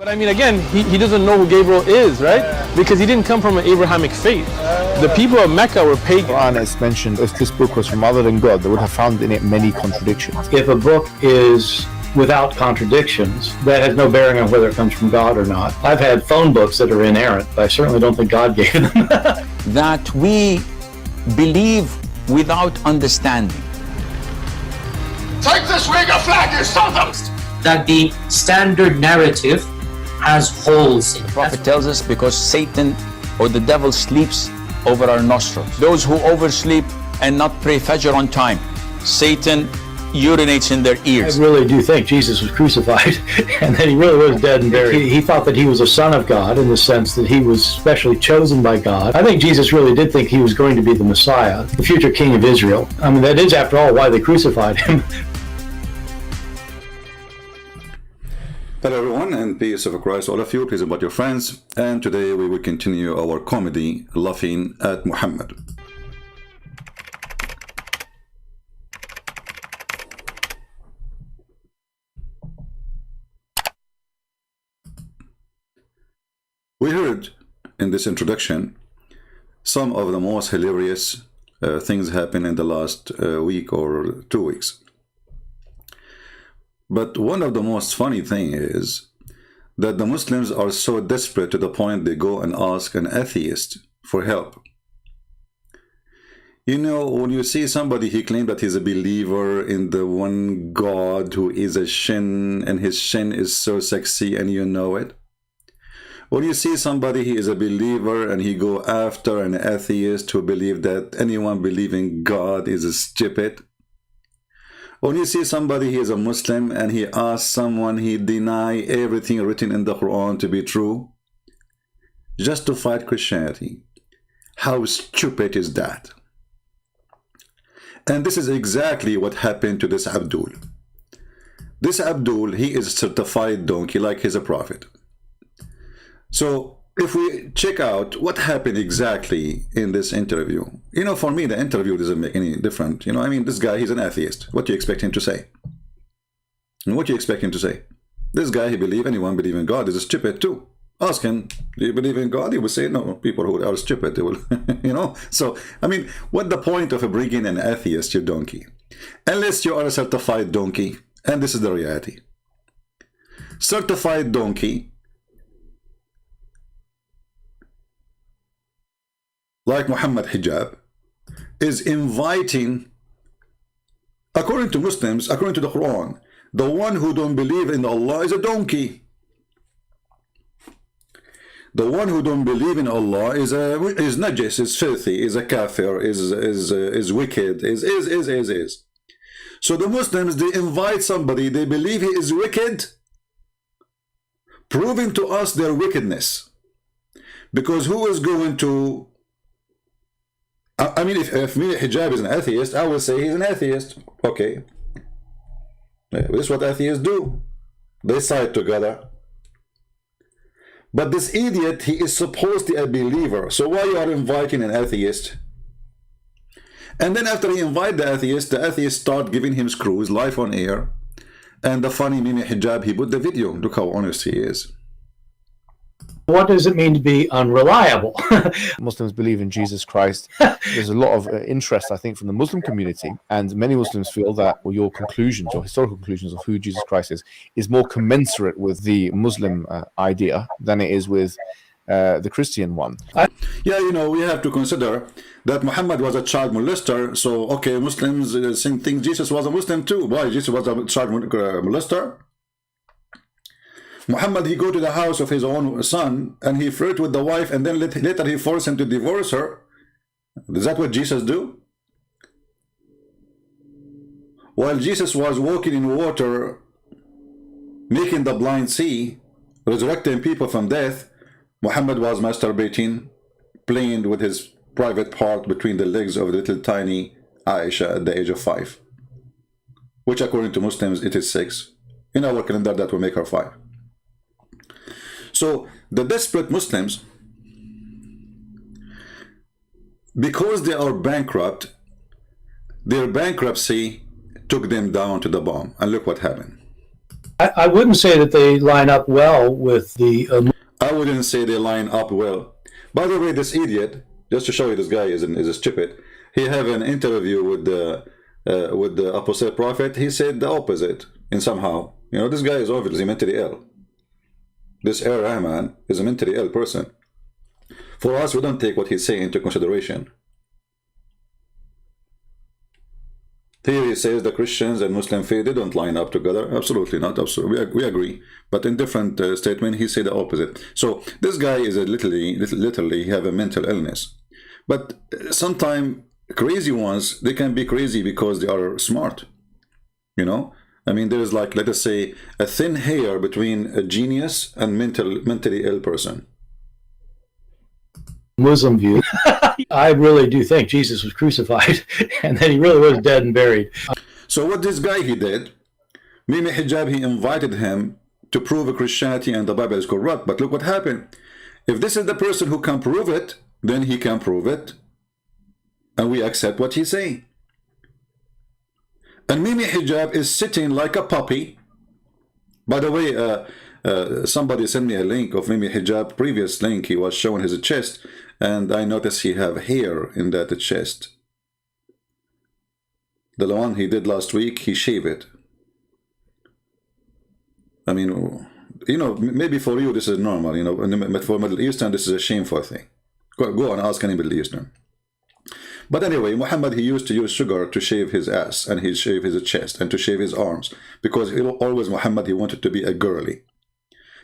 I mean, again, he doesn't know who Gabriel is, right? Because he didn't come from an Abrahamic faith. The people of Mecca were pagan. Quran is mentioned, if this book was from other than God, they would have found in it many contradictions. If a book is without contradictions, that has no bearing on whether it comes from God or not. I've had phone books that are inerrant, but I certainly don't think God gave them. That we believe without understanding. Take this wing of flag, you sons! That the standard narrative has holes in it. The Prophet tells us because Satan or the devil sleeps over our nostrils. Those who oversleep and not pray Fajr on time, Satan urinates in their ears. I really do think Jesus was crucified and that he really was dead and buried. He thought that he was a son of God in the sense that he was specially chosen by God. I think Jesus really did think he was going to be the Messiah, the future king of Israel. I mean, that is, after all, why they crucified him. Hello everyone, and peace of Christ all of you. Please invite your friends, and today we will continue our comedy laughing at Muhammad. We heard in this introduction some of the most hilarious things happen in the last week or 2 weeks. But one of the most funny thing is that the Muslims are so desperate to the point they go and ask an atheist for help. You know, when you see somebody, he claims that he's a believer in the one God who is a shin, and his shin is so sexy and you know it. When you see somebody, he is a believer and he go after an atheist who believe that anyone believing God is stupid. When you see somebody, he is a Muslim, and he asks someone, he deny everything written in the Quran to be true, just to fight Christianity. How stupid is that? And this is exactly what happened to this Abdul. This Abdul, he is a certified donkey, like he's a prophet. So if we check out what happened exactly in this interview, you know, for me, the interview doesn't make any difference. You know, I mean, this guy, he's an atheist. What do you expect him to say? And what do you expect him to say? This guy, he believes anyone believe in God is stupid too. Ask him, do you believe in God? He will say, no, people who are stupid, they will, you know. So, I mean, what the point of bringing an atheist, you donkey? Unless you are a certified donkey, and this is the reality. Certified donkey, like Muhammad Hijab, is inviting, according to Muslims, according to the Quran, the one who don't believe in Allah is a donkey. The one who don't believe in Allah is najis, is filthy, is a kafir, is wicked, is. So the Muslims, they invite somebody, they believe he is wicked, proving to us their wickedness. Because who is going to, I mean, if me, Hijab, is an atheist, I will say he's an atheist. Okay. This is what atheists do. They side together. But this idiot, he is supposed to be a believer. So why you are inviting an atheist? And then after he invite the atheist start giving him screws live on air. And the funny Mimi Hijab, he put the video. Look how honest he is. What does it mean to be unreliable? Muslims believe in Jesus Christ. There's a lot of interest, I think, from the Muslim community, and many Muslims feel that, well, your conclusions, your historical conclusions of who Jesus Christ is more commensurate with the Muslim idea than it is with the Christian one. Yeah, you know, we have to consider that Muhammad was a child molester. So, okay, Muslims think Jesus was a Muslim too. Why? Jesus was a child molester? Muhammad, he go to the house of his own son and he flirt with the wife, and then later he forced him to divorce her. Is that what Jesus do? While Jesus was walking in water, making the blind see, resurrecting people from death, Muhammad was masturbating, playing with his private part between the legs of little tiny Aisha at the age of 5. Which according to Muslims, it is 6. In our calendar, that will make her 5. So the desperate Muslims, because they are bankrupt, their bankruptcy took them down to the bottom. And look what happened. I wouldn't say that they line up well with the. I wouldn't say they line up well. By the way, this idiot, just to show you this guy is a stupid, he have an interview with the apostate prophet. He said the opposite in somehow. You know, this guy is obviously mentally ill. This Bart Ehrman is a mentally ill person. For us, we don't take what he's saying into consideration. Here he says the Christians and Muslim faith, they don't line up together. Absolutely not. Absolutely, we agree. But in different statement, he said the opposite. So this guy is literally have a mental illness. But sometimes crazy ones, they can be crazy because they are smart. You know, I mean, there is like, let us say, a thin hair between a genius and mentally ill person. Muslim view. I really do think Jesus was crucified and that he really was dead and buried. So what this guy he did, Mimi Hijab, he invited him to prove Christianity and the Bible is corrupt. But look what happened. If this is the person who can prove it, then he can prove it. And we accept what he's saying. And Mimi Hijab is sitting like a puppy. By the way, somebody sent me a link of Mimi Hijab, previous link. He was showing his chest, and I noticed he have hair in that chest. The one he did last week, he shaved it. I mean, you know, maybe for you this is normal, you know, but for Middle Eastern this is a shameful thing. Go and ask any Middle Eastern. But anyway, Muhammad, he used to use sugar to shave his ass, and he shave his chest, and to shave his arms, because he always, Muhammad, he wanted to be a girly.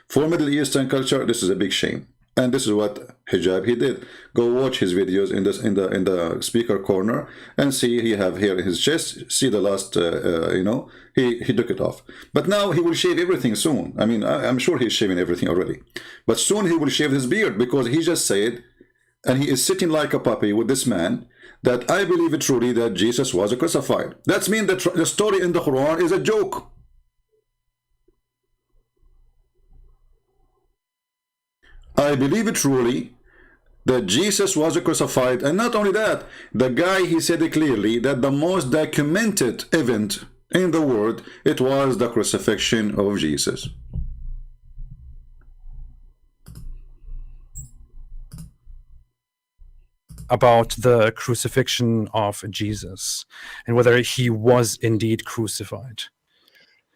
For Middle Eastern culture, this is a big shame. And this is what Hijab he did. Go watch his videos in the speaker corner and see he have hair in his chest. See the last, you know, he took it off. But now he will shave everything soon. I mean, I'm sure he's shaving everything already. But soon he will shave his beard, because he just said, and he is sitting like a puppy with this man, that I believe it truly that Jesus was crucified. That means that the story in the Quran is a joke. I believe it truly that Jesus was crucified. And not only that, the guy, he said it clearly that the most documented event in the world, it was the crucifixion of Jesus. About the crucifixion of Jesus and whether he was indeed crucified.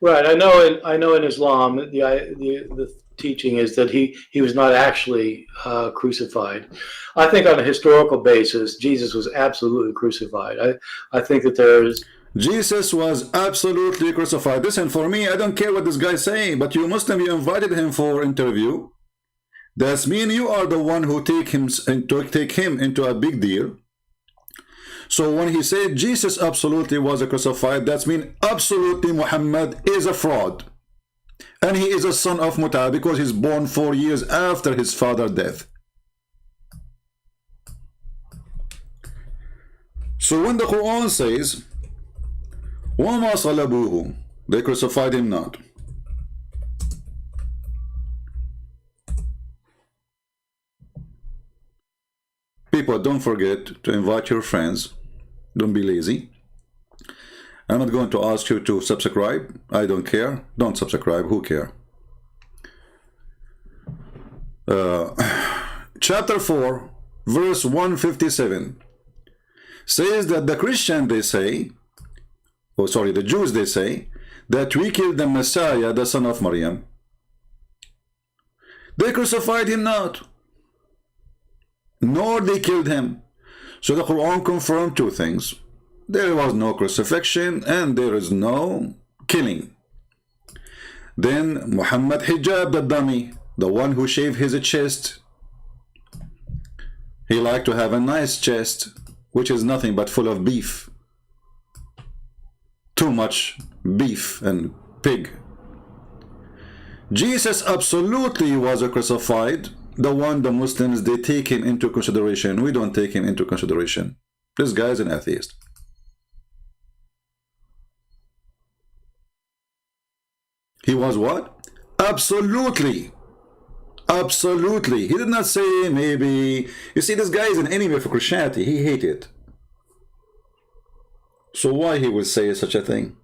Right. I know in Islam the teaching is that he was not actually crucified. I think on a historical basis, Jesus was absolutely crucified. I think that there's Jesus was absolutely crucified. Listen, for me, I don't care what this guy is saying, but you Muslim, you invited him for interview. That's mean you are the one who take him into a big deal. So when he said Jesus absolutely was crucified, that's mean absolutely Muhammad is a fraud. And he is a son of Muta because he's born 4 years after his father's death. So when the Quran says, وَمَا صَلَبُوهُ, they crucified him not. People, don't forget to invite your friends. Don't be lazy. I'm not going to ask you to subscribe. I don't care. Don't subscribe. Who care? Chapter 4, verse 157 says that the Christian, they say, oh sorry, the Jews, they say, that we killed the Messiah, the son of Maryam. They crucified him not, nor they killed him. So the Quran confirmed two things. There was no crucifixion and there is no killing. Then Muhammad Hijab, the dummy, the one who shaved his chest, he liked to have a nice chest, which is nothing but full of beef. Too much beef and pig. Jesus absolutely was crucified. The one the Muslims, they take him into consideration. We don't take him into consideration. This guy is an atheist. He was what? Absolutely. Absolutely. He did not say maybe. You see, this guy is an enemy for Christianity. He hates it. So why he would say such a thing?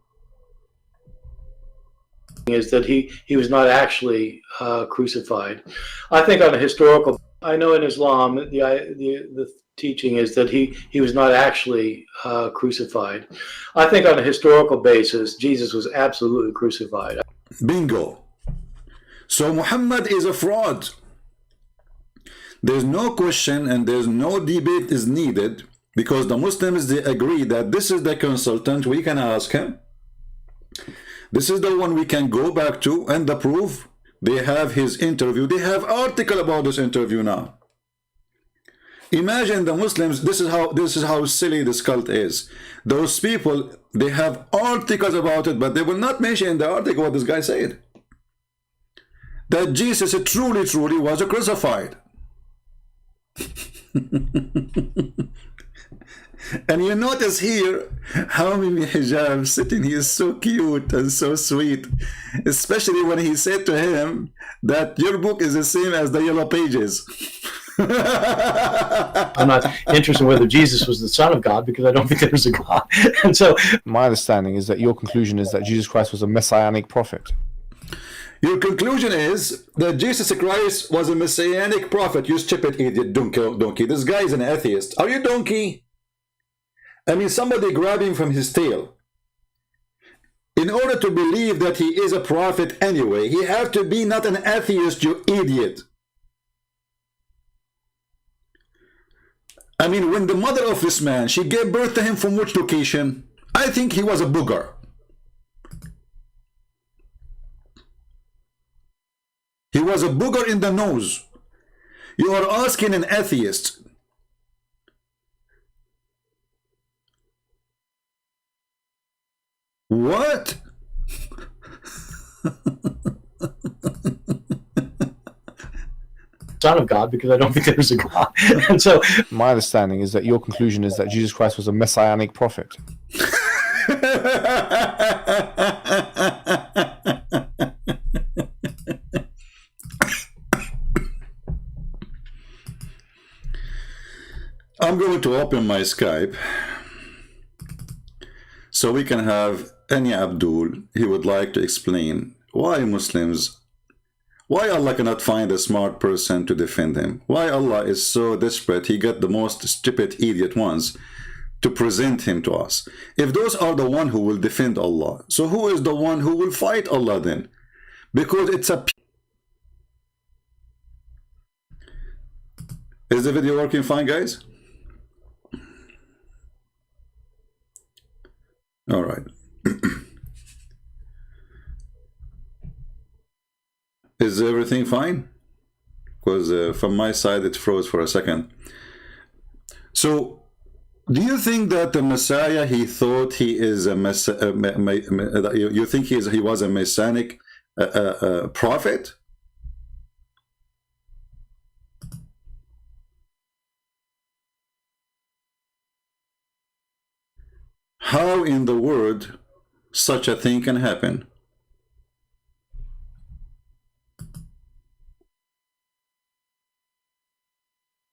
is that he was not actually crucified. I think on a historical, I know in Islam the teaching is that he was not actually crucified. I think on a historical basis, Jesus was absolutely crucified. Bingo. So Muhammad is a fraud. There's no question and there's no debate is needed, because the Muslims, they agree that this is the consultant, we can ask him. This is the one we can go back to, and the proof, they have his interview. They have article about this interview now. Imagine the Muslims, this is how silly this cult is. Those people, they have articles about it, but they will not mention in the article what this guy said. That Jesus truly was crucified. And you notice here how many hijab sitting. He is so cute and so sweet, especially when he said to him that your book is the same as the yellow pages. I'm not interested in whether Jesus was the Son of God, because I don't think there's a God. And so My understanding is that your conclusion is that Jesus Christ was a messianic prophet. Your conclusion is that Jesus Christ was a messianic prophet. You stupid idiot, donkey. This guy is an atheist. Are you donkey? I mean, somebody grabbing from his tail. In order to believe that he is a prophet anyway, he have to be not an atheist, you idiot. I mean, when the mother of this man, she gave birth to him from which location? I think he was a booger. He was a booger in the nose. You are asking an atheist. What? Son of God, because I don't think there's a God. And so My understanding is that your conclusion is that Jesus Christ was a messianic prophet. I'm going to open my Skype so we can have any Abdul. He would like to explain why Muslims, why Allah cannot find a smart person to defend him, why Allah is so desperate he got the most stupid idiot ones to present him to us. If those are the one who will defend Allah, so who is the one who will fight Allah then? Because it's a... Is the video working fine, guys? All right. Is everything fine? Because from my side it froze for a second. So, do you think that the Messiah, he thought he is a you think he was a messianic prophet? How in the world such a thing can happen?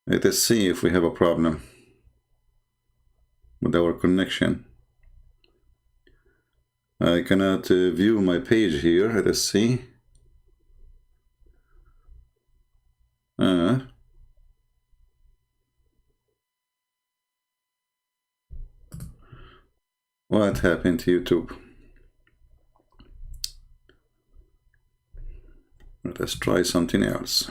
Let us see if we have a problem with our connection. I cannot view my page here. Let us see. What happened to YouTube? Let us try something else.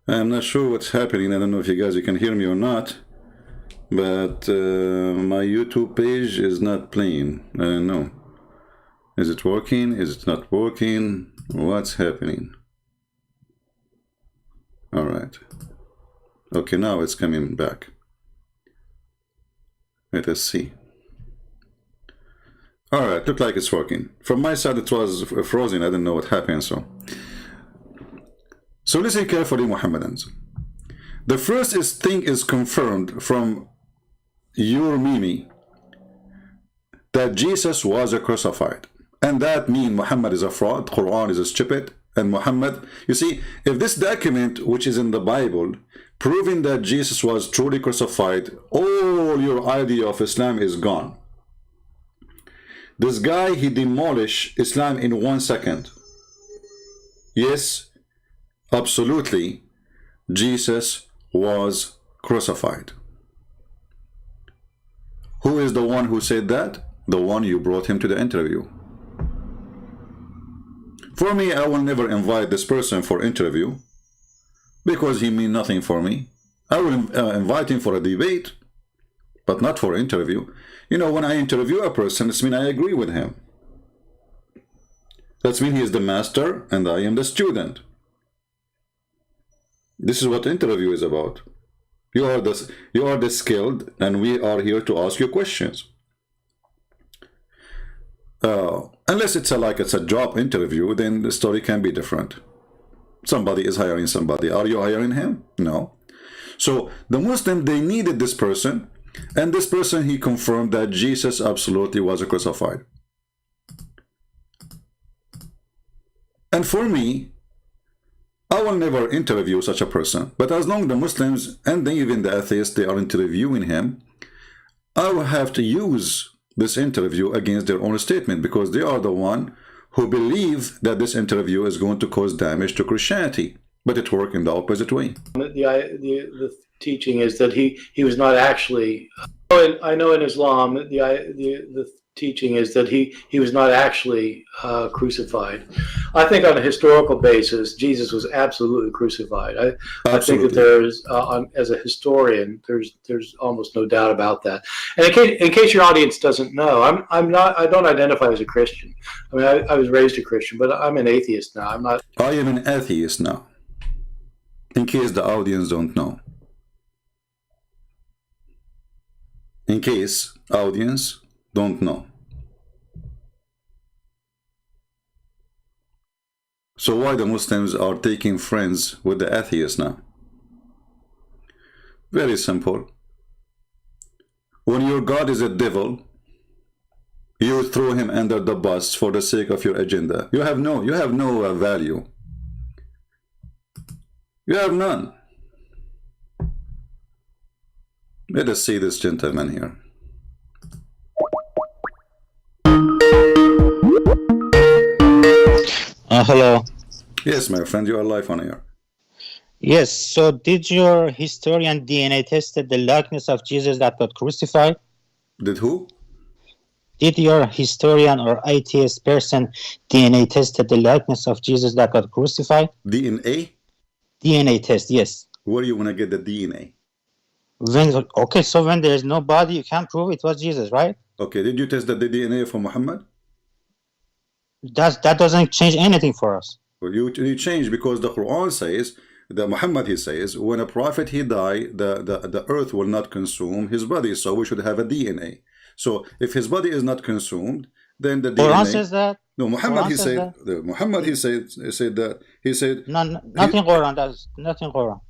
I'm not sure what's happening. I don't know if you guys can hear me or not, but my YouTube page is not playing. I don't know. Is it working? Is it not working? What's happening? All right. Okay, now it's coming back. Let us see. All right, look like it's working. From my side, it was frozen. I don't know what happened. So listen carefully, Muhammadans. The first thing is confirmed from your Mimi that Jesus was crucified, and that means Muhammad is a fraud, Quran is a stupid, and Muhammad. You see, if this document, which is in the Bible, proving that Jesus was truly crucified, all your idea of Islam is gone. This guy, he demolished Islam in 1 second. Yes, absolutely, Jesus was crucified. Who is the one who said that? The one you brought him to the interview. For me, I will never invite this person for interview because he means nothing for me. I will invite him for a debate, but not for interview. You know, when I interview a person, it means I agree with him. That means he is the master and I am the student. This is what interview is about. You are the skilled, and we are here to ask you questions. Unless it's a job interview, then the story can be different. Somebody is hiring somebody. Are you hiring him? No. So the Muslim, they needed this person, and this person, he confirmed that Jesus absolutely was crucified. And for me, I will never interview such a person. But as long as the Muslims and even the atheists, they are interviewing him, I will have to use this interview against their own statement, because they are the one who believe that this interview is going to cause damage to Christianity. But it worked in the opposite way. The teaching is that he was not actually. I know in Islam the teaching is that he was not actually crucified. I think on a historical basis, Jesus was absolutely crucified. I think that there's, as a historian, there's almost no doubt about that. And in case your audience doesn't know, I don't identify as a Christian. I mean, I was raised a Christian, but I'm an atheist now. I'm not. I am an atheist now. In case the audience don't know. In case audience don't know. So why the Muslims are taking friends with the atheists now? Very simple. When your God is a devil, you throw him under the bus for the sake of your agenda. You have no value. You have none. Let us see this gentleman here. Hello. Yes, my friend, you are live on air. Yes, so did your historian DNA tested the likeness of Jesus that got crucified? Did who? Did your historian or atheist person DNA tested the likeness of Jesus that got crucified? DNA? DNA test, yes. Where do you want to get the DNA? Okay, so when there is no body, you can't prove it was Jesus, right? Okay, did you test the DNA for Muhammad? That doesn't change anything for us. Well, you change, because the Quran says that Muhammad, he says, when a prophet he die, the earth will not consume his body, so we should have a DNA. So if his body is not consumed, then the Quran DNA says that. No, Muhammad Quran he said that. Muhammad he said that he said nothing Quran. That's nothing Quran.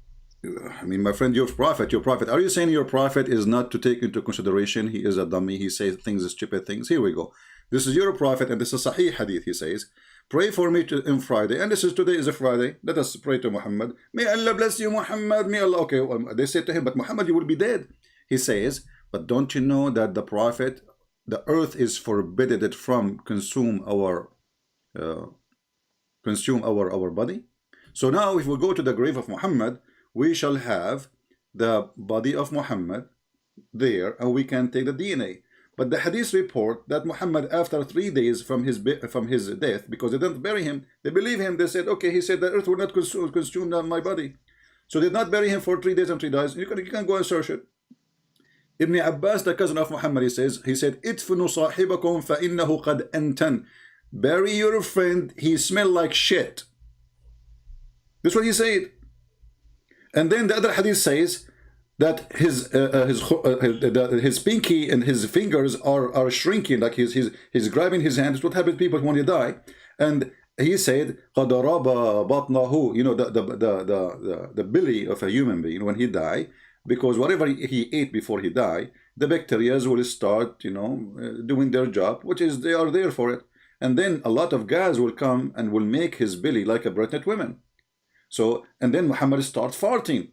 I mean, my friend, your prophet. Are you saying your prophet is not to take into consideration? He is a dummy. He says things, stupid things. Here we go. This is your prophet, and this is Sahih Hadith. He says, pray for me on Friday. And today is a Friday. Let us pray to Muhammad. May Allah bless you, Muhammad. May Allah. Okay, they said to him, but Muhammad, you will be dead. He says, but don't you know that the prophet, the earth is forbidden from consume our body? So now if we go to the grave of Muhammad, we shall have the body of Muhammad there, and we can take the DNA. But the hadith report that Muhammad, after 3 days from his death, because they didn't bury him, they believe him, they said, okay, he said the earth will not consume my body. So they did not bury him for 3 days and 3 days. You can go and search it. Ibn Abbas, the cousin of Muhammad, he said, Idfinu sahibakum fa innahu qad antan. Bury your friend, he smelled like shit. That's what he said. And then the other hadith says that his pinky and his fingers are shrinking, like he's grabbing his hand. It's what happens to people when you die. And he said, قَدْ رَبَ بَطْنَهُ, you know, the belly of a human being when he die, because whatever he ate before he died, the bacteria will start, you know, doing their job, which is they are there for it. and then a lot of guys will come and will make his belly like a pregnant woman. So, and then Muhammad starts farting.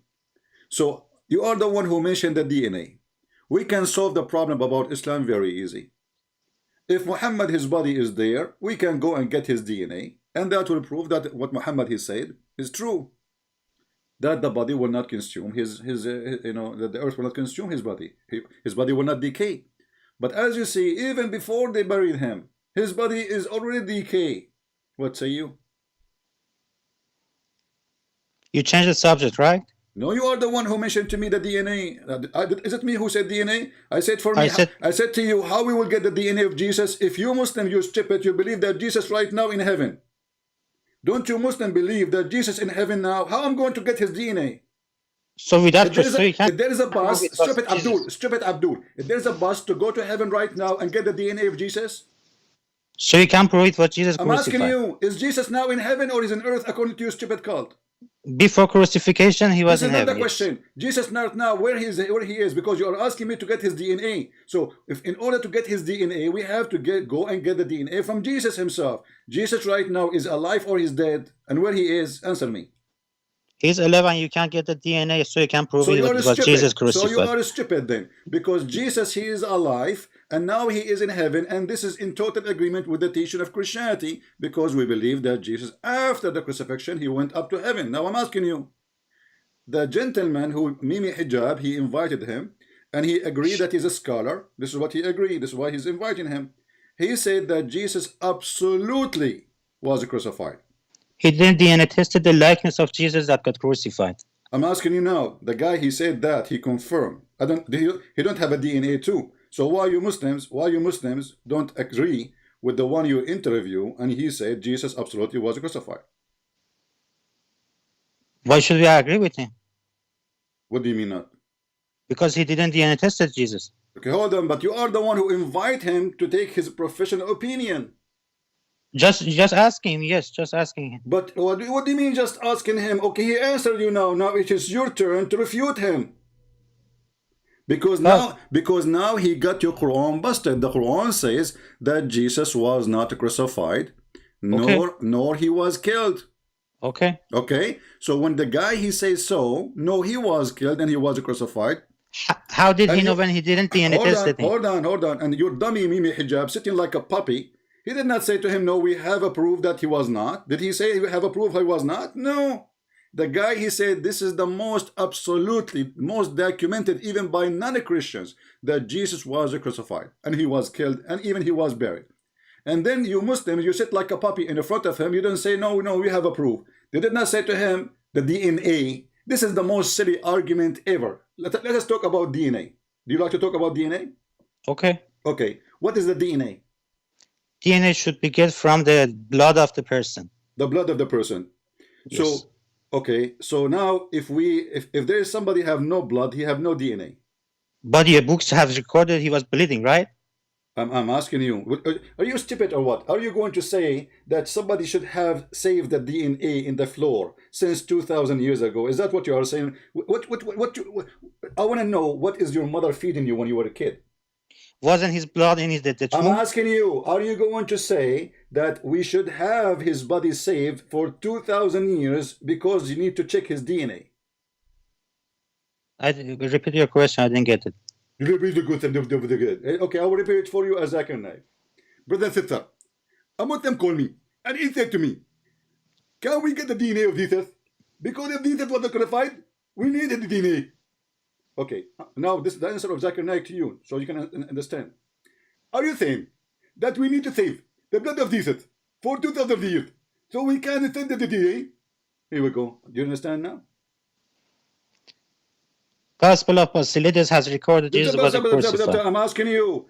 So you are the one who mentioned the DNA. We can solve the problem about Islam very easy. If Muhammad, his body is there, we can go and get his DNA, and that will prove that what Muhammad he said is true. That the body will not consume that the earth will not consume his body. His body will not decay. But as you see, even before they buried him, his body is already decay. What say you? You changed the subject, right? No, you are the one who mentioned to me the DNA. Is it me who said DNA? I said for me. I said to you, how we will get the DNA of Jesus? If you Muslim, you stupid, you believe that Jesus right now in heaven. Don't you Muslim believe that Jesus in heaven now? How I'm going to get his DNA? So without if there is a bus, stupid Abdul, if there's a bus to go to heaven right now and get the DNA of Jesus. So you can prove it was Jesus I'm crucified. asking you, is Jesus now in heaven or is in earth according to your stupid cult? Before crucifixion, he was in heaven. This is not the question. Jesus not now where he is, because you are asking me to get his DNA. So if in order to get his DNA, we have to go and get the DNA from Jesus himself. Jesus right now is alive or he's dead, and where he is, answer me. He's 11. You can't get the DNA, so you can prove it was Jesus crucified. So you are stupid then, because Jesus, he is alive, and now he is in heaven, and this is in total agreement with the teaching of Christianity, because we believe that Jesus, after the crucifixion, he went up to heaven. Now I'm asking you, the gentleman who Mimi Hijab, he invited him, and he agreed that he's a scholar. This is what he agreed. This is why he's inviting him. He said that Jesus absolutely was crucified. He didn't DNA tested the likeness of Jesus that got crucified. I'm asking you now, the guy he said that, he confirmed. He don't have a DNA too. So why you Muslims don't agree with the one you interview and he said Jesus absolutely was crucified? Why should we agree with him? What do you mean not? Because he didn't DNA tested Jesus. Okay, hold on, but you are the one who invite him to take his professional opinion. Just asking him, yes, just asking him. But what do you mean just asking him? Okay, he answered you now. Now it is your turn to refute him. Because now he got your Quran busted. The Quran says that Jesus was not crucified, nor he was killed. Okay. Okay. So when the guy he says so, no, he was killed and he was crucified. How did he know when he didn't DNA test it? Hold on. And your dummy Mimi Hijab sitting like a puppy. He did not say to him, no, we have a proof that he was not. Did he say we have a proof he was not? No. The guy, he said, this is the most documented, even by non-Christians, that Jesus was crucified and he was killed and even he was buried. And then you Muslims, you sit like a puppy in front of him. You don't say, no, we have a proof. They did not say to him, the DNA. This is the most silly argument ever. Let us talk about DNA. Do you like to talk about DNA? Okay. Okay. What is the DNA? DNA should be get from the blood of the person. The blood of the person. Yes. So, okay. So now, if there is somebody have no blood, he have no DNA. But your books have recorded he was bleeding, right? I'm asking you. Are you stupid or what? Are you going to say that somebody should have saved the DNA in the floor since 2,000 years ago? Is that what you are saying? I want to know, what is your mother feeding you when you were a kid? Wasn't his blood in his tomb? I'm asking you, are you going to say that we should have his body saved for 2,000 years because you need to check his DNA? I repeat your question. I didn't get it. Repeat the good. Okay, I will repeat it for you as I can now. Brother and sister, a Muslim called me and he said to me, can we get the DNA of Jesus? Because if Jesus was crucified, we needed the DNA. Okay, now this is the answer of Zakir Naik to you, so you can understand. Are you saying that we need to save the blood of Jesus for 2,000 years so we can send the DNA? Here we go. Do you understand now? Gospel of Basilides has recorded Jesus was crucified. I'm asking you,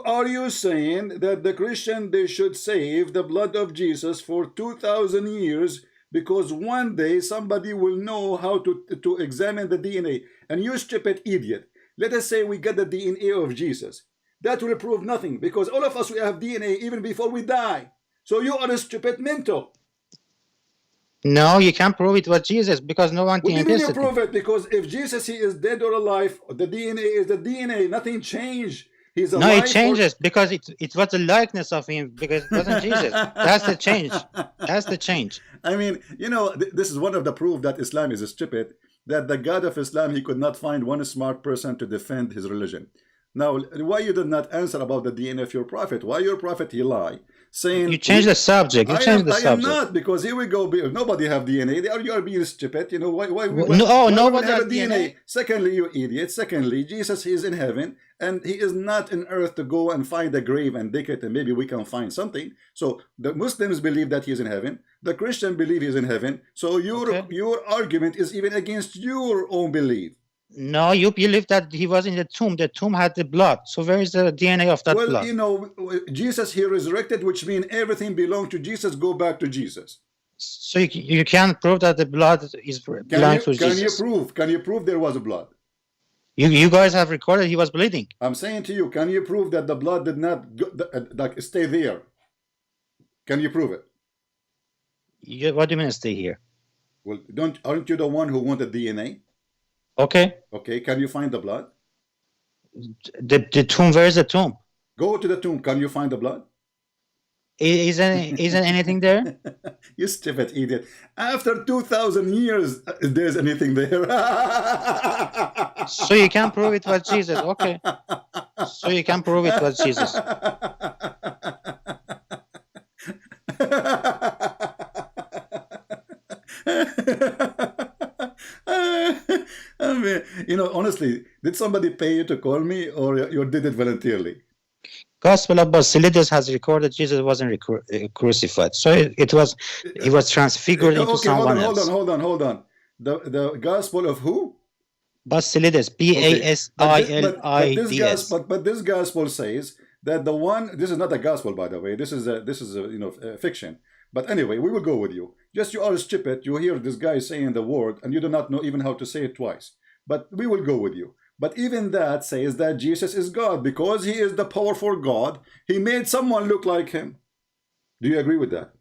are you saying that the Christian, they should save the blood of Jesus for 2,000 years because one day somebody will know how to examine the DNA? And you stupid idiot, let us say we get the DNA of Jesus. That will prove nothing, because all of us, we have DNA even before we die. So you are a stupid mental. No, you can't prove it was Jesus because no one can test it. Prove it? Because if Jesus, he is dead or alive, the DNA is the DNA. Nothing changed. He's a No, life it changes because it was the likeness of him, because it wasn't Jesus. That's the change. That's the change. I mean, you know, this is one of the proof that Islam is stupid, that the God of Islam, he could not find one smart person to defend his religion. Now, why you did not answer about the DNA of your prophet? Why your prophet he lie? Saying You changed the subject. You changed the I am subject. not, because here we go. Nobody have DNA. You are being stupid. You know why? Nobody have has a DNA? DNA. Secondly, you idiot. Secondly, Jesus is in heaven and he is not in earth to go and find a grave and dig it and maybe we can find something. So the Muslims believe that he is in heaven. The Christian believe he is in heaven. So your argument is even against your own belief. No, you believe that he was in the tomb. The tomb had the blood. So where is the DNA of that blood? Well, you know, Jesus he resurrected, which means everything belongs to Jesus. Go back to Jesus. So you can't prove that the blood is belongs to Jesus. Can you prove there was blood? You guys have recorded he was bleeding. I'm saying to you, can you prove that the blood did not stay there? Can you prove it? What do you mean stay here? Well, aren't you the one who wanted DNA? Okay. Okay, can you find the blood? The tomb, where is the tomb? Go to the tomb. Can you find the blood? Isn't anything there? You stupid idiot. After 2,000 years, there's anything there. So you can prove it was Jesus. Okay. So you can prove it was Jesus. I mean, you know, honestly, did somebody pay you to call me, or you did it voluntarily? Gospel of Basilides has recorded Jesus wasn't crucified. So he was transfigured into someone else. Hold on. The Gospel of who? Basilides, Basilides. But this Gospel says that the one. This is not a Gospel, by the way. This is a fiction. But anyway, we will go with you. Just you are stupid. You hear this guy saying the word and you do not know even how to say it twice. But we will go with you. But even that says that Jesus is God because he is the powerful God. He made someone look like him. Do you agree with that?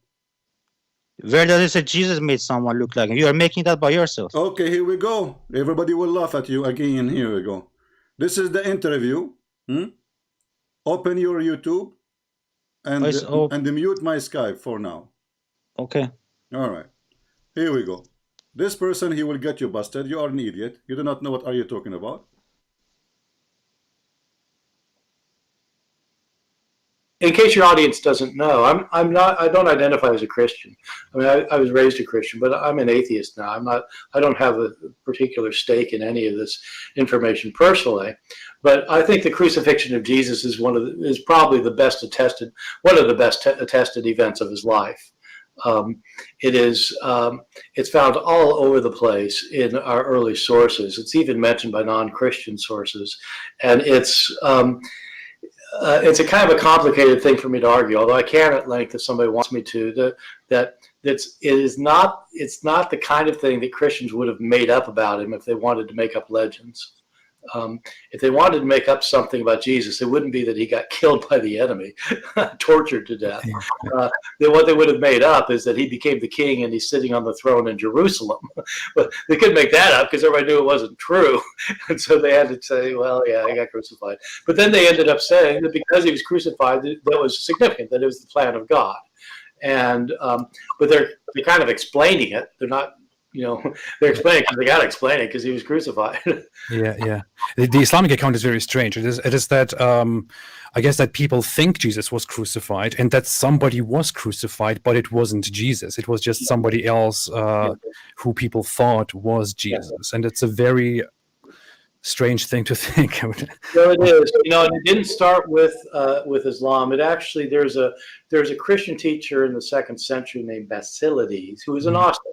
Where does it say Jesus made someone look like him? You are making that by yourself. Okay, here we go. Everybody will laugh at you again. Here we go. This is the interview. Open your YouTube and mute my Skype for now. Okay. All right. Here we go. This person, he will get you busted. You are an idiot. You do not know what are you talking about. In case your audience doesn't know, I don't identify as a Christian. I mean, I was raised a Christian, but I'm an atheist now. I don't have a particular stake in any of this information personally. But I think the crucifixion of Jesus is probably the best attested, one of the best attested events of his life. It's found all over the place in our early sources. It's even mentioned by non-Christian sources, and it's a kind of a complicated thing for me to argue. Although I can at length, if somebody wants me to, it's not the kind of thing that Christians would have made up about him if they wanted to make up legends. If they wanted to make up something about Jesus, it wouldn't be that he got killed by the enemy, tortured to death. What they would have made up is that he became the king and he's sitting on the throne in Jerusalem. But they couldn't make that up because everybody knew it wasn't true. And so they had to say, well, yeah, he got crucified. But then they ended up saying that because he was crucified, that was significant, that it was the plan of God. And but they're kind of explaining it. They're not. They're explaining because they got to explain it because he was crucified. Yeah. The Islamic account is very strange. It is that I guess that people think Jesus was crucified and that somebody was crucified, but it wasn't Jesus. It was just somebody else who people thought was Jesus, and it's a very strange thing to think. So it is. And it didn't start with Islam. It actually there's a Christian teacher in the 2nd century named Basilides who was an Gnostic.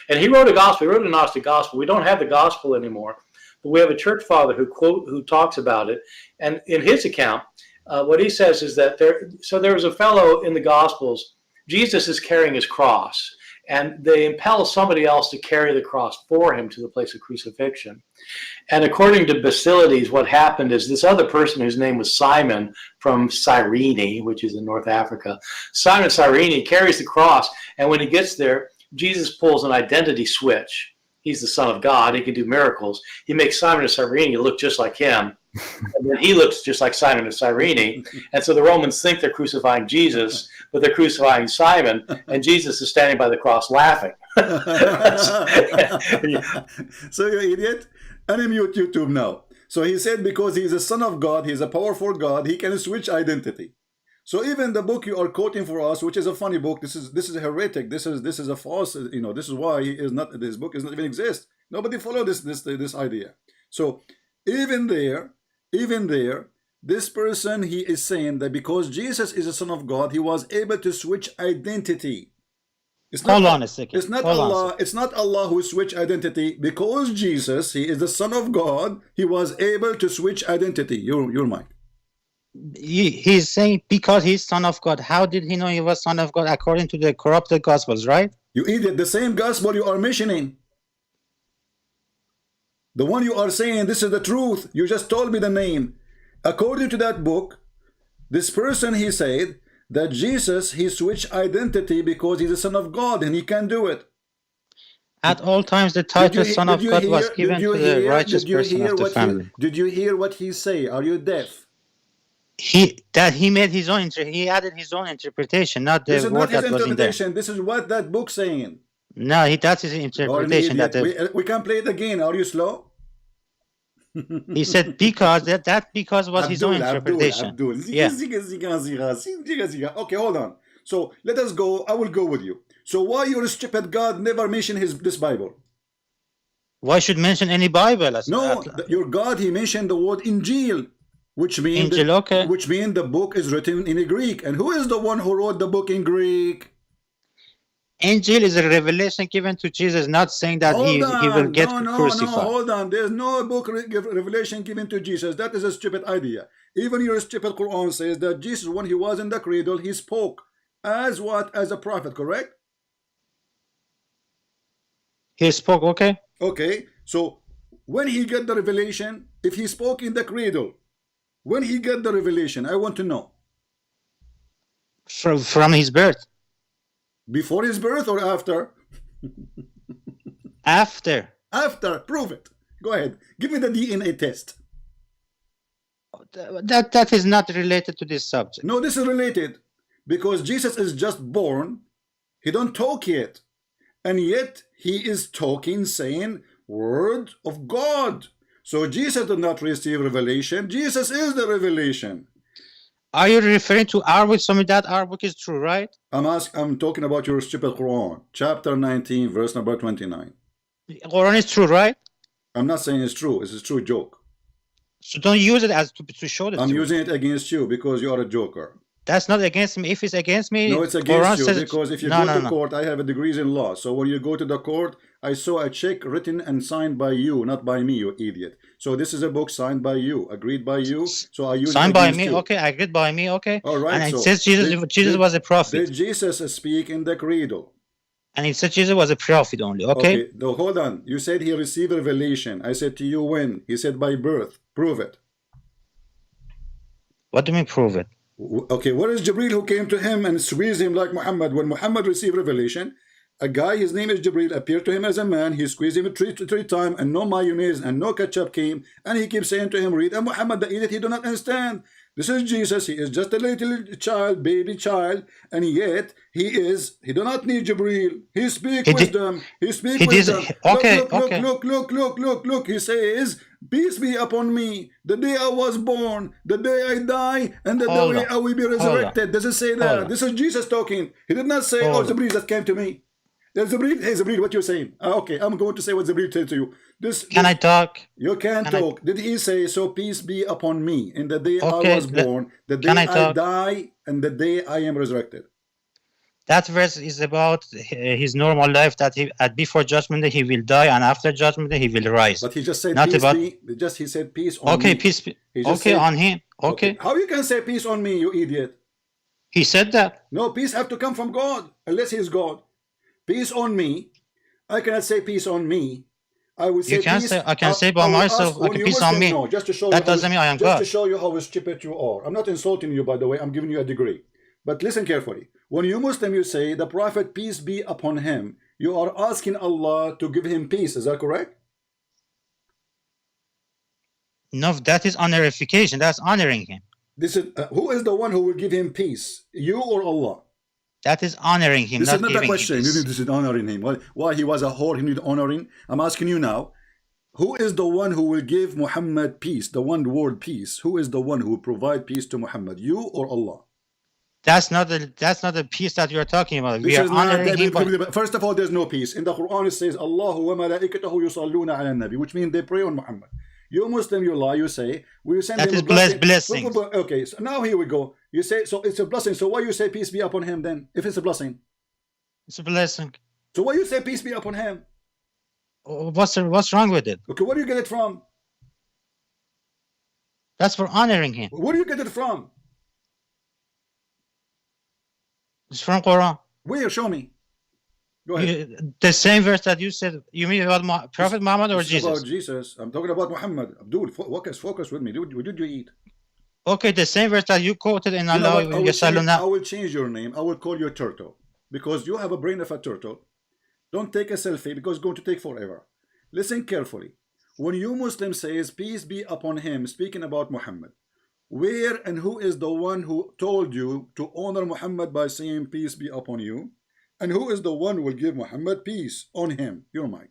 And he wrote a gospel. He wrote a Gnostic gospel. We don't have the gospel anymore, but we have a church father who talks about it. And in his account, what he says is that there was a fellow in the Gospels. Jesus is carrying his cross, and they impel somebody else to carry the cross for him to the place of crucifixion. And according to Basilides, what happened is this other person whose name was Simon from Cyrene, which is in North Africa, Simon Cyrene carries the cross, and when he gets there, Jesus pulls an identity switch. He's the Son of God. He can do miracles. He makes Simon of Cyrene look just like him. And then he looks just like Simon of Cyrene. And so the Romans think they're crucifying Jesus, but they're crucifying Simon, and Jesus is standing by the cross laughing. So you idiot. Unmute YouTube now. So he said because he's a son of God, he's a powerful God, he can switch identity. So even the book you are quoting for us, which is a funny book, this is a heretic, this is a false, this is why he is not, this book does not even exist. Nobody follow this idea. So even there, this person, he is saying that because Jesus is a son of God, he was able to switch identity. It's not, Hold on a second. It's not Hold on a Allah. second. It's not Allah who switched identity. Because Jesus, he is the son of God, he was able to switch identity. Your mind. He's saying because he's son of God. How did he know he was son of God according to the corrupted gospels, right? You idiot. The same gospel you are mentioning. The one you are saying this is the truth. You just told me the name. According to that book, this person, he said that Jesus, he switched identity because he's the son of God and he can do it. At all times, the title son of God was given to the righteous person of the family. Did you hear what he say? Are you deaf? He made his own, he added his own interpretation, not the word that was in there. This is what that book saying. No, that's his interpretation. We can play it again. Are you slow? He said because because was his own interpretation. Abdul. Yeah. Okay, hold on. So let us go. I will go with you. So why your stupid God never mentioned this Bible? Why should mention any Bible? No, your God, he mentioned the word Injil, which means which means the book is written in Greek. And who is the one who wrote the book in Greek? Injil is a revelation given to Jesus, not saying that he will get crucified. No, hold on. There's no book revelation given to Jesus. That is a stupid idea. Even your stupid Quran says that Jesus, when he was in the cradle, he spoke as what? As a prophet, correct? He spoke, okay? Okay, so when he got the revelation, if he spoke in the cradle, when he got the revelation, I want to know. From his birth. Before his birth or after? After. After. Prove it. Go ahead. Give me the DNA test. That is not related to this subject. No, this is related. Because Jesus is just born. He don't talk yet. And yet he is talking, saying, word of God. So Jesus did not receive revelation. Jesus is the revelation. Are you referring to our book? Some of that our book is true, right? I'm talking about your stupid Quran, chapter 19, verse number 29. Quran is true, right? I'm not saying it's true. It's a true joke. So don't use it as to show the I'm truth. using it against you because you are a joker. That's not against me. If it's against me, no, it's against you because if you go to court, I have a degrees in law. So when you go to the court, I saw a check written and signed by you, not by me, you idiot. So this is a book signed by you, agreed by you. So I use signed it by me, you. Okay, agreed by me, okay. All right. And it says Jesus was a prophet. Did Jesus speak in the cradle? And it said Jesus was a prophet only, okay? Okay, no, hold on. You said he received revelation. I said to you when? He said by birth. Prove it. What do you mean prove it? Okay, where is Jibril who came to him and squeezed him like Muhammad? When Muhammad received revelation, a guy, his name is Jibril, appeared to him as a man. He squeezed him three times and no mayonnaise and no ketchup came. And he keeps saying to him, read. And Muhammad, the idiot, he do not understand. This is Jesus. He is just a little child, baby child. And yet, he do not need Jibril. He speaks wisdom. He speaks wisdom. Okay, look. He says, peace be upon me, the day I was born, the day I die, and the day I will be resurrected. Does it say that? This is Jesus talking. He did not say, oh, Jibril that came to me. Jibril, hey Jibril, what you're saying? Okay, I'm going to say what Jibril said to you. Can I talk? You can talk. Did he say, so peace be upon me in the day I was born, the day I die, and the day I am resurrected? That verse is about his normal life, that before judgment day he will die, and after judgment day he will rise. But he just said not peace about. He said peace on me. Peace. Okay, on him. Okay. How you can say peace on me, you idiot? He said that. No, peace have to come from God, unless he is God. Peace on me. I cannot say peace on me. I will say you can peace. I can say by myself. Okay, peace on me. No, just to show that doesn't mean I am God. Just to show you how stupid you are. I'm not insulting you, by the way. I'm giving you a degree. But listen carefully. When you Muslim, you say the Prophet, peace be upon him, you are asking Allah to give him peace. Is that correct? No, that is honorification. That's honoring him. This is who is the one who will give him peace? You or Allah? That is honoring him. This is not a giving question. him You peace. need to honoring him. Why he was a whore? He need honoring. I'm asking you now. Who is the one who will give Muhammad peace? The one word peace. Who is the one who will provide peace to Muhammad? You or Allah? That's not the peace that you're talking about. We This are is not, honoring him. But first of all, there's no peace. In the Quran, it says, Allahu wa malaikatahu yusalluna ala nabi, which means they pray on Muhammad. You Muslim, you lie, you say, we send that him is a blessing. blessings. Okay, so now here we go. You say, so it's a blessing. So why you say peace be upon him then, if it's a blessing? It's a blessing. So why you say peace be upon him? What's wrong with it? Okay, where do you get it from? That's for honoring him. Where do you get it from? It's from Quran. Where? Show me. Go ahead. The same verse that you said. You mean about Prophet Muhammad or This is Jesus? about Jesus. I'm talking about Muhammad. Abdul, focus with me. What did you eat? Okay, the same verse that you quoted in You know Allah. what? I will change your name. I will call you a turtle. Because you have a brain of a turtle. Don't take a selfie because it's going to take forever. Listen carefully. When you Muslim says peace be upon him, speaking about Muhammad, where and who is the one who told you to honor Muhammad by saying peace be upon you? And who is the one who will give Muhammad peace on him? Your mind.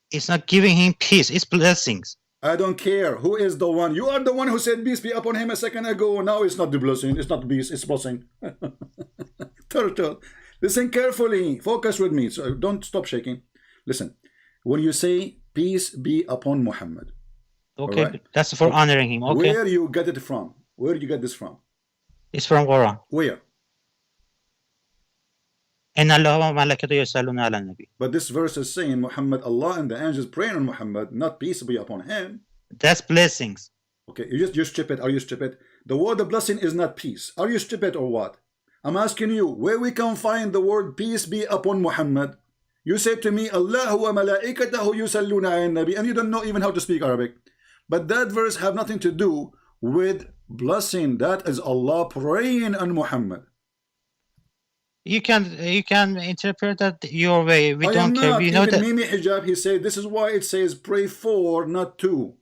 It's not giving him peace. It's blessings. I don't care. Who is the one? You are the one who said peace be upon him a second ago. Now it's not the blessing. It's not peace. It's blessing. Turtle. Listen carefully. Focus with me. So don't stop shaking. Listen. When you say peace be upon Muhammad. Okay, right? that's for honoring him. Okay. Where you get it from? Where do you get this from? It's from Quran. Where? إن الله وملائكته يصلون على النبي. But this verse is saying Muhammad, Allah and the angels praying on Muhammad, not peace be upon him. That's blessings. Okay, you're stupid. Are you stupid? The word of blessing is not peace. Are you stupid or what? I'm asking you, where we can find the word peace be upon Muhammad? You said to me, Allah wa malaikatahu yusalluna ala nabi, and you don't know even how to speak Arabic. But that verse have nothing to do with blessing. That is Allah praying on Muhammad. You can interpret that your way. We I don't am care. not. We know Even that. Mimi Hijab, he said, this is why it says pray for, not to.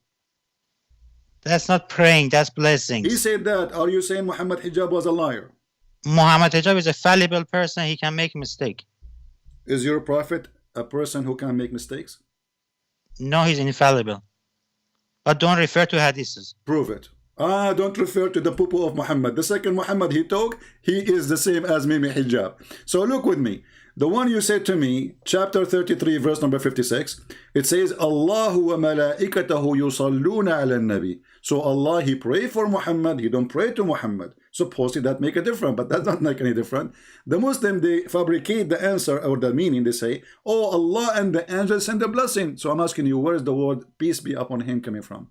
That's not praying. That's He blessings. said that. Are you saying Muhammad Hijab was a liar? Muhammad Hijab is a fallible person. He can make mistake. Is your prophet a person who can make mistakes? No, he's infallible. But don't refer to hadiths. Prove it. Don't refer to the poo-poo of Muhammad. The second Muhammad he talked, he is the same as Mimi Hijab. So look with me. The one you said to me, chapter 33, verse number 56, it says, Allahu wa malaikatahu yusalluna ala nabi. So Allah, he pray for Muhammad, he don't pray to Muhammad. Supposedly that make a difference, but that doesn't make any difference. The Muslim, they fabricate the answer or the meaning. They say, oh, Allah and the angels send a blessing. So I'm asking you, where is the word peace be upon him coming from?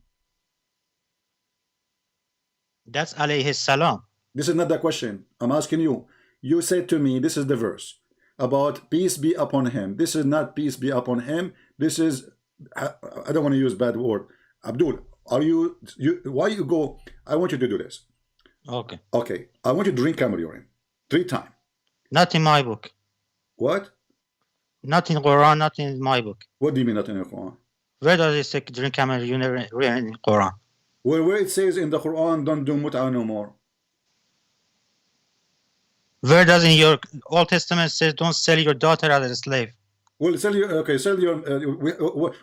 That's alayhi salam. This is not the question. I'm asking you. You said to me, this is the verse about peace be upon him. This is not peace be upon him. This is, I don't want to use bad word. Abdul, are you why you go? I want you to do this. Okay. Okay. I want you to drink camel urine 3 times. Not in my book. What? Not in Quran. Not in my book. What do you mean not in the Quran? Where does it say drink camel urine in Quran? Where it says in the Quran, don't do mut'ah no more. Where does in your Old Testament says don't sell your daughter as a slave? Well, sell your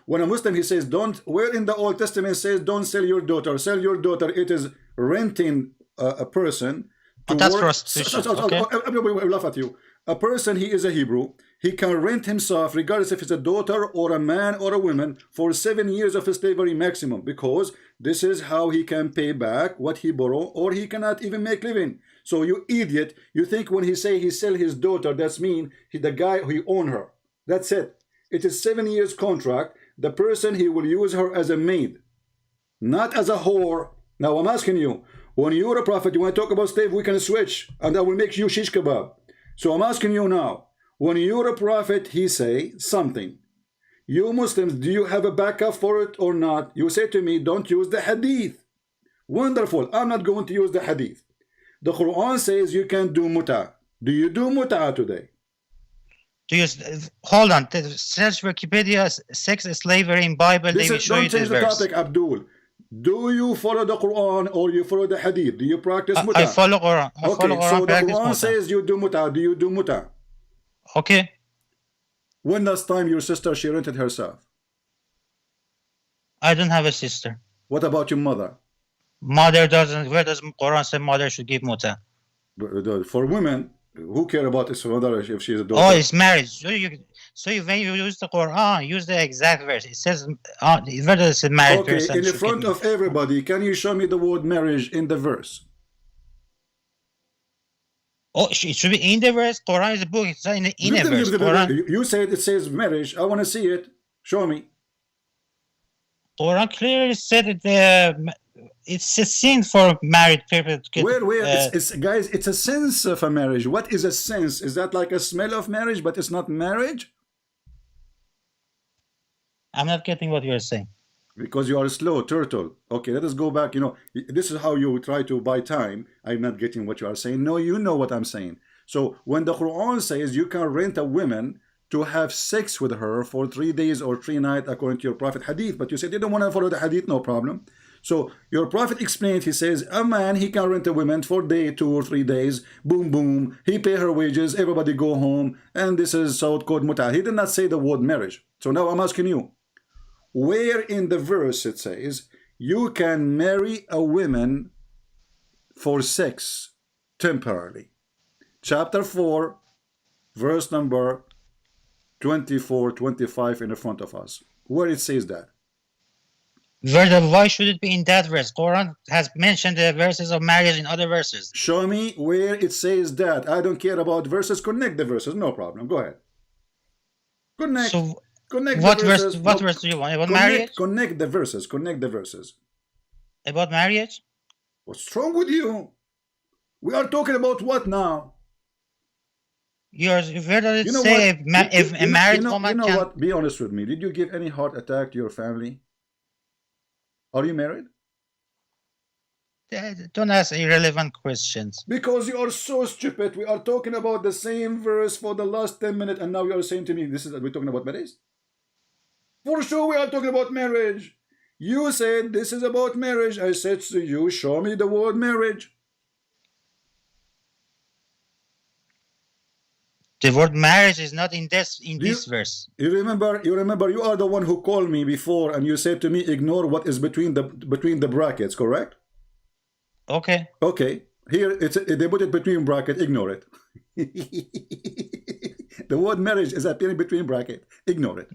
when a Muslim he says don't. Where in the Old Testament says don't sell your daughter? Sell your daughter. It is renting a person to that's work. prostitution. Okay. I laugh at you. A person, he is a Hebrew. He can rent himself, regardless if it's a daughter or a man or a woman, for 7 years of slavery maximum, because this is how he can pay back what he borrowed, or he cannot even make living. So you idiot, you think when he say he sell his daughter, that's mean the guy who own her. That's it. It is 7 years contract. The person, he will use her as a maid, not as a whore. Now I'm asking you, when you're a prophet, you want to talk about slave, we can switch, and I will make you shish kebab. So I'm asking you now, when you're a prophet, he say something. You Muslims, do you have a backup for it or not? You say to me, don't use the hadith. Wonderful. I'm not going to use the hadith. The Quran says you can do mut'ah. Do you do mut'ah today? Do you hold on? Search Wikipedia sex slavery in Bible. They will show you Don't change this the verse. topic, Abdul. Do you follow the Quran or you follow the Hadith? Do you practice muta? I follow Quran. I follow Quran. So the practice Quran muta. says you do muta. Do you do muta? Okay. When last time your sister she rented herself? I don't have a sister. What about your mother? Mother doesn't. Where does Quran say mother should give muta? For women, who care about his mother if she's a daughter? Oh, it's marriage. So when you use the Quran, use the exact verse. It says, where does it say marriage? Okay, person in the should front give of everybody, can you show me the word marriage in the verse? Oh, it should be in the verse. Quran is a book. It's not in a verse. Quran, You said it says marriage. I want to see it. Show me. Quran clearly said that it's a sin for married people to get. Where? Guys, it's a sense of a marriage. What is a sense? Is that like a smell of marriage, but it's not marriage? I'm not getting what you're saying. Because you are slow, turtle. Okay, let us go back. You know, this is how you try to buy time. I'm not getting what you are saying. No, you know what I'm saying. So when the Quran says you can rent a woman to have sex with her for 3 days or 3 nights according to your prophet hadith, but you said you don't want to follow the hadith, no problem. So your prophet explained, he says, a man, he can rent a woman for day 2 or 3 days, boom, boom, he pay her wages, everybody go home, and this is so-called muta. He did not say the word marriage. So now I'm asking you, where in the verse it says you can marry a woman for sex temporarily? Chapter 4, verse number 24, 25 in the front of us. Where it says that? Why should it be in that verse? Quran has mentioned the verses of marriage in other verses. Show me where it says that. I don't care about verses. Connect the verses. No problem. Go ahead. Connect. So Connect what the verses. verse? What verse do you want? About marriage? Connect the verses. Connect the verses. About marriage? What's wrong with you? We are talking about what now? Where does it You know say what? if a married woman You know can? what? Be honest with me. Did you give any heart attack to your family? Are you married? Don't ask irrelevant questions. Because you are so stupid. We are talking about the same verse for the last 10 minutes, and now you are saying to me, we're talking about marriage? For sure we are talking about marriage. You said this is about marriage. I said to you, show me the word marriage. The word marriage is not in this verse. You remember you are the one who called me before and you said to me, ignore what is between the brackets, correct? Okay. Okay. Here they put it between bracket, ignore it. The word marriage is appearing between bracket. Ignore it.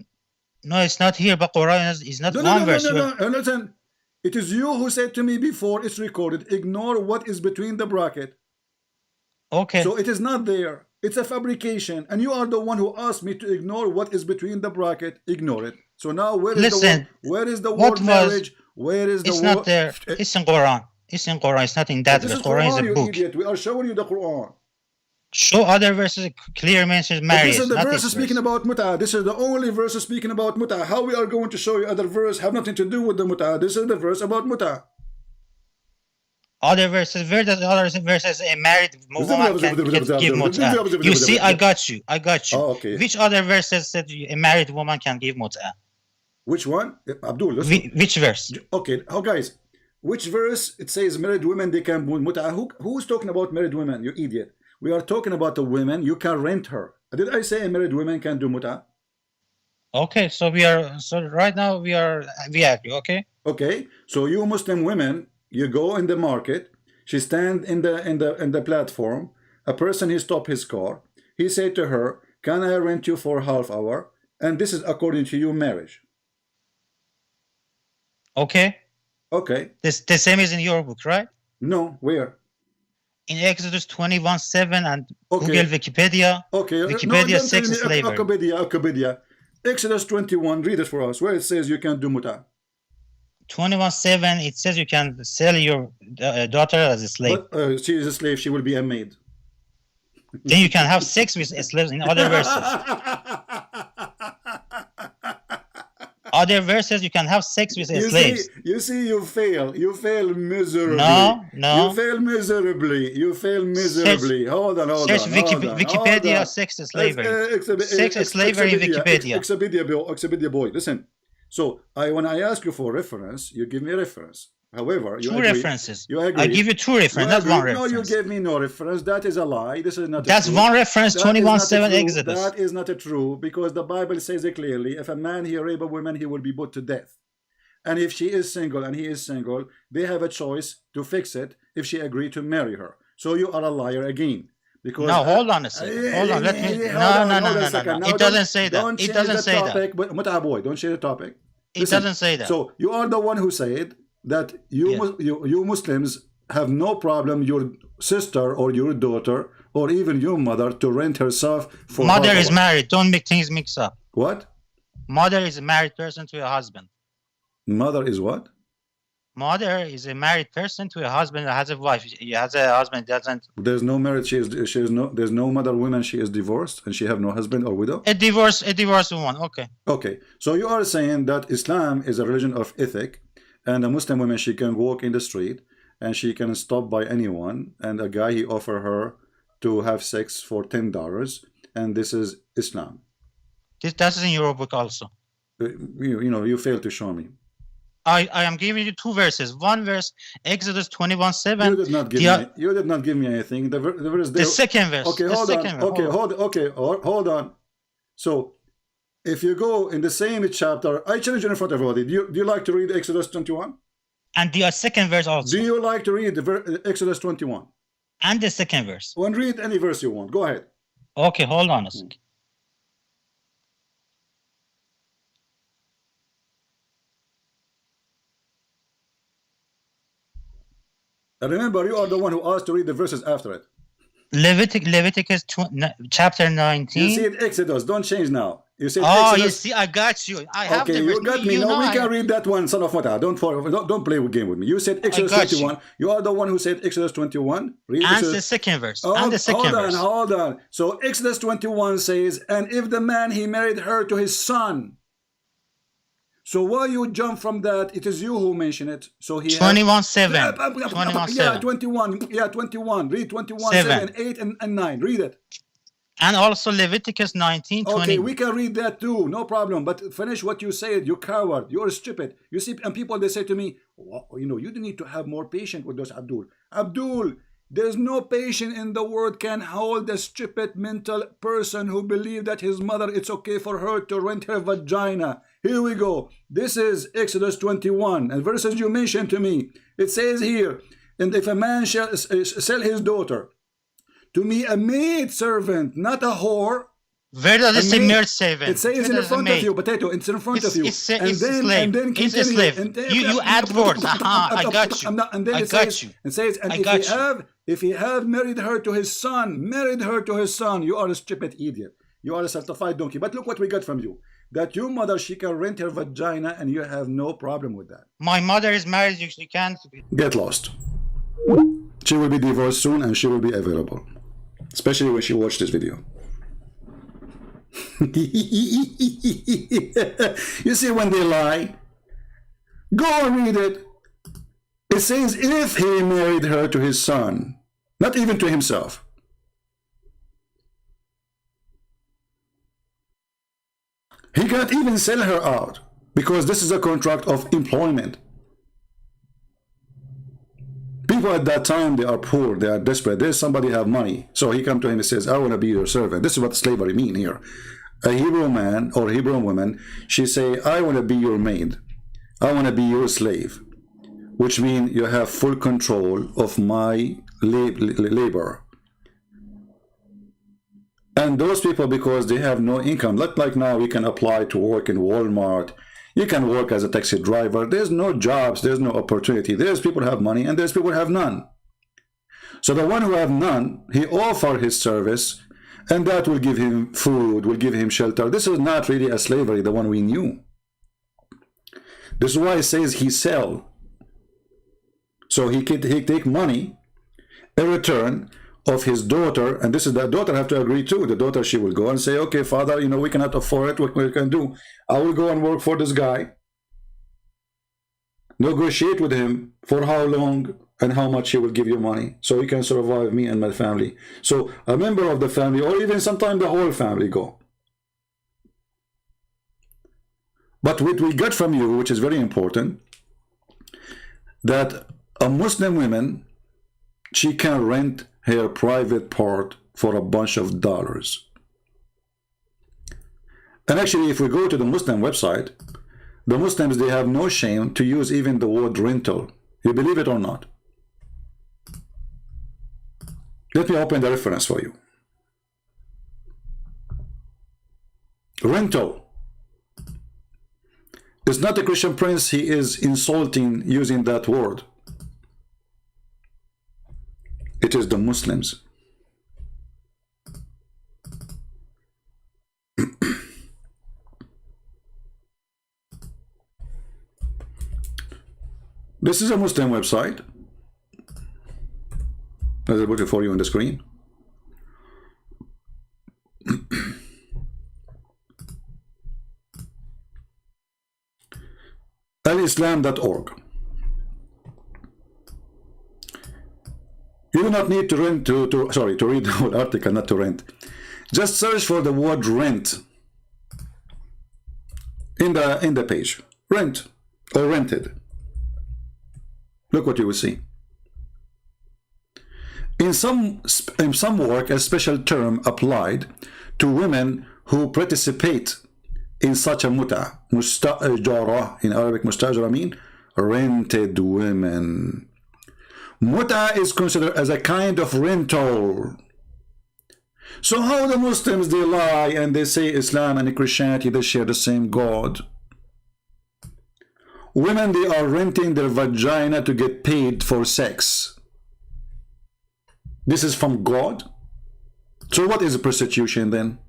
No, it's not here, but Quran is not one verse. No. Listen, it is you who said to me before, it's recorded, ignore what is between the bracket. Okay. So it is not there. It's a fabrication, and you are the one who asked me to ignore what is between the bracket. Ignore it. So now where is the word marriage? Where is the word? It's not there. It's in Quran. It's in Quran. It's not in that verse. Quran is a you book. Idiot. We are showing you the Quran. Show other verses clear mentions marriage. This is the verse speaking about muta. This is the only verse speaking about muta. How we are going to show you other verse have nothing to do with the muta. This is the verse about muta. Other verses, where does other verses a married woman can give muta? You see, I got you. Oh, okay. Which other verses said a married woman can give muta? Which one? Abdul, which verse? Okay, guys, which verse it says married women they can do muta? Who's talking about married women? You idiot. We are talking about the women. You can rent her. Did I say a married woman can do muta? Okay, so right now we agree. Okay. Okay, so you Muslim women, you go in the market. She stand in the platform. A person he stop his car. He say to her, "Can I rent you for half hour?" And this is according to you marriage. Okay. Okay. The same is in your book, right? No, where? In Exodus 21:7 and Google Wikipedia. Okay. Wikipedia no, sex slavery. Wikipedia. Exodus 21. Read it for us. Where it says you can do muta. 21:7. It says you can sell your daughter as a slave. But, she is a slave. She will be a maid. Then you can have sex with slaves in other verses. Other verses you can have sex with slaves. You see, you fail miserably. No. You fail miserably. Hold on. Search Wikipedia sex slavery. Sex slavery in Wikipedia. Expedia boy. Listen. So when I ask you for reference, you give me a reference. However, you Two agree, references. you agree. I give you two references, not one reference. No, you gave me no reference. That is a lie. This is not. That's one reference. 21:7 true. Exodus. That is not a true, because the Bible says it clearly. If a man he rape a woman, he will be put to death. And if she is single and he is single, they have a choice to fix it if she agreed to marry her. So you are a liar again. Because no, hold on a second. Hold on. Let me. No. It doesn't say that. It doesn't say that. But boy, don't change the topic. It doesn't say that. So you are the one who said that you Muslims have no problem your sister or your daughter or even your mother to rent herself for. Mother is married. Don't make things mix up. What? Mother is a married person to a husband. Mother is what? Mother is a married person to a husband that has a wife. He has a husband doesn't. There's no marriage. There's no mother woman. She is divorced and she have no husband or widow. A divorced woman. Okay. Okay. So you are saying that Islam is a religion of ethic, and a Muslim woman, she can walk in the street and she can stop by anyone, and a guy he offer her to have sex for $10, and this is Islam. That's in your book also. You fail to show me. I am giving you two verses. One verse, Exodus 21:7. You did not give me anything. The verse there. The second verse. Okay, hold on. So, if you go in the same chapter, I challenge you in front of everybody. Do you like to read Exodus 21? And the second verse also. Do you like to read the Exodus 21? And the second verse. Well, read any verse you want. Go ahead. Okay, hold on a second. And remember, you are the one who asked to read the verses after it. Leviticus chapter 19. You see it Exodus. Don't change now. You said Exodus. You see, I got you. I have okay, you got me. No, we can read that one, son of Mata. Don't play a game with me. You said Exodus 21. You are the one who said Exodus 21. Read and Exodus. The second verse. Hold on. So Exodus 21 says, and if the man he married her to his son. So why you jump from that? It is you who mentioned it. So he 21:7. Yeah, 21. Yeah, 21. Read 21, 7, 8, and 9. Read it. And also Leviticus 19, 20. Okay, we can read that too. No problem. But finish what you said. You coward. You're stupid. You see, and people, they say to me, well, you need to have more patience with those Abdul. Abdul, there's no patience in the world can hold a stupid mental person who believes that his mother, it's okay for her to rent her vagina. Here we go. This is Exodus 21. And verses you mentioned to me. It says here, and if a man shall sell his daughter to me, a maid servant, not a whore. Where does it say maid servant? It says in front of you, Potato. It's in front of you. It's a slave. It's a slave. You add words. I got you. And then it says, and if he have married her to his son, you are a stupid idiot. You are a certified donkey. But look what we got from you. That your mother, she can rent her vagina and you have no problem with that. My mother is married. She can't. Get lost. She will be divorced soon and she will be available. Especially when she watched this video. You see when they lie? Go and read it. It says if he married her to his son, not even to himself. He can't even sell her out because this is a contract of employment. People at that time, they are poor, they are desperate. There's somebody have money. So he comes to him and says, I want to be your servant. This is what slavery mean here. A Hebrew man or Hebrew woman, she say, I want to be your maid. I want to be your slave. Which means you have full control of my labor. And those people, because they have no income, not like now we can apply to work in Walmart. You can work as a taxi driver. There's no jobs. There's no opportunity. There's people who have money and there's people who have none. So the one who have none, he offer his service and that will give him food, will give him shelter. This is not really a slavery, the one we knew. This is why it says he sell. So he take money in return of his daughter, and this is the daughter have to agree too. The daughter, she will go and say, okay, father, we cannot afford it. What we can do? I will go and work for this guy. Negotiate with him for how long and how much he will give you money so he can survive me and my family. So a member of the family, or even sometimes the whole family go. But what we got from you, which is very important, that a Muslim woman, she can rent her private part for a bunch of dollars. And actually, if we go to the Muslim website, the Muslims, they have no shame to use even the word rental. You believe it or not? Let me open the reference for you. Rental. It's not a Christian prince, he is insulting using that word. It is the Muslims. This is a Muslim website. I'll put it for you on the screen. alislam.org. You do not need to rent to read the whole article, not to rent. Just search for the word rent in the page. Rent or rented. Look what you will see. In some work, a special term applied to women who participate in such a mustajara. In Arabic, mustajara mean rented women. Muta is considered as a kind of rental. So how the Muslims, they lie and they say Islam and Christianity, they share the same God. Women, they are renting their vagina to get paid for sex. This is from God. So what is prostitution then?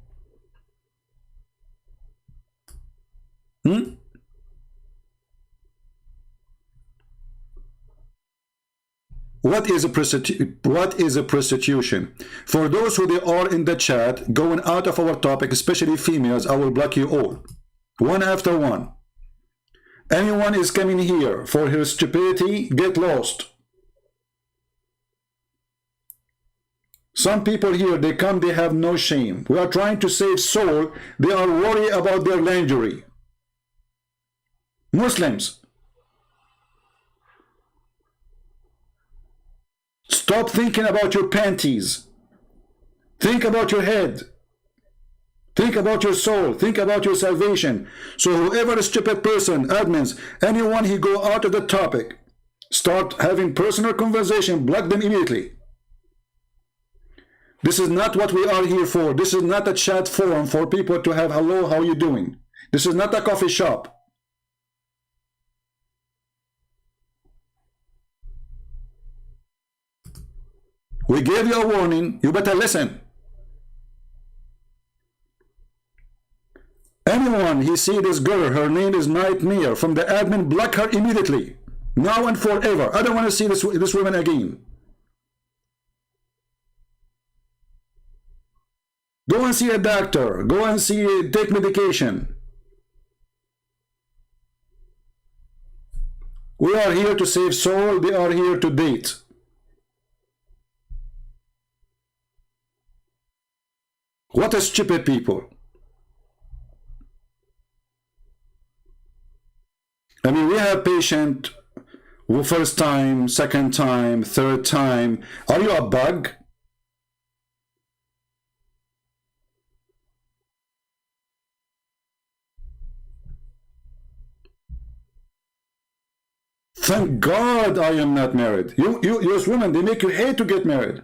What is a prostitution? For those who they are in the chat, going out of our topic, especially females, I will block you all. One after one. Anyone is coming here for her stupidity, get lost. Some people here, they come, they have no shame. We are trying to save soul. They are worried about their lingerie. Muslims, stop thinking about your panties. Think about your head. Think about your soul. Think about your salvation. So whoever is stupid person, admins, anyone who go out of the topic, start having personal conversation, block them immediately. This is not what we are here for. This is not a chat forum for people to have hello, how you doing? This is not a coffee shop. We gave you a warning. You better listen. Anyone he see this girl, her name is Nightmare, from the admin, block her immediately. Now and forever. I don't want to see this woman again. Go and see a doctor. Go and take medication. We are here to save soul. They are here to date. What a stupid people. I mean, we have patient first time, second time, third time. Are you a bug? Thank God I am not married. You as women, they make you hate to get married.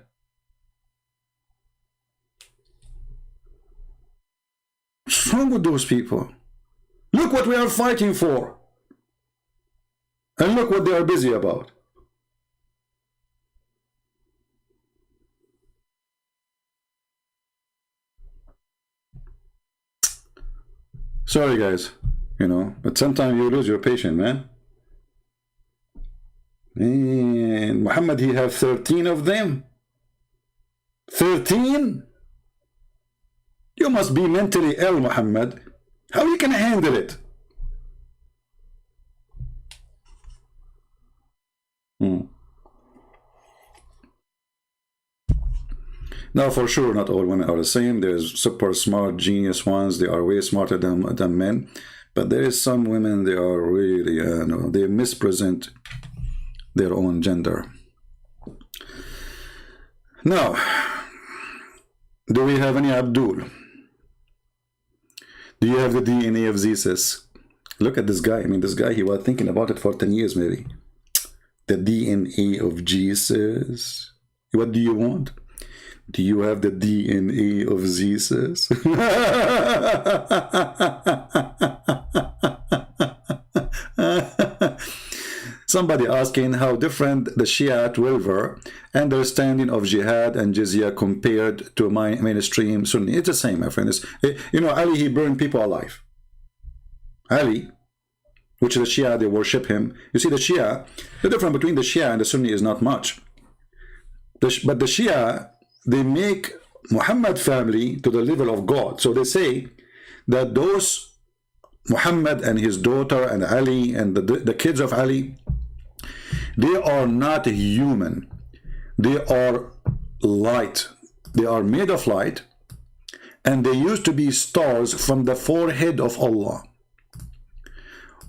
What's wrong with those people? Look what we are fighting for. And look what they are busy about. Sorry guys, but sometimes you lose your patience, man. And Muhammad, he have 13 of them. 13? You must be mentally ill, Muhammad. How you can handle it? Now, for sure, not all women are the same. There's super smart, genius ones. They are way smarter than men. But there is some women, they are really, no, they mispresent their own gender. Now, do we have any Abdul? Do you have the DNA of Jesus? Look at this guy. I mean, this guy, he was thinking about it for 10 years maybe. The DNA of Jesus. What do you want? Do you have the DNA of Jesus? Somebody asking how different the Shia 12er understanding of jihad and jizya compared to mainstream Sunni. It's the same, my friend. You know, Ali, he burned people alive. Ali, which is the Shia, they worship him. You see, the Shia, the difference between the Shia and the Sunni is not much. But the Shia, they make Muhammad family to the level of God. So they say that those Muhammad and his daughter and Ali and the kids of Ali, they are not human. They are light. They are made of light, and they used to be stars from the forehead of Allah.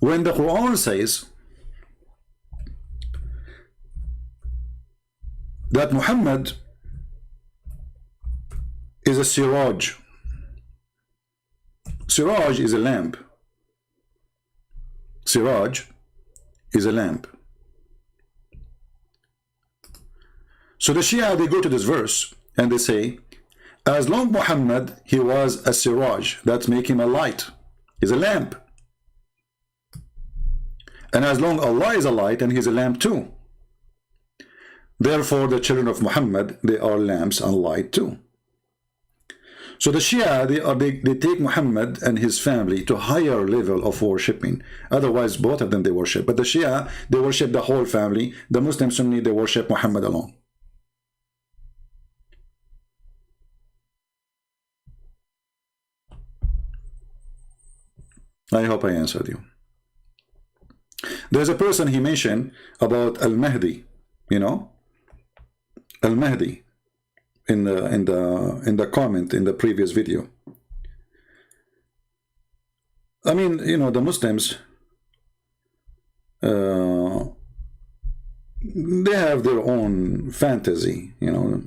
When the Quran says that Muhammad is a siraj. Siraj is a lamp. Siraj is a lamp. So the Shia, they go to this verse and they say, as long Muhammad, he was a siraj, that make him a light, is a lamp. And as long Allah is a light, and he's a lamp too. Therefore, the children of Muhammad, they are lamps and light too. So the Shia, they take Muhammad and his family to higher level of worshipping. Otherwise, both of them they worship. But the Shia, they worship the whole family. The Muslim Sunni, they worship Muhammad alone. I hope I answered you. There's a person he mentioned about Al-Mahdi, you know, Al-Mahdi in the comment in the previous video. I mean, you know, the Muslims, they have their own fantasy, you know,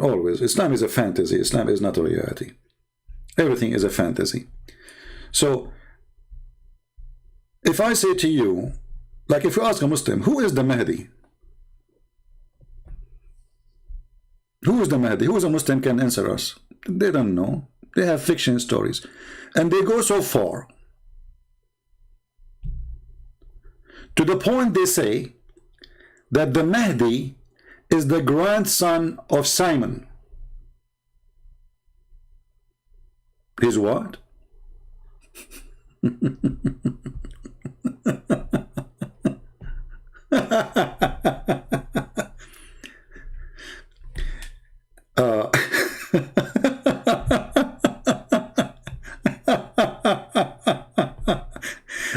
always. Islam is a fantasy. Islam is not a reality. Everything is a fantasy. So, if I say to you, like if you ask a Muslim, who is the Mahdi? Who is the Mahdi? Who is a Muslim can answer us? They don't know. They have fiction stories. And they go so far to the point they say that the Mahdi is the grandson of Simon. His what?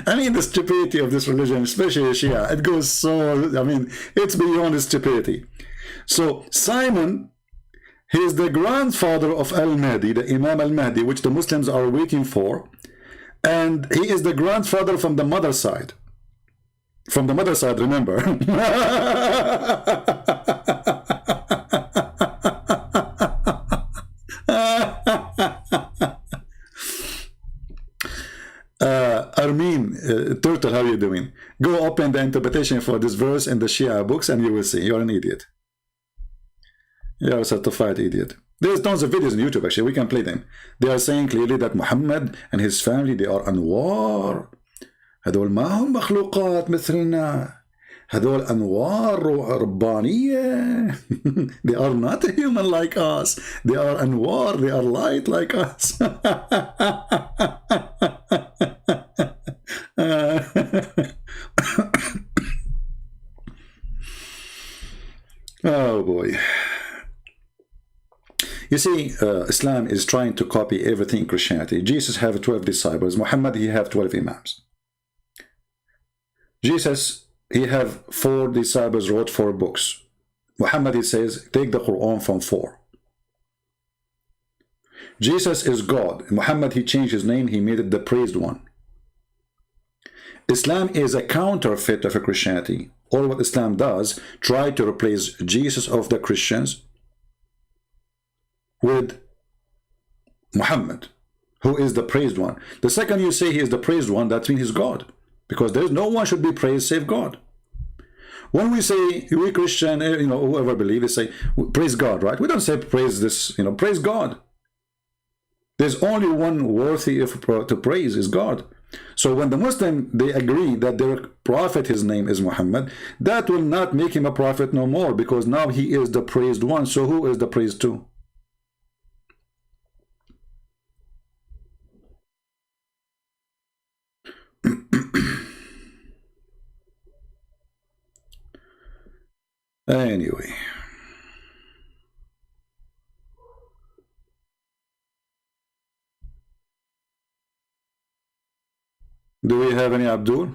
I mean, the stupidity of this religion, especially Shia, it goes so, I mean, it's beyond stupidity. So Simon, he is the grandfather of Al-Mahdi, the Imam Al-Mahdi, which the Muslims are waiting for, and he is the grandfather from the mother side. From the mother side, remember. Armin, Turtle, how are you doing? Go open the interpretation for this verse in the Shia books and you will see. You're an idiot. You're a certified idiot. There's tons of videos on YouTube, actually. We can play them. They are saying clearly that Muhammad and his family, they are Anwar. هذول ما هم مخلوقات مثلنا. هذول أنوار ربانية. They are not human like us. They are Anwar. They are light like us. Oh boy. You see, Islam is trying to copy everything in Christianity. Jesus have 12 disciples. Muhammad, he have 12 imams. Jesus, he have 4 disciples, wrote 4 books. Muhammad, he says, take the Quran from 4. Jesus is God. Muhammad, he changed his name. He made it the praised one. Islam is a counterfeit of a Christianity. All what Islam does, try to replace Jesus of the Christians with Muhammad, who is the praised one. The second you say he is the praised one, that means he's God, because there's no one should be praised save God. When we say we Christian, whoever believes, they say praise God, right? We don't say praise this, praise God. There's only one worthy to praise is God. So when the Muslim, they agree that their prophet, his name is Muhammad, that will not make him a prophet no more, because now he is the praised one. So who is the praised to? Anyway. Do we have any Abdul?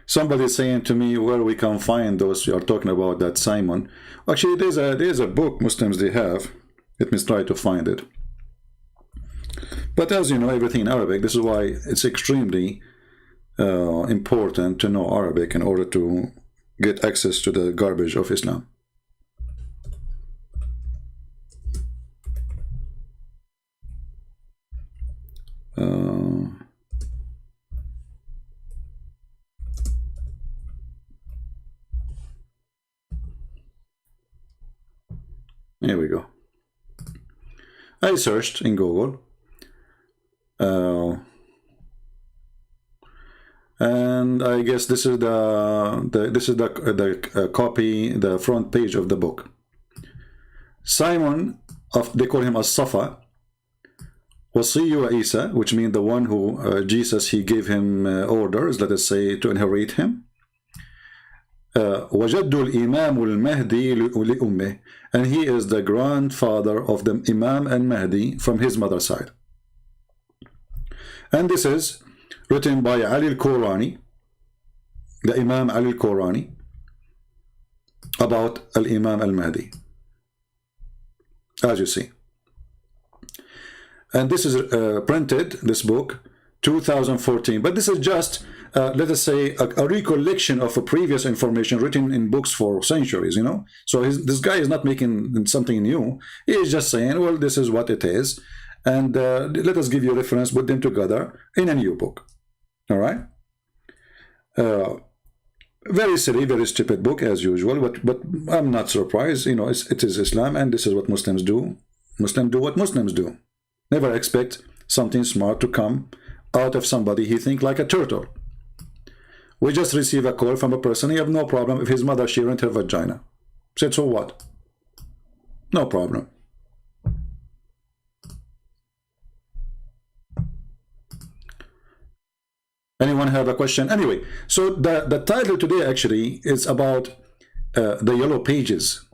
Somebody is saying to me where we can find those you are talking about, that Simon. Actually, there's a book Muslims they have. Let me try to find it. But as you know, everything in Arabic. This is why it's extremely important to know Arabic in order to get access to the garbage of Islam. Here we go. I searched in Google, and I guess this is the copy, the front page of the book. Simon, they call him as-Safa, Wasiyu Isa, which means the one who Jesus, he gave him orders, let us say, to inherit him. وجد الإمام المهدي لأمه, and he is the grandfather of the Imam al-Mahdi from his mother's side. And this is written by Ali al-Qurani, the Imam Ali al-Qurani, about al-Imam al-Mahdi, as you see. And this is printed, this book, 2014. But this is just, let us say, a recollection of a previous information written in books for centuries, So this guy is not making something new. He is just saying, well, this is what it is. And let us give you a reference, put them together in a new book. All right? Very silly, very stupid book, as usual. But I'm not surprised. It is Islam, and this is what Muslims do. Muslims do what Muslims do. Never expect something smart to come out of somebody he think like a turtle. We just receive a call from a person. He have no problem if his mother, she rent her vagina. Said, so what? No problem. Anyone have a question? Anyway, so the title today actually is about the yellow pages.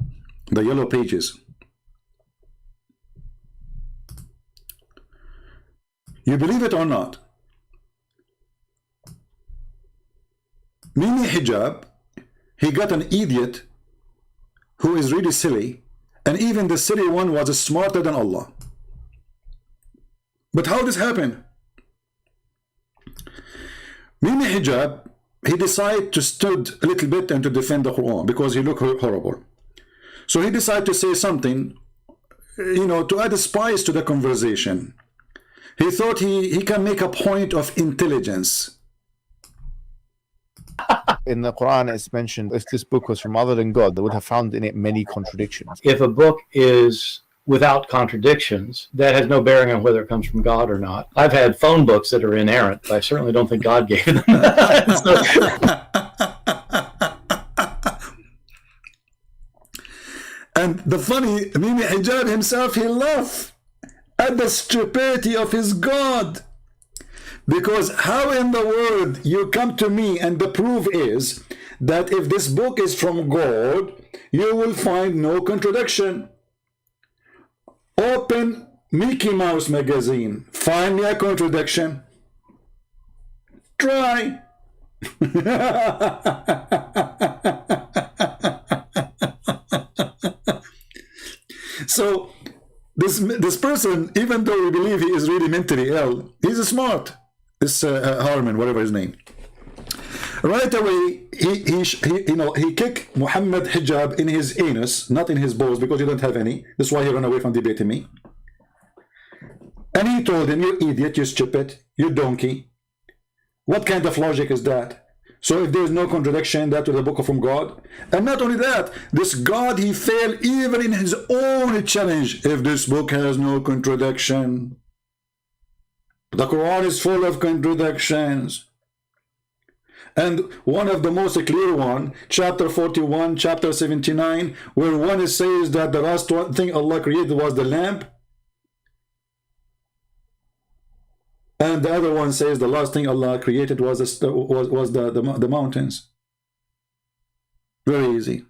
The yellow pages. You believe it or not, Mimi Hijab, he got an idiot who is really silly, and even the silly one was smarter than Allah. But how this happened? Mimi Hijab, he decided to stood a little bit and to defend the Quran because he looked horrible. So he decided to say something, to add a spice to the conversation. He thought he can make a point of intelligence. In the Quran, it's mentioned if this book was from other than God, they would have found in it many contradictions. If a book is without contradictions, that has no bearing on whether it comes from God or not. I've had phone books that are inerrant, but I certainly don't think God gave them that. And the funny, Mimi Hijab himself, he laughed at the stupidity of his God. Because how in the world you come to me and the proof is that if this book is from God, you will find no contradiction. Open Mickey Mouse magazine. Find me a contradiction. Try. So this person, even though we believe he is really mentally ill, he's smart. This Harman, whatever his name. Right away, he kicked Muhammad hijab in his anus, not in his balls, because he don't have any. That's why he ran away from debating me. And he told him, "You idiot, you stupid, you donkey. What kind of logic is that? So if there is no contradiction that to the book from God." And not only that, this God, he failed even in his own challenge. If this book has no contradiction, the Quran is full of contradictions. And one of the most clear one, chapter 41, chapter 79, where one says that the last thing Allah created was the lamp, and the other one says the last thing Allah created was the mountains. Very easy.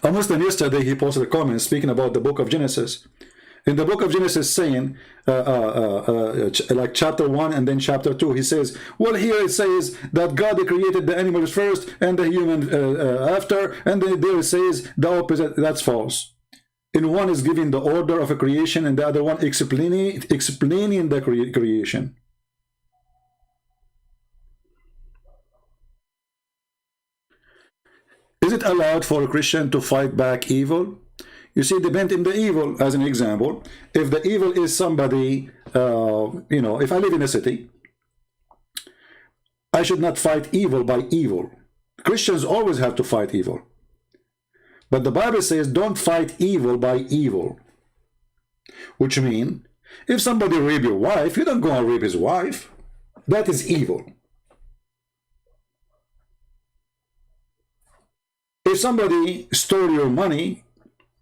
A Muslim yesterday, he posted a comment speaking about the book of Genesis. In the book of Genesis saying, like chapter 1 and then chapter 2, he says, well, here it says that God created the animals first and the human after, and then there it says the opposite. That's false. In one is giving the order of a creation, and the other one explaining the creation. Is it allowed for a Christian to fight back evil? You see, depend in the evil. As an example, if the evil is somebody, if I live in a city, I should not fight evil by evil. Christians always have to fight evil. But the Bible says don't fight evil by evil. Which means, if somebody rape your wife, you don't go and rape his wife. That is evil. If somebody stole your money,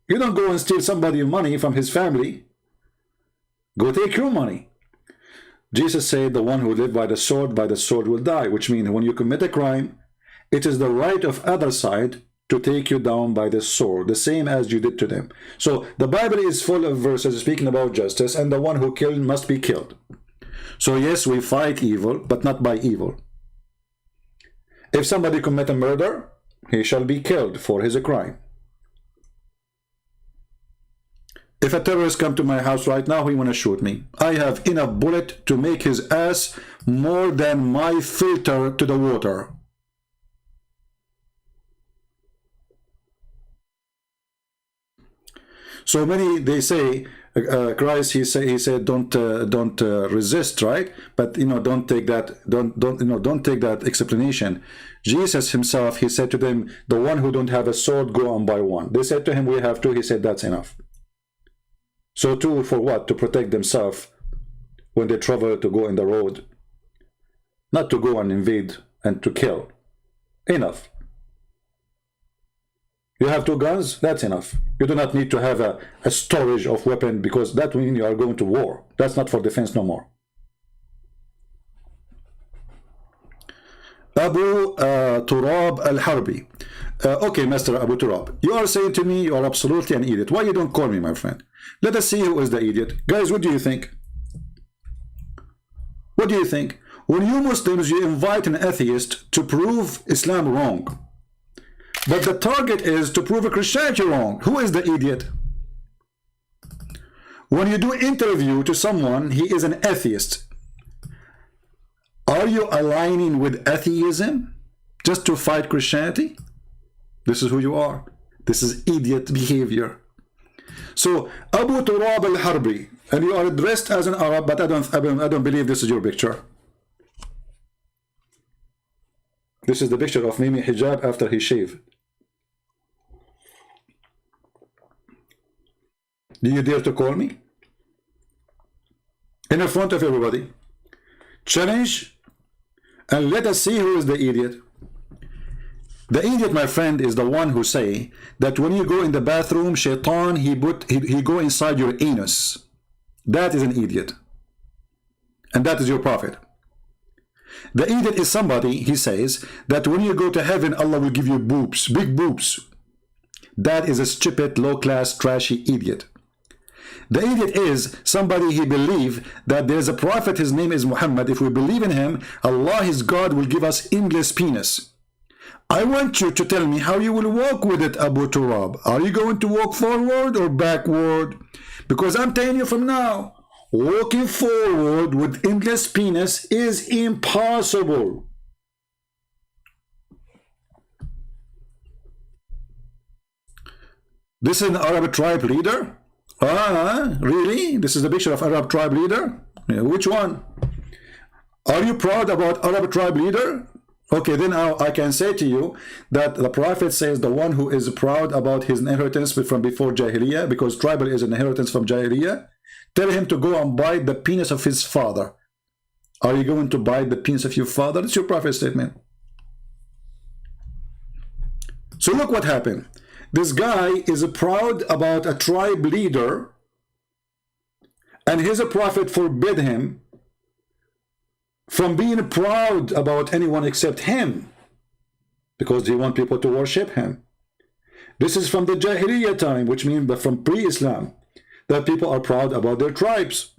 you don't go and steal somebody's money from his family. Go take your money. Jesus said the one who lives by the sword will die. Which means when you commit a crime, it is the right of other side to take you down by the sword, the same as you did to them. So the Bible is full of verses speaking about justice, and the one who killed must be killed. So yes, we fight evil, but not by evil. If somebody commit a murder, he shall be killed for his crime. If a terrorist come to my house right now, he want to shoot me. I have enough bullet to make his ass more than my filter to the water. So many, they say, Christ, he said, don't resist, right? But don't take don't take that explanation. Jesus himself, he said to them, the one who don't have a sword, go on by one. They said to him, we have two. He said, that's enough. So two for what? To protect themselves when they travel to go in the road, not to go and invade and to kill. Enough. You have two guns, that's enough. You do not need to have a storage of weapon, because that means you are going to war. That's not for defense no more. Abu Turab al-Harbi. Okay, Master Abu Turab, you are saying to me you are absolutely an idiot. Why you don't call me, my friend? Let us see who is the idiot. Guys, what do you think? What do you think? When you Muslims, you invite an atheist to prove Islam wrong, but the target is to prove a Christianity wrong. Who is the idiot? When you do interview to someone, he is an atheist. Are you aligning with atheism just to fight Christianity? This is who you are. This is idiot behavior. So Abu Turab al-Harbi, and you are dressed as an Arab, but I don't believe this is your picture. This is the picture of Mimi Hijab after he shaved. Do you dare to call me? In front of everybody. Challenge, and let us see who is the idiot. The idiot, my friend, is the one who say that when you go in the bathroom, shaitan, he go inside your anus. That is an idiot. And that is your prophet. The idiot is somebody, he says, that when you go to heaven, Allah will give you boobs, big boobs. That is a stupid, low-class, trashy idiot. The idiot is somebody he believe that there is a prophet, his name is Muhammad. If we believe in him, Allah, his God, will give us endless penis. I want you to tell me how you will walk with it, Abu Turab. Are you going to walk forward or backward? Because I'm telling you from now, walking forward with endless penis is impossible. This is an Arab tribe leader? Really? This is the picture of Arab tribe leader? Yeah, which one? Are you proud about Arab tribe leader? Okay, then I can say to you that the Prophet says the one who is proud about his inheritance from before Jahiliyyah, because tribal is an inheritance from Jahiliyyah, tell him to go and bite the penis of his father. Are you going to bite the penis of your father? That's your Prophet's statement. So look what happened. This guy is proud about a tribe leader, and his Prophet forbid him from being proud about anyone except him, because he wants people to worship him. This is from the Jahiliyyah time, which means from pre-Islam, that people are proud about their tribes.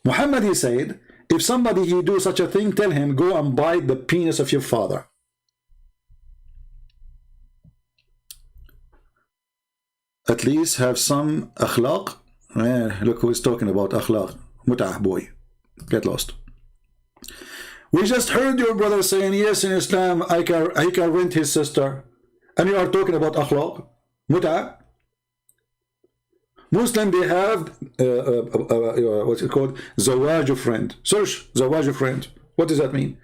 Muhammad, he said, if somebody he do such a thing, tell him, go and bite the penis of your father. At least have some akhlaq. Look who is talking about akhlaq. Mut'ah, boy. Get lost. We just heard your brother saying, yes, in Islam, he can rent his sister. And you are talking about akhlaq. Mut'ah. Muslim, they have, what's it called? Zawaj friend. Search Zawaj friend. What does that mean?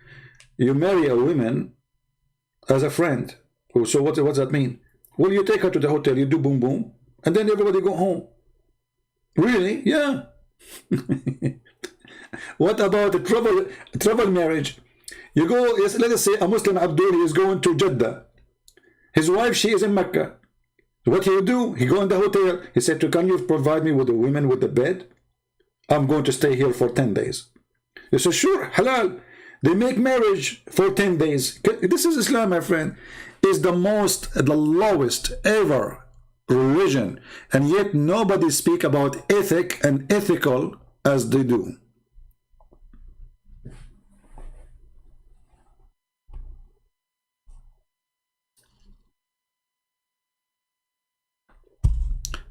You marry a woman as a friend. So what does that mean? Well, you take her to the hotel, you do boom boom, and then everybody go home. Really? Yeah. What about a travel marriage? You go, let us say a Muslim Abdul is going to Jeddah. His wife, she is in Mecca. What he do? He go in the hotel. He said, can you provide me with the women with the bed? I'm going to stay here for 10 days. He said, sure, halal. They make marriage for 10 days. This is Islam, my friend. Is the lowest ever religion, and yet nobody speak about ethic and ethical as they do.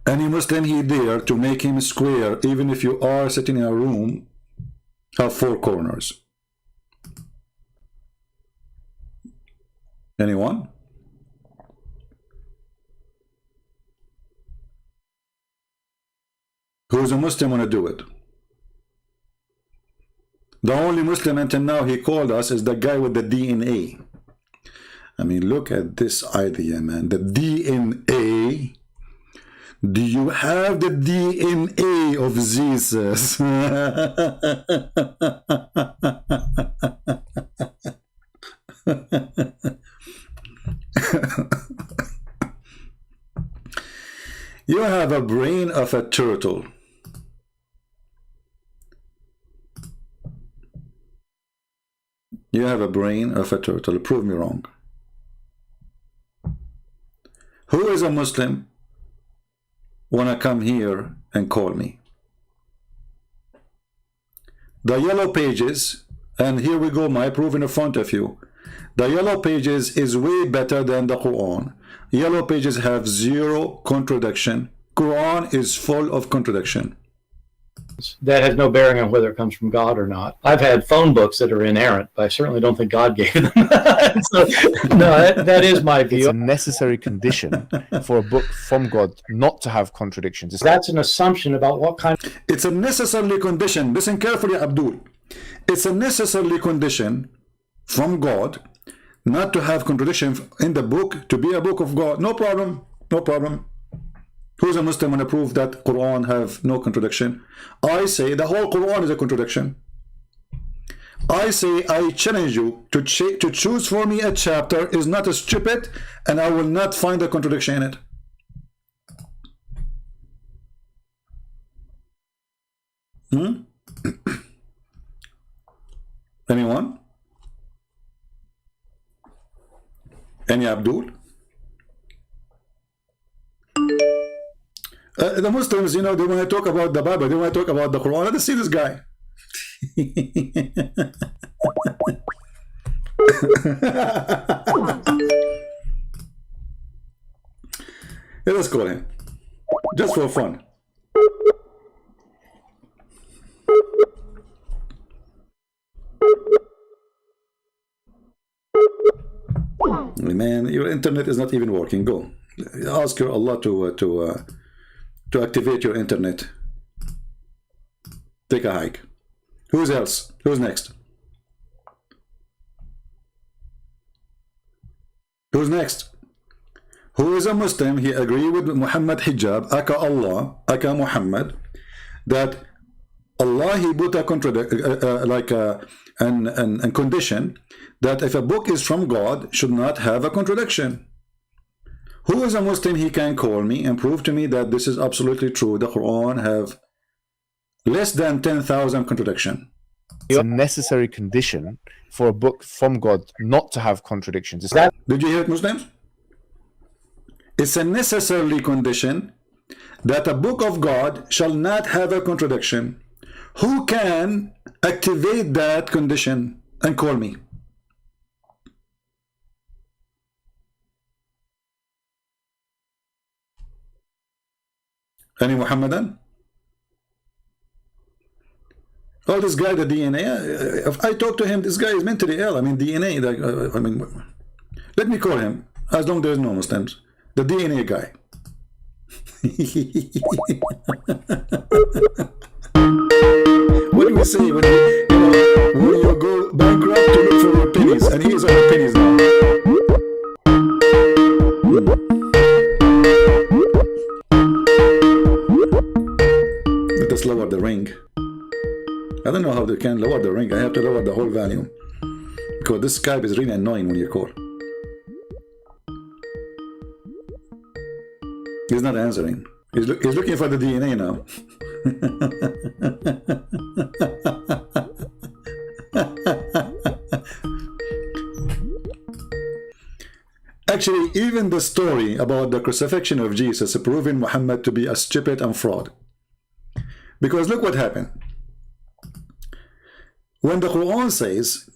Any Muslim he dare to make him square, even if you are sitting in a room, have 4 corners. Anyone? Who's a Muslim want to do it? The only Muslim until now he called us is the guy with the DNA. I mean, look at this idea, man. The DNA. Do you have the DNA of Jesus? You have a brain of a turtle. You have a brain of a turtle. Prove me wrong. Who is a Muslim wanna come here and call me? The yellow pages, and here we go, my proof in front of you. The yellow pages is way better than the Quran. Yellow pages have 0 contradiction. Quran is full of contradiction. That has no bearing on whether it comes from God or not. I've had phone books that are inerrant, but I certainly don't think God gave them. So, no, that is my view. It's a necessary condition for a book from God not to have contradictions. That's an assumption about what kind of... It's a necessary condition. Listen carefully, Abdul. It's a necessary condition from God not to have contradiction in the book, to be a book of God. No problem. No problem. Who's a Muslim and prove that Quran have no contradiction? I say the whole Quran is a contradiction. I say I challenge you to choose for me a chapter is not a stupid, and I will not find a contradiction in it. Anyone? Any Abdul? The Muslims, you know, they want to talk about the Bible, they want to talk about the Quran. Let's see this guy. Yeah, let's call him. Just for fun. Man, your internet is not even working. Go. Ask your Allah to activate your internet. Take a hike. Who's else? Who's next? Who's next? Who is a Muslim? He agree with Muhammad Hijab, aka Allah, aka Muhammad, that Allah he put a condition that if a book is from God, should not have a contradiction. Who is a Muslim? He can call me and prove to me that this is absolutely true. The Quran have less than 10,000 contradiction. It's a necessary condition for a book from God not to have contradictions. Did you hear it, Muslims? It's a necessary condition that a book of God shall not have a contradiction. Who can activate that condition and call me? Any Muhammadan? Oh, this guy, the DNA. If I talk to him, this guy is mentally ill. I mean, DNA. I mean, let me call him. As long as there's no Muslims, the DNA guy. What do we say when you go bankrupt to look for your pennies, and here's our pennies now. Let us lower the ring. I don't know how they can lower the ring. I have to lower the whole volume because this Skype is really annoying when you call. He's not answering. He's looking for the DNA now. Actually, even the story about the crucifixion of Jesus proving Muhammad to be a stupid and fraud. Because look what happened. When the Quran says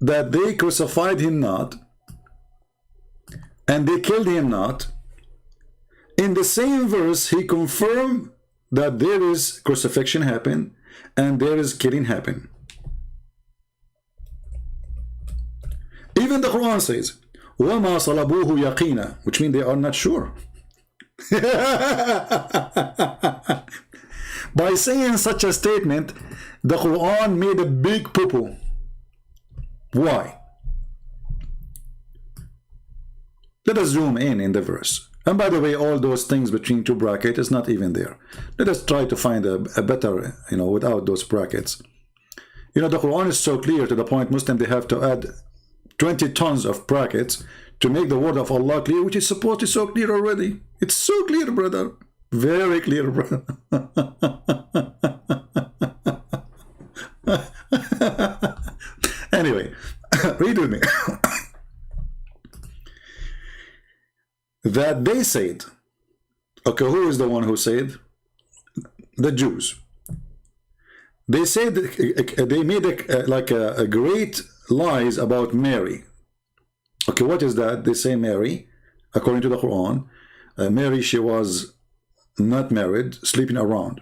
that they crucified him not and they killed him not, in the same verse he confirmed that there is crucifixion happen and there is killing happen. Even the Quran says وَمَا صَلَبُوهُ يَقِينًا, which means they are not sure. By saying such a statement, the Quran made a big poo-poo. Why? Let us zoom in the verse. And by the way, all those things between two brackets is not even there. Let us try to find a better, without those brackets. The Quran is so clear to the point Muslim they have to add 20 tons of brackets to make the word of Allah clear, which is supposed to be so clear already. It's so clear, brother. Very clear, brother. Anyway, read with me. That they said, okay, who is the one who said? The Jews. They said they made a great lies about Mary. Okay, what is that? They say Mary, according to the Quran, Mary, she was not married, sleeping around.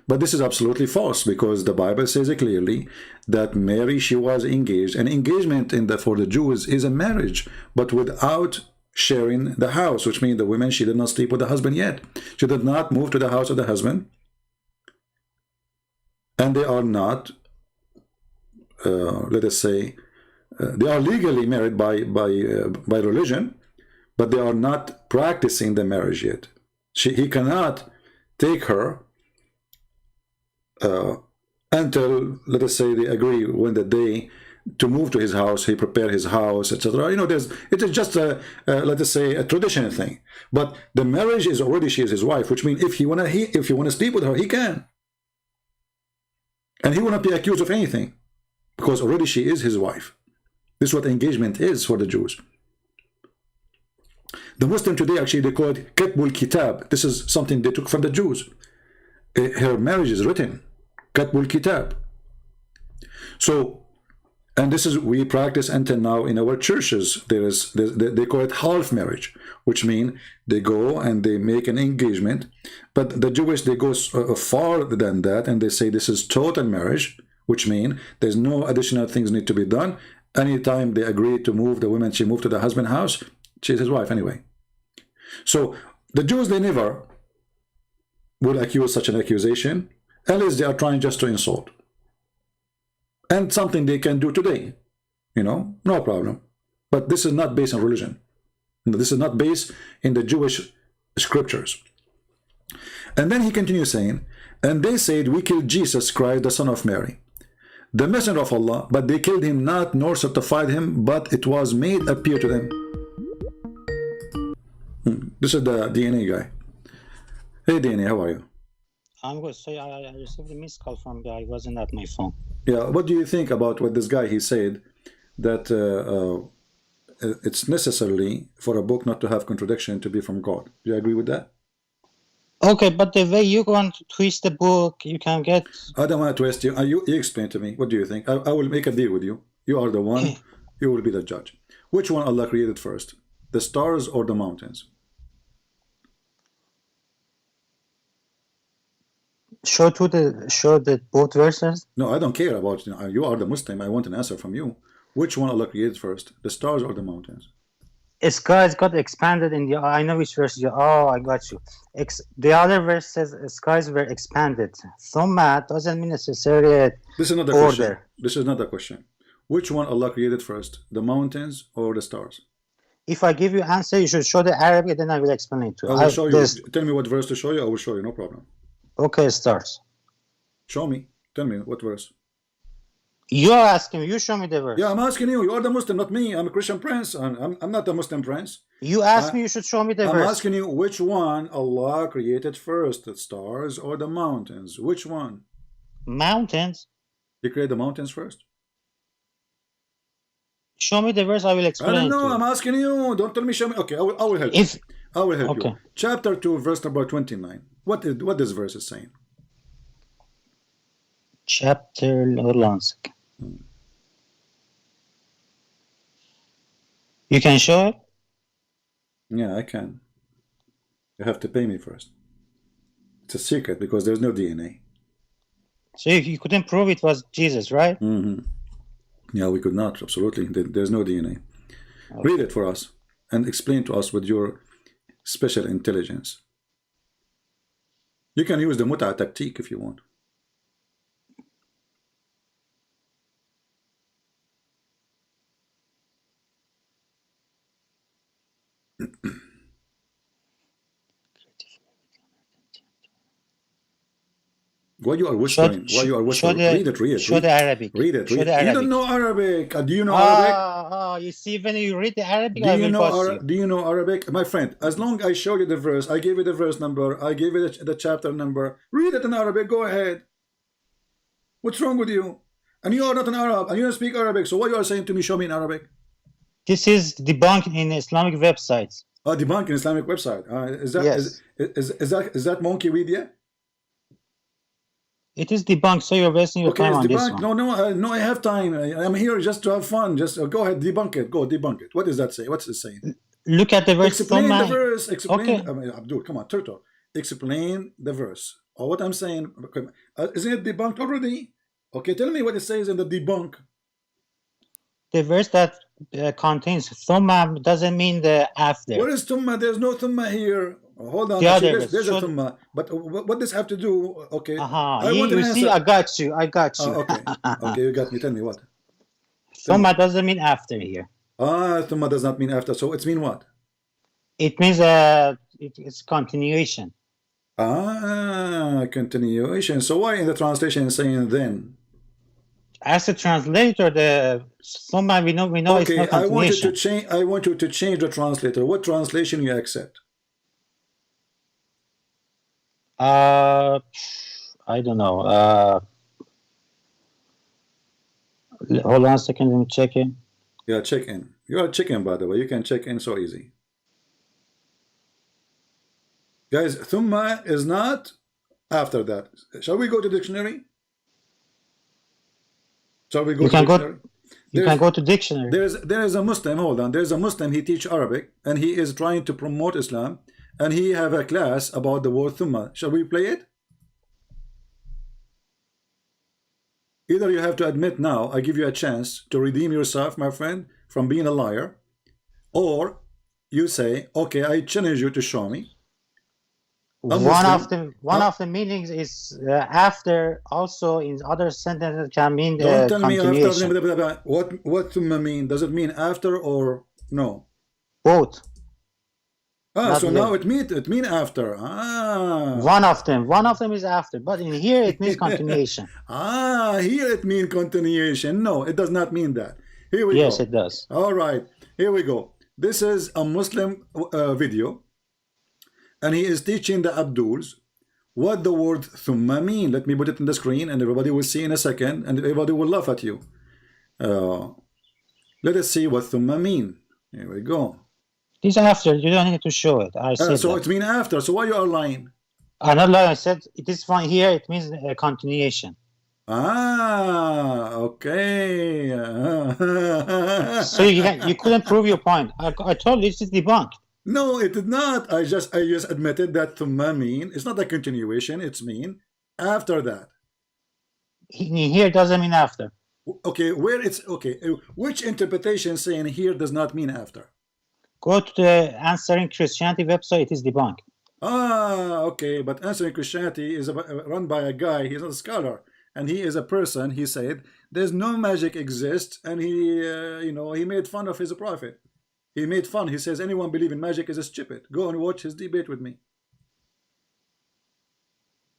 But this is absolutely false, because the Bible says it clearly that Mary, she was engaged. And engagement for the Jews is a marriage, but without sharing the house, which means the women, she did not sleep with the husband yet. She did not move to the house of the husband. And they are not, let us say, they are legally married by religion, but they are not practicing the marriage yet. He cannot take her until, let us say, they agree when the day to move to his house, he prepare his house, etc. It is just let us say, a traditional thing. But the marriage is already, she is his wife, which means if he wanna sleep with her, he can, and he will not be accused of anything, because already she is his wife. This is what engagement is for the Jews. The Muslim today, actually, they call it Katbul Kitab. This is something they took from the Jews. Her marriage is written, Katbul Kitab. So, And this is we practice until now in our churches. They call it half marriage, which means they go and they make an engagement. But the Jewish, they go farther than that, and they say this is total marriage, which means there's no additional things need to be done. Anytime they agree to move the woman, she moved to the husband's house, she's his wife anyway. So the Jews, they never will accuse such an accusation, unless they are trying just to insult. And something they can do today, you know, no problem. But this is not based on religion. This is not based in the Jewish scriptures. And then he continues saying, and they said, we killed Jesus Christ, the son of Mary, the messenger of Allah, but they killed him not, nor certified him, but it was made appear to them. This is the DNA guy. Hey DNA, how are you? I'm good. So I received a missed call from you. I wasn't at my phone. Yeah, what do you think about what this guy, he said that it's necessarily for a book not to have contradiction to be from God? Do you agree with that? Okay, but the way you want to twist the book, you can get... I don't want to twist you. You explain to me. What do you think? I will make a deal with you. You are the one. You will be the judge. Which one Allah created first? The stars or the mountains? Show the both verses. No, I don't care about you. You are the Muslim. I want an answer from you. Which one Allah created first, the stars or the mountains? Skies got expanded in the. I know which verse you. Oh, I got you. The other verse says skies were expanded. Thumma doesn't mean necessarily this is not the order. question. This is not the question. Which one Allah created first, the mountains or the stars? If I give you answer, you should show the Arabic, then I will explain it to you. I will show you. Tell me what verse to show you. I will show you. No problem. Okay, stars. Show me. Tell me what verse. You are asking me. You show me the verse. Yeah, I'm asking you. You are the Muslim, not me. I'm a Christian prince. I'm not a Muslim prince. You asked me. You should show me the verse. I'm asking you which one Allah created first, the stars or the mountains? Which one? Mountains. He created the mountains first. Show me the verse. I will explain. I don't know. I'm asking you. Don't tell me. Show me. Okay, I will help you. I will help you. Chapter 2, verse number 29. What this verse is saying? Chapter, hold on a second. You can show it? Yeah, I can. You have to pay me first. It's a secret because there's no DNA. So you couldn't prove it was Jesus, right? Mm-hmm. Yeah, we could not. Absolutely. There's no DNA. Okay. Read it for us and explain to us with your special intelligence. You can use the muta tactique if you want. Why you are whispering? Why you are whispering? Read it. Show the Arabic. Read it. Show the Arabic. You don't know Arabic. Do you know Arabic? You see, when you read the Arabic, do you know Arabic? My friend, as long as I show you the verse, I gave you the verse number, I gave you the chapter number, read it in Arabic, go ahead. What's wrong with you? And you are not an Arab, and you don't speak Arabic, so what you are saying to me, show me in Arabic? This is debunked in Islamic websites. Oh, debunked in Islamic website. Is that Monkeypedia? It is debunked, so you're wasting your time on this one. No, I have time. I'm here just to have fun. Just go ahead, debunk it. Go debunk it. What does that say? What's it saying? Look at the verse. Explain the verse. Explain. Okay. Abdul, come on, Turtle. Explain the verse. Or what I'm saying. Isn't it debunked already? Okay, tell me what it says in the debunk. The verse that contains thumma doesn't mean the after. What is thumma? There's no thumma here. Hold on. There's a thumma. But what does have to do? Okay. I want to see. I got you. Okay. Okay, you got me. Tell me what. Thumma doesn't mean after here. Thumma does not mean after. So it means what? It means it's continuation. Continuation. So why in the translation is saying then? As a translator, the thumma we know it's not continuation. I want you to change the translator. What translation you accept? I don't know. Hold on a second, let me check in. Yeah, check in. You are checking, by the way. You can check in so easy. Guys, thumma is not after that. Shall we go to dictionary? Shall we go to dictionary? You can go to dictionary. There is a Muslim, hold on, there's a Muslim, he teach Arabic, and he is trying to promote Islam, and he have a class about the word thumma. Shall we play it? Either you have to admit now, I give you a chance to redeem yourself, my friend, from being a liar, or you say, okay, I challenge you to show me. One of the meanings is after. Also, in other sentences can mean Don't tell me continuation. after. What thumma mean? Does it mean after or no? Both. So now it mean after. One of them is after, but in here it means continuation. Here it means continuation. No, it does not mean that. Here we go. Yes, it does. All right, here we go. This is a Muslim video, and he is teaching the Abduls what the word thumma mean. Let me put it in the screen, and everybody will see in a second, and everybody will laugh at you. Let us see what thumma mean. Here we go. This after, you don't need to show it. I said so that. it means after. So why you are lying? I'm not lying. I said this one here. It means continuation. Okay. So you couldn't prove your point. I told you this is debunked. No, it did not. I just admitted that thumma mean. It's not a continuation. It's mean after that. Here doesn't mean after. Okay, where it's okay. Which interpretation saying here does not mean after? Go to the Answering Christianity website. It is debunked. Okay, but Answering Christianity is run by a guy. He's not a scholar, and he is a person. He said there's no magic exists, and he, he made fun of his prophet. He made fun. He says anyone believe in magic is a stupid. Go and watch his debate with me.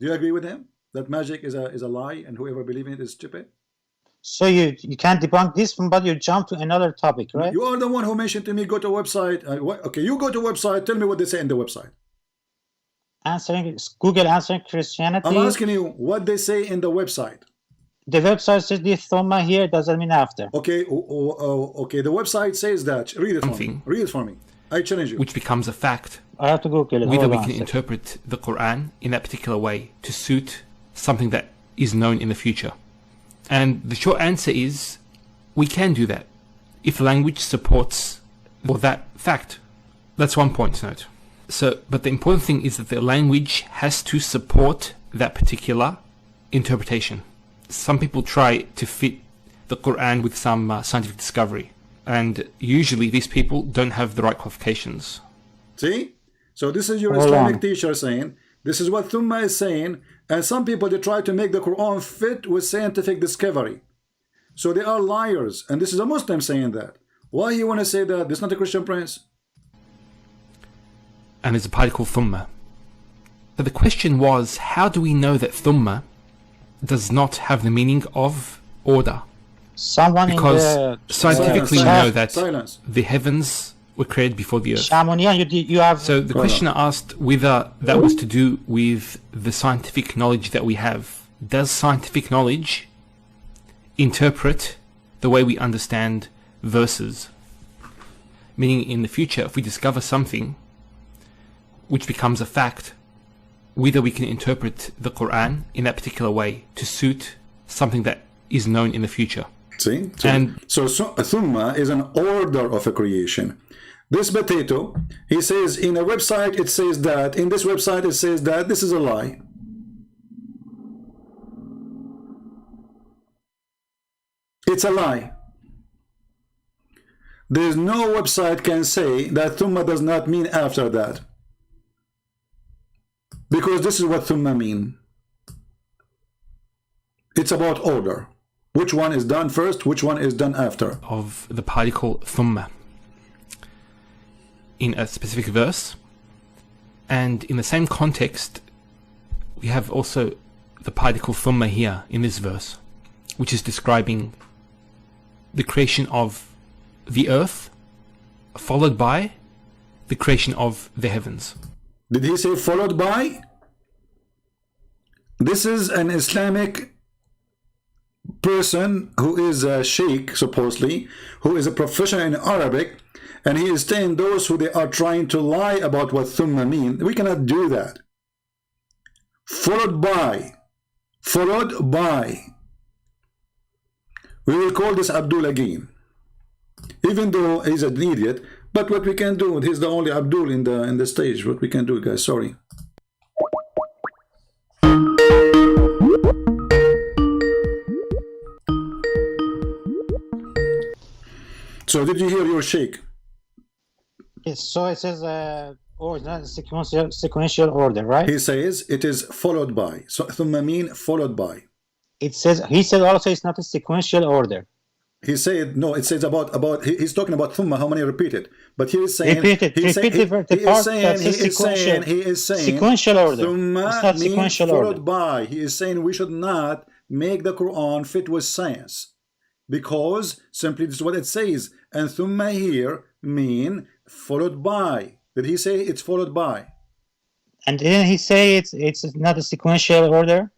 Do you agree with him that magic is a lie, and whoever believes in it is stupid? So you can't debunk this one, but you jump to another topic, right? You are the one who mentioned to me go to a website. Okay, you go to a website. Tell me what they say in the website. Google Answering Christianity. I'm asking you what they say in the website. The website says this thumma here doesn't mean after. Okay, okay. The website says that. Read it for me. Read it for me. I challenge you. Which becomes a fact. I have to Google it. Whether we can interpret the Quran in that particular way to suit something that is known in the future. And the short answer is, we can do that if language supports that fact. That's one point to note. But the important thing is that the language has to support that particular interpretation. Some people try to fit the Quran with some scientific discovery, and usually these people don't have the right qualifications. See? So this is your Islamic teacher saying, this is what thumma is saying, and some people, they try to make the Quran fit with scientific discovery. So they are liars, and this is a Muslim saying that. Why you want to say that? This is not a Christian prince. And there's a party called thumma. But the question was, how do we know that thumma does not have the meaning of order? Because scientifically we know that the heavens were created before the earth. So the questioner asked whether that was to do with the scientific knowledge that we have. Does scientific knowledge interpret the way we understand verses? Meaning in the future, if we discover something which becomes a fact, whether we can interpret the Quran in that particular way to suit something that is known in the future. See? So thumma is an order of a creation. This potato, he says in a website it says that, in this website it says that. This is a lie. It's a lie. There's no website can say that thumma does not mean after that. Because this is what thumma mean. It's about order. Which one is done first, which one is done after. Of the particle thumma in a specific verse, and in the same context we have also the particle thumma here in this verse, which is describing the creation of the earth followed by the creation of the heavens. Did he say followed by? This is an Islamic person who is a sheikh, supposedly, who is a professional in Arabic, and he is saying those who they are trying to lie about what thumma mean. We cannot do that. Followed by. We will call this Abdul again, even though he's an idiot. But what we can do, he's the only Abdul in the stage. What we can do, guys? Sorry. So did you hear your sheikh? Yes, so it says, oh, it's not sequential order, right? He says it is followed by. So thumma mean followed by. It says, he said also it's not a sequential order. He said no. It says about he's talking about thumma. How many repeat it? But he is saying Repeat it. He is saying sequential order. Thumma It's not means sequential followed order. by. He is saying we should not make the Quran fit with science, because simply this is what it says. And thumma here mean followed by. Did he say it's followed by? And didn't he say it's not a sequential order?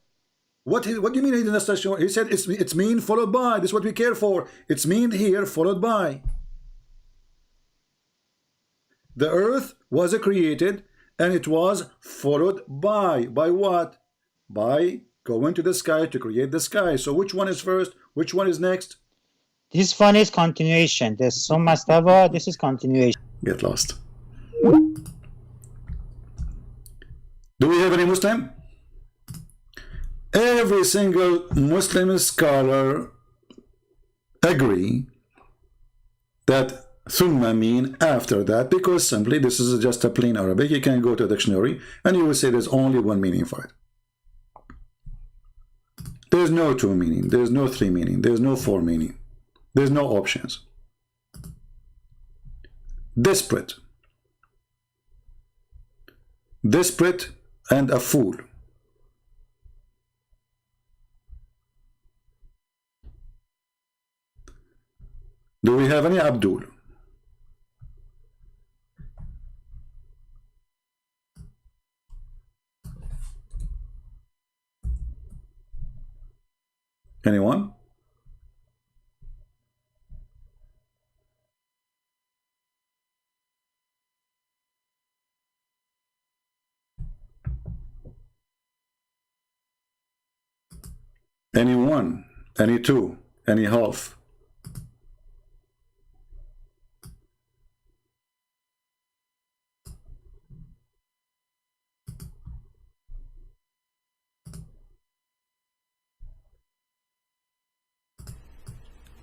What do you mean he didn't understand? He said it's mean followed by. This is what we care for. It's mean here followed by. The earth was created and it was followed by. By what? By going to the sky to create the sky. So which one is first? Which one is next? This one is continuation. There's some mastava. This is continuation. Get lost. Do we have any Muslim? Every single Muslim scholar agree that thumma mean after that, because simply this is just a plain Arabic. You can go to a dictionary and you will say there's only one meaning for it. There's no two meaning, there's no three meaning, there's no four meaning, there's no options. Desperate and a fool. Do we have any Abdul? Anyone? Any one, any two, any half?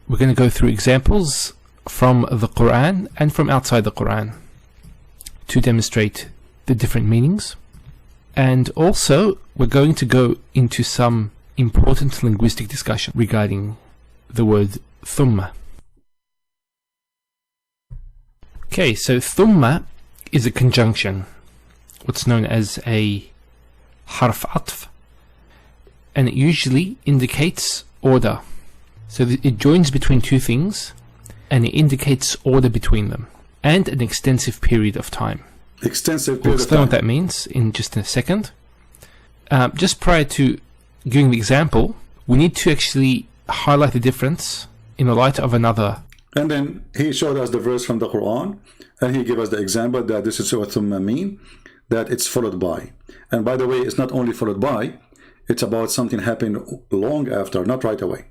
We're going to go through examples from the Quran and from outside the Quran to demonstrate the different meanings. And also, we're going to go into some important linguistic discussion regarding the word thumma. Okay, so thumma is a conjunction, what's known as a harf atf, and it usually indicates order. So it joins between two things and it indicates order between them and an extensive period of time. Extensive period We'll of explain time. what that means in just a second. Just prior to giving the example, we need to actually highlight the difference in the light of another. And then he showed us the verse from the Quran, and he gave us the example that this is what thumma mean, that it's followed by. And by the way, it's not only followed by, it's about something happened long after, not right away.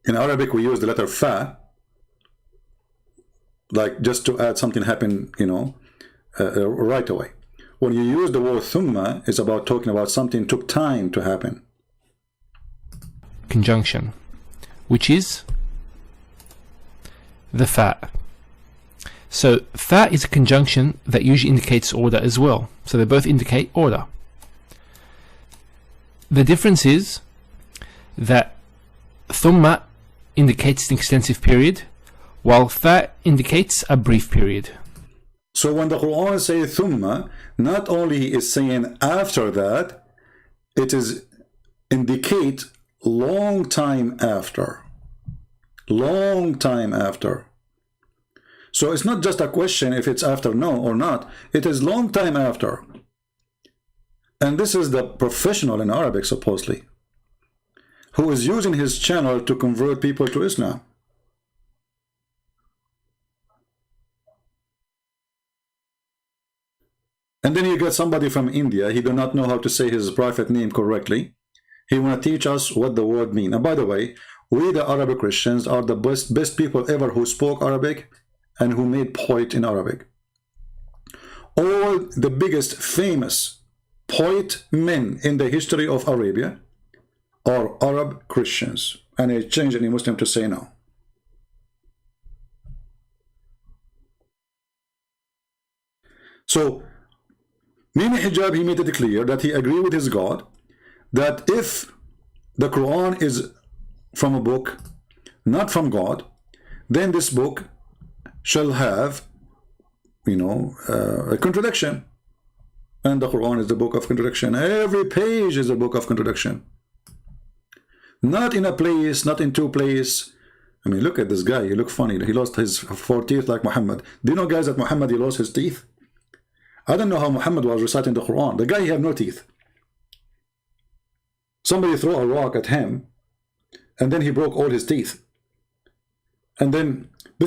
In Arabic, we use the letter fa, like just to add something happened, right away. When you use the word thumma, it's about talking about something took time to happen. Conjunction, which is the fa. So fa is a conjunction that usually indicates order as well. So they both indicate order. The difference is that thumma indicates an extensive period, while fa indicates a brief period. So when the Quran says thumma, not only is saying after that, it is indicate long time after. Long time after. So it's not just a question if it's after no or not. It is long time after. And this is the professional in Arabic, supposedly, who is using his channel to convert people to Islam. And then you get somebody from India, he do not know how to say his prophet name correctly. He want to teach us what the word mean. And by the way, we the Arabic Christians are the best people ever who spoke Arabic and who made poet in Arabic. All the biggest famous poet men in the history of Arabia are Arab Christians. And I change any Muslim to say no. So, Mimi Hijab, he made it clear that he agreed with his God that if the Quran is from a book, not from God, then this book shall have, you know, a contradiction. And the Quran is the book of contradiction. Every page is a book of contradiction. Not in a place, not in two places. I mean, look at this guy. He look funny. He lost his 4 teeth like Muhammad. Do you know, guys, that Muhammad, he lost his teeth? I don't know how Muhammad was reciting the Quran. The guy, he had no teeth. Somebody threw a rock at him, and then he broke all his teeth. And then, how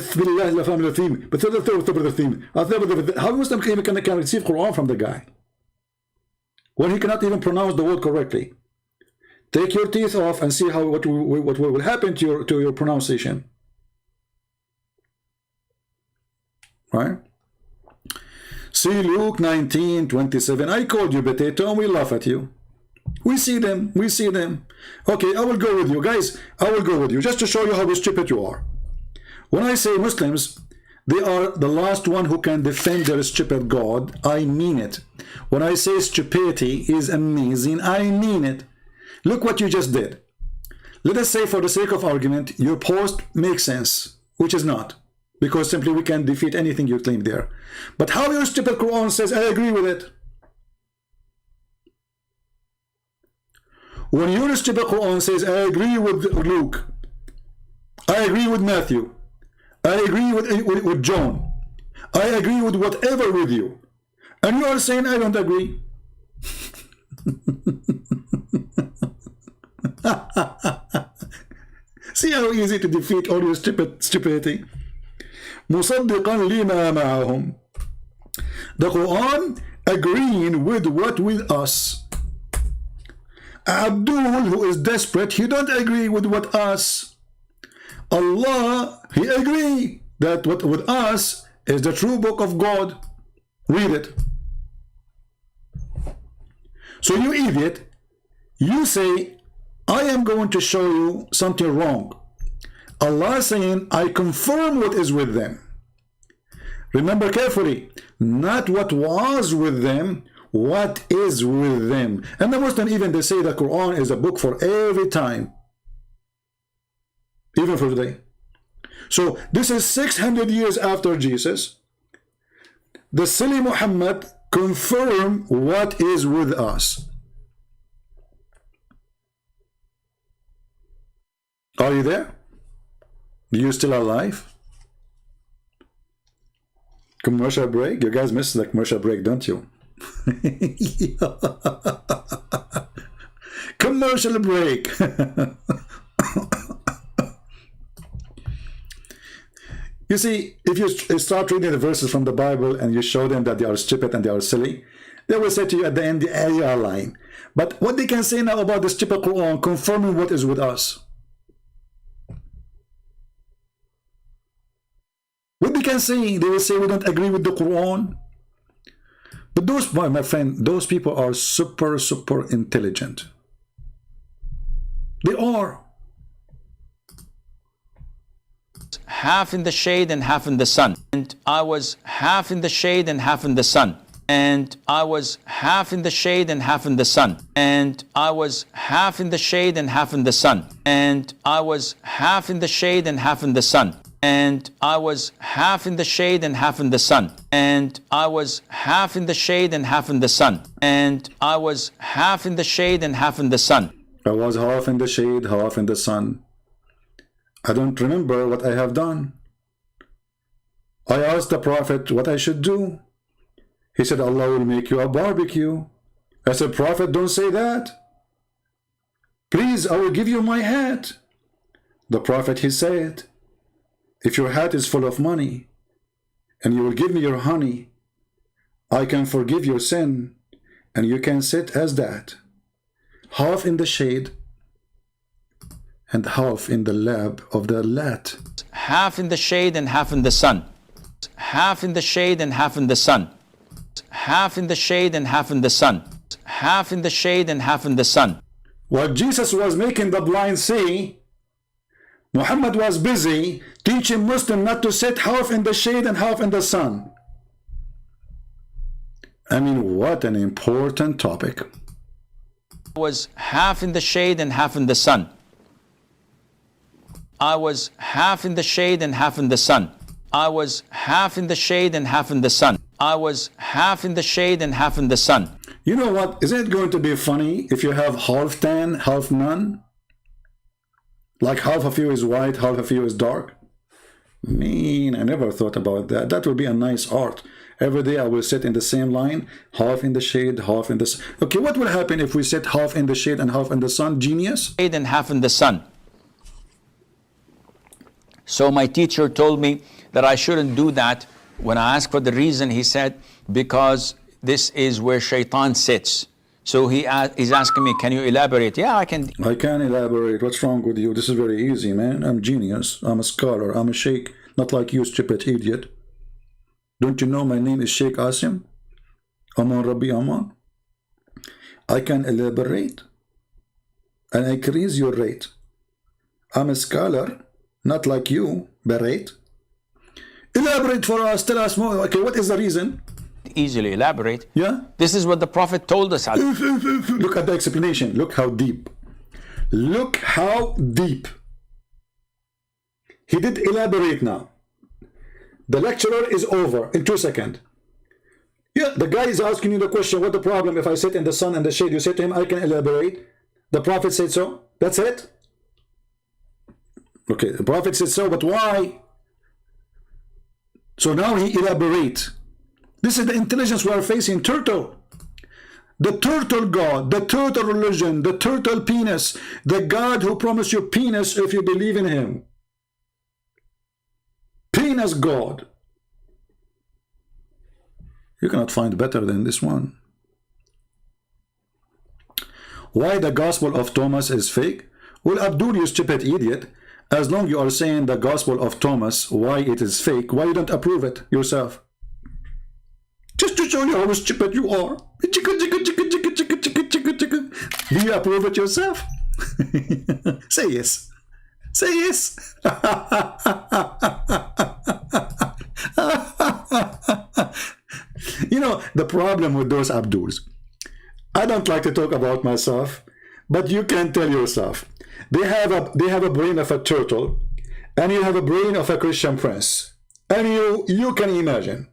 Muslim can receive Quran from the guy when he cannot even pronounce the word correctly? Take your teeth off and see how what will happen to your pronunciation. Right? See Luke 19:27. I called you potato and we laugh at you. We see them. We see them. Okay, I will go with you. Guys, I will go with you just to show you how stupid you are. When I say Muslims, they are the last one who can defend their stupid God. I mean it. When I say stupidity is amazing, I mean it. Look what you just did. Let us say, for the sake of argument, your post makes sense, which is not, because simply we can defeat anything you claim there. But how your stupid Quran says, I agree with it. When your stupid Quran says, I agree with Luke, I agree with Matthew, I agree with John, I agree with whatever with you, and you are saying, I don't agree. See how easy to defeat all your stupidity. مصدقا لما معهم. The Quran agreeing with what with us. Abdul, who is desperate, he don't agree with what us. Allah, he agree that what with us is the true book of God. Read it. So you idiot, you say, I am going to show you something wrong. Allah is saying, I confirm what is with them. Remember carefully, not what was with them, what is with them. And the Muslim, even they say the Quran is a book for every time, even for today. So this is 600 years after Jesus. The silly Muhammad confirm what is with us. Are you there? Are you still alive? Commercial break? You guys miss the commercial break, don't you? Commercial break. You see, if you start reading the verses from the Bible and you show them that they are stupid and they are silly, they will say to you at the end, you are lying. But what they can say now about the stupid Quran confirming what is with us? What they can say, they will say we don't agree with the Quran. But those, my friend, those people are super intelligent. They are. Half in the shade and half in the sun. And I was half in the shade and half in the sun. And I was half in the shade and half in the sun. And I was half in the shade and half in the sun. And I was half in the shade and half in the sun. And I was half in the shade and half in the sun. And I was half in the shade and half in the sun. And I was half in the shade and half in the sun. I was half in the shade, half in the sun. I don't remember what I have done. I asked the Prophet what I should do. He said, Allah will make you a barbecue. I said, Prophet, don't say that. Please, I will give you my hat. The Prophet, he said, if your hat is full of money and you will give me your honey, I can forgive your sin and you can sit as that. half in the shade and half in the lab of the lat. Half in the shade and half in the sun. Half in the shade and half in the sun. Half in the shade and half in the sun. Half in the shade and half in the sun. While Jesus was making the blind see, Muhammad was busy teaching Muslims not to sit half in the shade and half in the sun. I mean, what an important topic. Was half in the shade and half in the sun. I was half in the shade and half in the sun. I was half in the shade and half in the sun. I was half in the shade and half in the sun. You know what? Isn't it going to be funny if you have half tan, half none? Like half of you is white, half of you is dark? Man, I never thought about that. That would be a nice art. Every day I will sit in the same line, half in the shade, half in the sun. Okay, what will happen if we sit half in the shade and half in the sun? Genius? Shade and half in the sun. So my teacher told me that I shouldn't do that. When I asked for the reason, he said, because this is where shaitan sits. So he's asking me, can you elaborate? Yeah, I can. I can elaborate. What's wrong with you? This is very easy, man. I'm genius. I'm a scholar. I'm a sheikh. Not like you, stupid idiot. Don't you know my name is Sheikh Asim? Aman Rabbi Aman. I can elaborate and increase your rate. I'm a scholar, not like you, berate. Elaborate for us. Tell us more. Okay, what is the reason? Easily elaborate. Yeah? This is what the Prophet told us. Look at the explanation. Look how deep. Look how deep. He did elaborate now. The lecturer is over in 2 seconds. Yeah, the guy is asking you the question, what the problem if I sit in the sun and the shade? You say to him, I can elaborate. The Prophet said so. That's it. Okay, the Prophet said so, but why? So now he elaborates. This is the intelligence we are facing. Turtle. The turtle God, the turtle religion, the turtle penis, the God who promised you penis if you believe in him. Penis God. You cannot find better than this one. Why the Gospel of Thomas is fake? Well, Abdul, you stupid idiot. As long you are saying the Gospel of Thomas, why it is fake, why you don't approve it yourself? Just to show you how stupid you are. Do you approve it yourself? Say yes. Say yes. You know, the problem with those Abduls, I don't like to talk about myself, but you can tell yourself. They have a brain of a turtle, and you have a brain of a Christian prince. And you can imagine.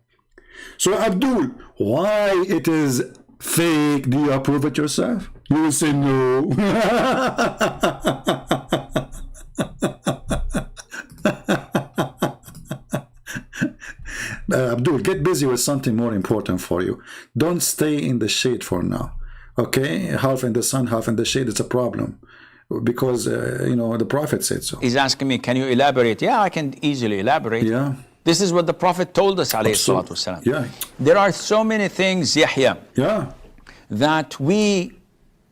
So Abdul, why it is fake? Do you approve it yourself? You will say no. Abdul, get busy with something more important for you. Don't stay in the shade for now. Okay? Half in the sun, half in the shade, it's a problem. Because, you know, the Prophet said so. He's asking me, can you elaborate? Yeah, I can easily elaborate. Yeah. This is what the Prophet told us, alayhi salatu wasalam. Yeah. There are so many things, Yahya, yeah, that we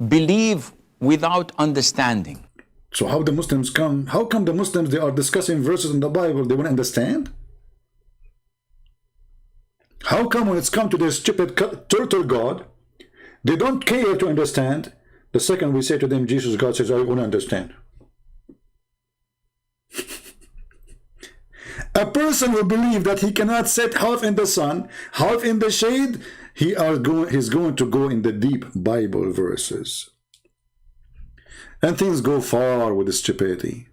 believe without understanding. So how the Muslims come? How come the Muslims, they are discussing verses in the Bible, they won't understand? How come when it's come to this stupid turtle God, they don't care to understand? The second we say to them, Jesus, God says, I won't understand. A person who believes that he cannot sit half in the sun, half in the shade, he's going to go in the deep Bible verses. And things go far with the stupidity.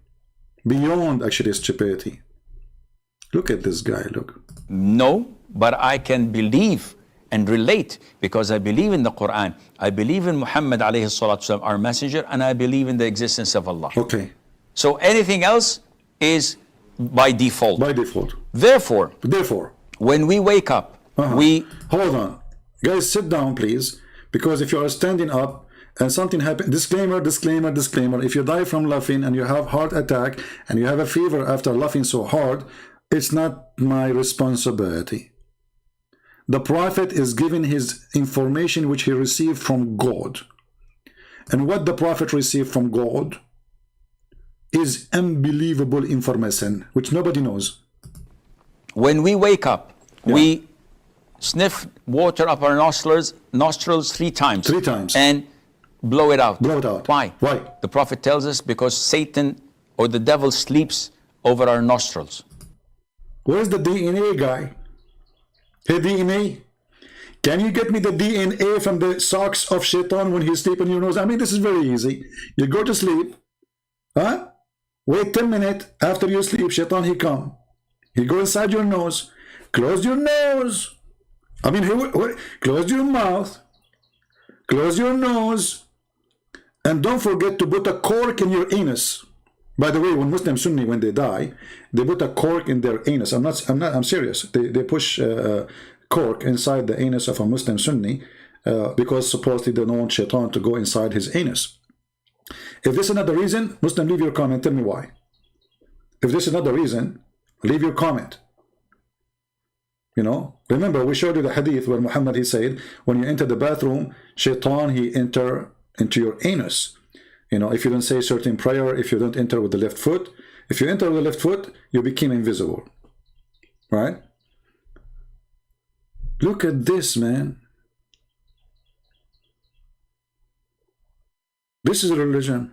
Beyond actually stupidity. Look at this guy, look. No, but I can believe and relate because I believe in the Quran. I believe in Muhammad alayhi salatu wasalam, our messenger, and I believe in the existence of Allah. Okay. So anything else is by default. By default. Therefore, when we wake up, we... Hold on. Guys, sit down, please. Because if you are standing up and something happens... Disclaimer, disclaimer, disclaimer. If you die from laughing and you have heart attack and you have a fever after laughing so hard, it's not my responsibility. The Prophet is giving his information which he received from God. and what the Prophet received from God is unbelievable information, which nobody knows. When we wake up, we sniff water up our nostrils 3 times. 3 times. And blow it out. Blow it out. Why? Why? The Prophet tells us because Satan or the devil sleeps over our nostrils. Where's the DNA guy? Hey, DNA, can you get me the DNA from the socks of Shaitan when he's sleeping in your nose? I mean, this is very easy. You go to sleep, huh? Wait 10 minutes. After you sleep, Shaitan, he come. He go inside your nose. Close your nose. I mean, close your mouth. Close your nose. And don't forget to put a cork in your anus. By the way, when Muslim Sunni, when they die, they put a cork in their anus. I'm serious. They push cork inside the anus of a Muslim Sunni because supposedly they don't want Shaitan to go inside his anus. If this is not the reason, Muslim, leave your comment. Tell me why. If this is not the reason, leave your comment. You know, remember we showed you the hadith where Muhammad, he said, when you enter the bathroom, Shaitan, he enter into your anus. You know, if you don't say certain prayer, if you don't enter with the left foot, if you enter with the left foot, you become invisible. Right? Look at this, man. This is a religion.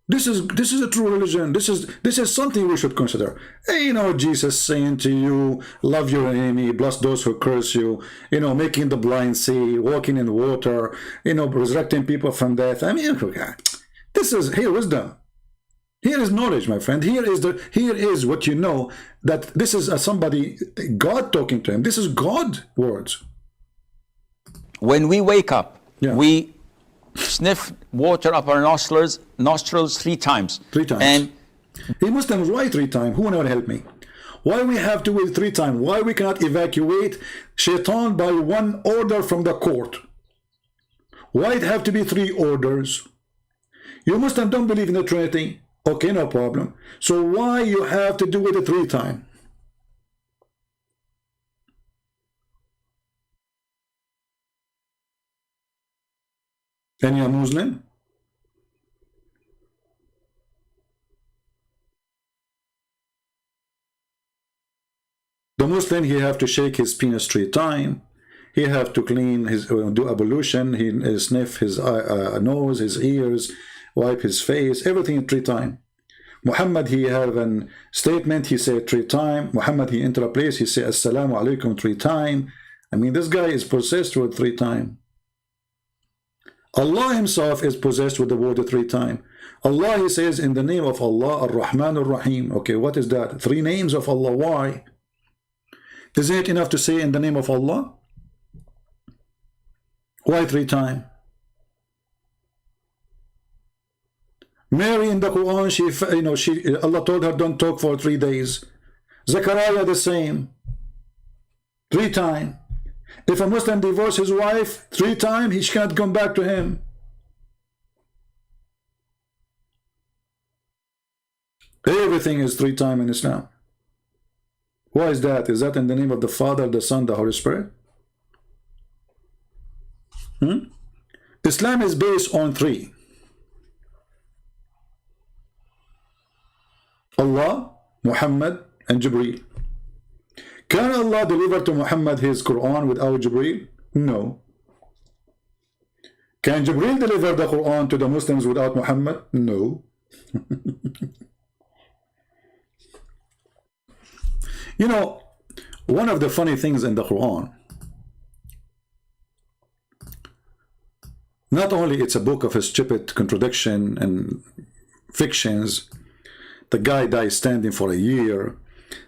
This is a true religion. This is something we should consider. Hey, you know, Jesus saying to you, love your enemy, bless those who curse you, you know, making the blind see, walking in water, you know, resurrecting people from death. I mean, this is here wisdom. Here is knowledge, my friend. Here is what you know, that this is somebody, God talking to him. This is God words. When we wake up, we sniff water up our nostrils 3 times. 3 times. And he Muslims, why 3 times? Who will help me? Why we have to wait 3 times? Why we cannot evacuate Shaitan by 1 order from the court? Why it have to be 3 orders? You Muslims don't believe in the Trinity. Okay, no problem. So why you have to do it 3 times? And you're Muslim? The Muslim, he have to shake his penis 3 times. He have to clean his, do ablution. He sniff his nose, his ears, wipe his face, everything 3 times. Muhammad, he have a statement, he said 3 times. Muhammad, he enter a place, he say assalamu alaikum 3 times. I mean, this guy is possessed with 3 times. Allah himself is possessed with the word 3 times. Allah, he says, in the name of Allah, Ar-Rahman Ar-Rahim. Okay, what is that? 3 names of Allah. Why? Isn't it enough to say in the name of Allah? Why 3 times? Mary in the Quran, Allah told her, don't talk for 3 days. Zechariah the same. 3 times. If a Muslim divorces his wife 3 times, he can't come back to him. Everything is 3 times in Islam. Why is that? Is that in the name of the Father, the Son, the Holy Spirit? Islam is based on 3. Allah, Muhammad, and Jibreel. Can Allah deliver to Muhammad his Quran without Jibreel? No. Can Jibreel deliver the Quran to the Muslims without Muhammad? No. You know, one of the funny things in the Quran, not only it's a book of a stupid contradiction and fictions, the guy dies standing for a year.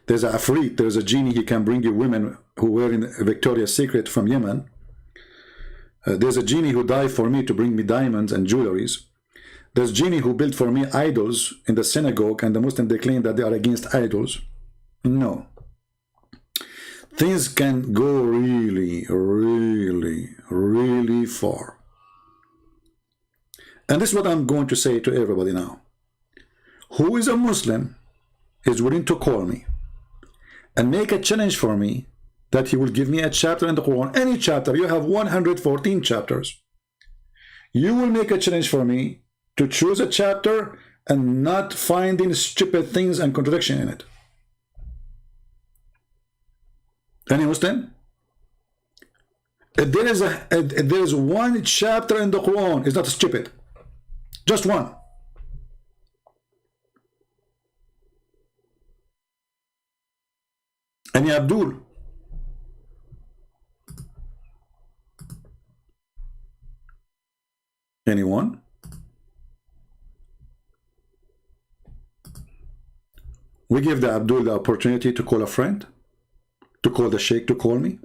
There's a Afrit, there's a genie, he can bring you women who were in Victoria's Secret from Yemen. There's a genie who died for me to bring me diamonds and jewelries. There's genie who built for me idols in the synagogue, and the Muslims, they claim that they are against idols. No. Things can go really, really, really far. And this is what I'm going to say to everybody now. Who is a Muslim is willing to call me and make a challenge for me that he will give me a chapter in the Quran, any chapter. You have 114 chapters. You will make a challenge for me to choose a chapter and not finding stupid things and contradiction in it. Any Muslim? If there is one chapter in the Quran, it's not stupid. Just one. Any Abdul? Anyone? We give the Abdul the opportunity to call a friend, to call the Sheikh to call me.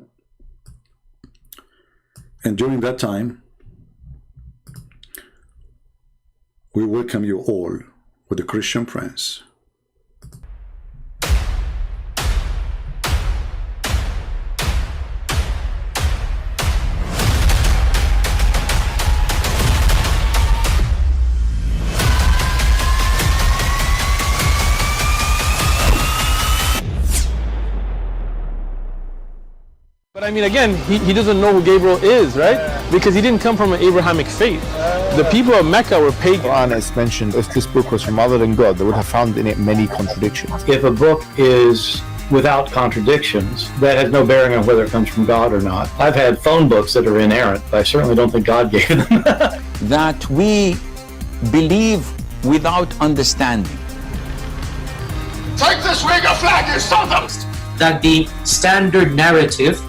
And during that time, we welcome you all with the Christian Prince. But I mean, again, he doesn't know who Gabriel is, right? Because he didn't come from an Abrahamic faith. The people of Mecca were pagan. Quran is mentioned, if this book was from other than God, they would have found in it many contradictions. If a book is without contradictions, that has no bearing on whether it comes from God or not. I've had phone books that are inerrant, but I certainly don't think God gave them. That we believe without understanding. Take this week a flag, you son of That the standard narrative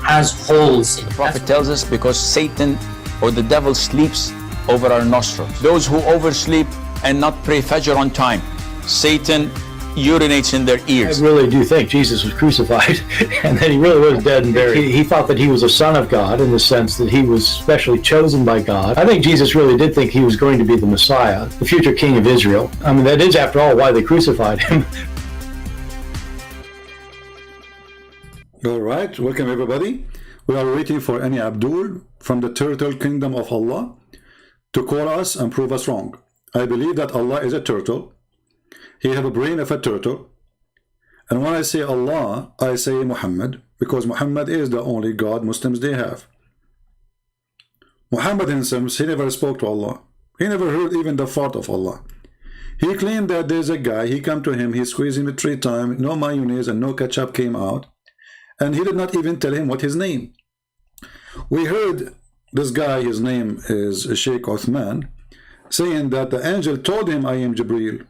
has holes in it. The Prophet tells us because Satan or the devil sleeps over our nostrils. Those who oversleep and not pray Fajr on time, Satan urinates in their ears. I really do think Jesus was crucified and that he really was dead and buried. He thought that he was a son of God in the sense that he was specially chosen by God. I think Jesus really did think he was going to be the Messiah, the future king of Israel. I mean, that is, after all, why they crucified him. All right, welcome everybody. We are waiting for any Abdul from the turtle kingdom of Allah to call us and prove us wrong. I believe that Allah is a turtle. He has a brain of a turtle. And when I say Allah, I say Muhammad, because Muhammad is the only God Muslims they have. Muhammad himself, he never spoke to Allah. He never heard even the thought of Allah. He claimed that there's a guy, he come to him, he squeezed him 3 times, no mayonnaise and no ketchup came out. And he did not even tell him what his name. We heard this guy, his name is Sheikh Uthman, saying that the angel told him, I am Jibreel.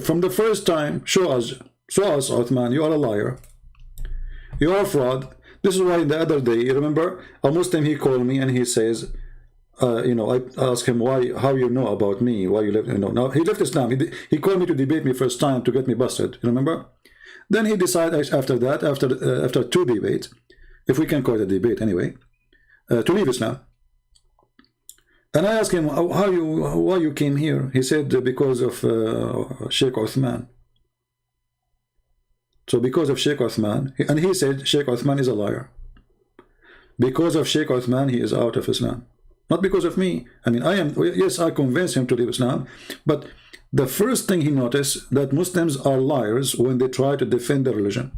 From the first time, show us Uthman, you are a liar. You are a fraud. This is why the other day, you remember, a Muslim, he called me and he says, you know, I asked him how you know about me, why you left, you know. Now, he left Islam. He called me to debate me first time to get me busted, you remember? Then he decided after that, after 2 debates, if we can call it a debate anyway, to leave Islam. And I asked him, why you came here? He said, because of Sheikh Uthman. So because of Sheikh Uthman, and he said Sheikh Uthman is a liar. Because of Sheikh Uthman, he is out of Islam. Not because of me. I mean, yes, I convinced him to leave Islam, but the first thing he noticed that Muslims are liars when they try to defend their religion.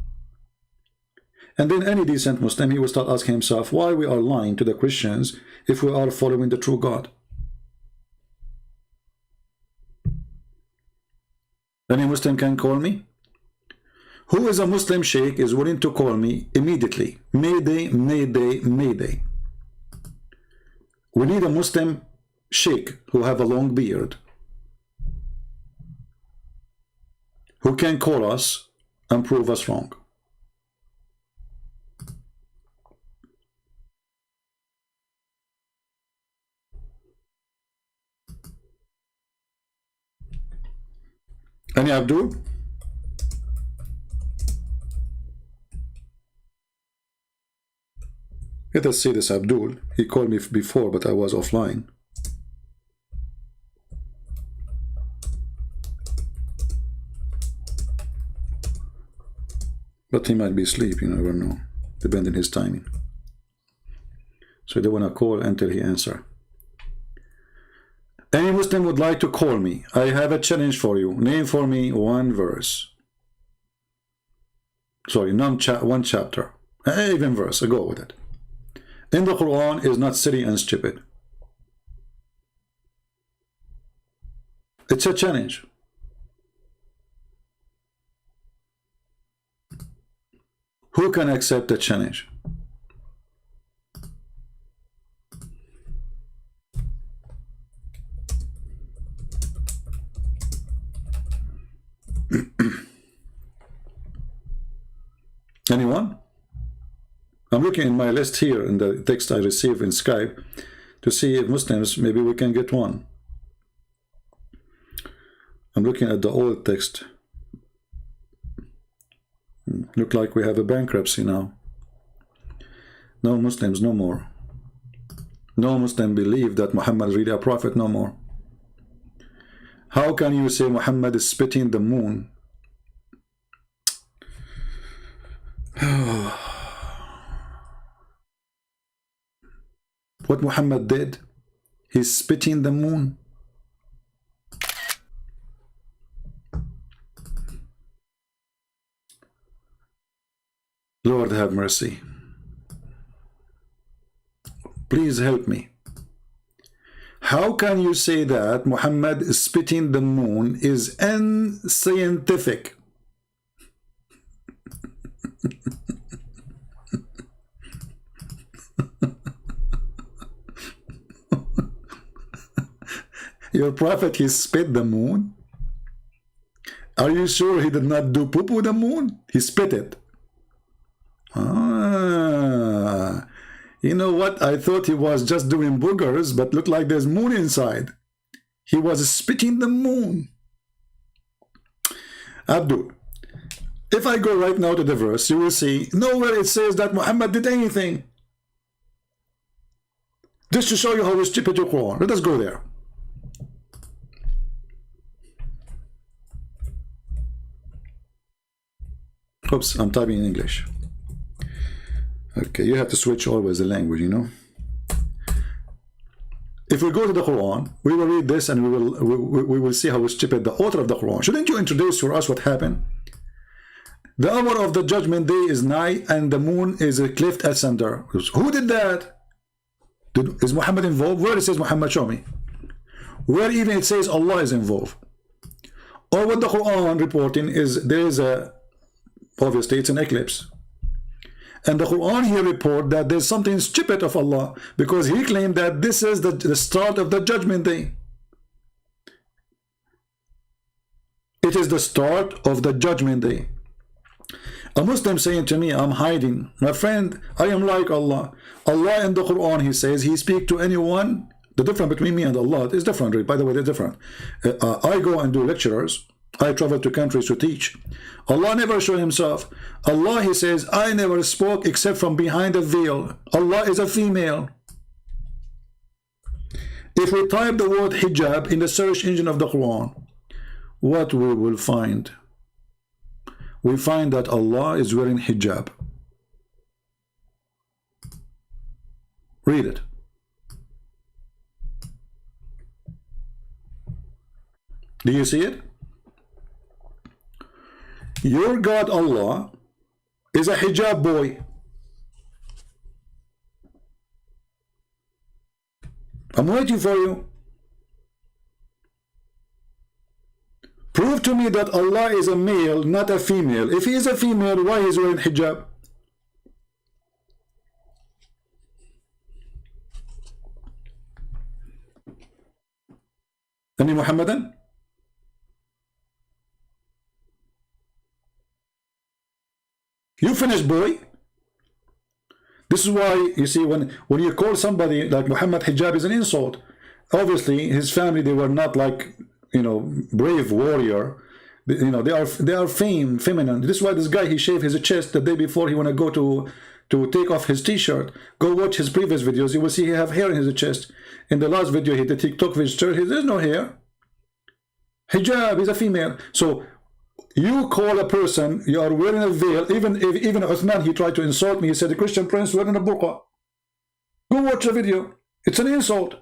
And then any decent Muslim, he will start asking himself why we are lying to the Christians if we are following the true God. Any Muslim can call me? Who is a Muslim Sheikh is willing to call me immediately? Mayday, Mayday, Mayday. We need a Muslim Sheikh who have a long beard, who can call us and prove us wrong. Any Abdul? Let us see this Abdul. He called me before, but I was offline. But he might be asleep, you never know, depending on his timing. So I don't want to call until he answers. Any Muslim would like to call me. I have a challenge for you. Name for me 1 verse. Sorry, one chapter Even verse, I go with it. In the Quran is not silly and stupid. It's a challenge. Who can accept the challenge? Anyone? I'm looking in my list here in the text I received in Skype to see if Muslims, maybe we can get one. I'm looking at the old text. Look like we have a bankruptcy now. No Muslims, no more. No Muslim believe that Muhammad is really a prophet, no more. How can you say Muhammad is spitting the moon? What Muhammad did, he's spitting the moon. Lord have mercy. Please help me. How can you say that Muhammad spitting the moon is unscientific? Your prophet, he spit the moon? Are you sure he did not do poop with the moon? He spit it. Ah, you know what? I thought he was just doing boogers, but looked like there's moon inside. He was spitting the moon. Abdul, if I go right now to the verse, you will see nowhere it says that Muhammad did anything. Just to show you how stupid your Quran. Let us go there. Oops, I'm typing in English. Okay, you have to switch always the language, you know. If we go to the Quran, we will read this and we will see how stupid the author of the Quran. Shouldn't you introduce for us what happened? The hour of the judgment day is nigh and the moon is cleft asunder. Who did that? Is Muhammad involved? Where it says Muhammad, show me. Where even it says Allah is involved. Or what the Quran reporting is there is a, obviously it's an eclipse. And the Quran here report that there's something stupid of Allah because he claimed that this is the start of the judgment day. It is the start of the judgment day. A Muslim saying to me, I'm hiding. My friend, I am like Allah. Allah in the Quran, he says, he speaks to anyone. The difference between me and Allah is different. By the way, they're different. I go and do lectures. I travel to countries to teach. Allah never showed himself. Allah, he says, I never spoke except from behind a veil. Allah is a female. If we type the word hijab in the search engine of the Quran, what we will find? We find that Allah is wearing hijab. Read it. Do you see it? Your God Allah is a hijab boy. I'm waiting for you. Prove to me that Allah is a male, not a female. If he is a female, why is he wearing hijab? Any Muhammadan? You finish, boy. This is why you see when you call somebody like Muhammad hijab is an insult. Obviously, his family, they were not like, you know, brave warrior. You know, they are feminine. This is why this guy, he shaved his chest the day before he want to go to take off his t-shirt. Go watch his previous videos. You will see he have hair in his chest. In the last video, he did TikTok visitor. There's no hair. Hijab is a female. So you call a person, you are wearing a veil. Even Uthman, he tried to insult me. He said the Christian prince wearing a burqa. Go watch the video. It's an insult.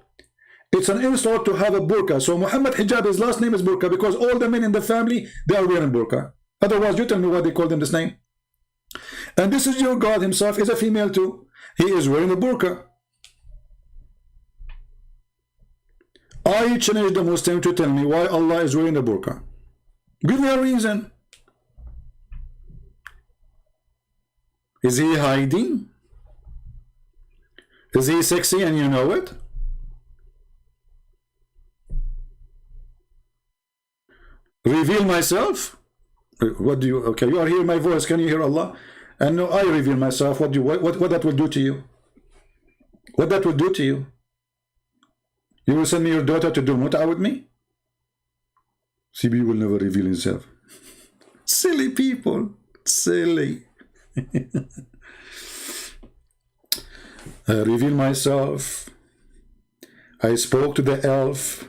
It's an insult to have a burqa. So Muhammad hijab, his last name is burqa because all the men in the family, they are wearing burqa. Otherwise, you tell me why they call them this name. And this is your God himself is a female too. He is wearing a burqa. I challenge the Muslim to tell me why Allah is wearing a burqa. Give me a reason. Is he hiding? Is he sexy and you know it? Reveal myself? What do you, okay, you are hearing my voice, can you hear Allah? And no, I reveal myself. What that will do to you? What that will do to you? You will send me your daughter to do mut'ah with me? CB will never reveal himself. Silly people. Silly. I reveal myself. I spoke to the elf.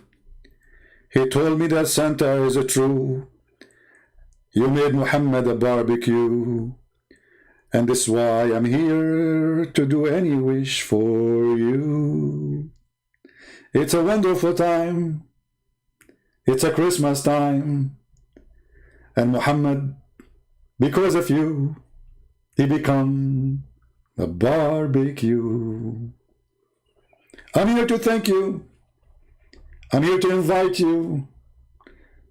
He told me that Santa is a true. You made Muhammad a barbecue. And this is why I'm here to do any wish for you. It's a wonderful time. It's a Christmas time. And Muhammad, because of you, he become a barbecue. I'm here to thank you. I'm here to invite you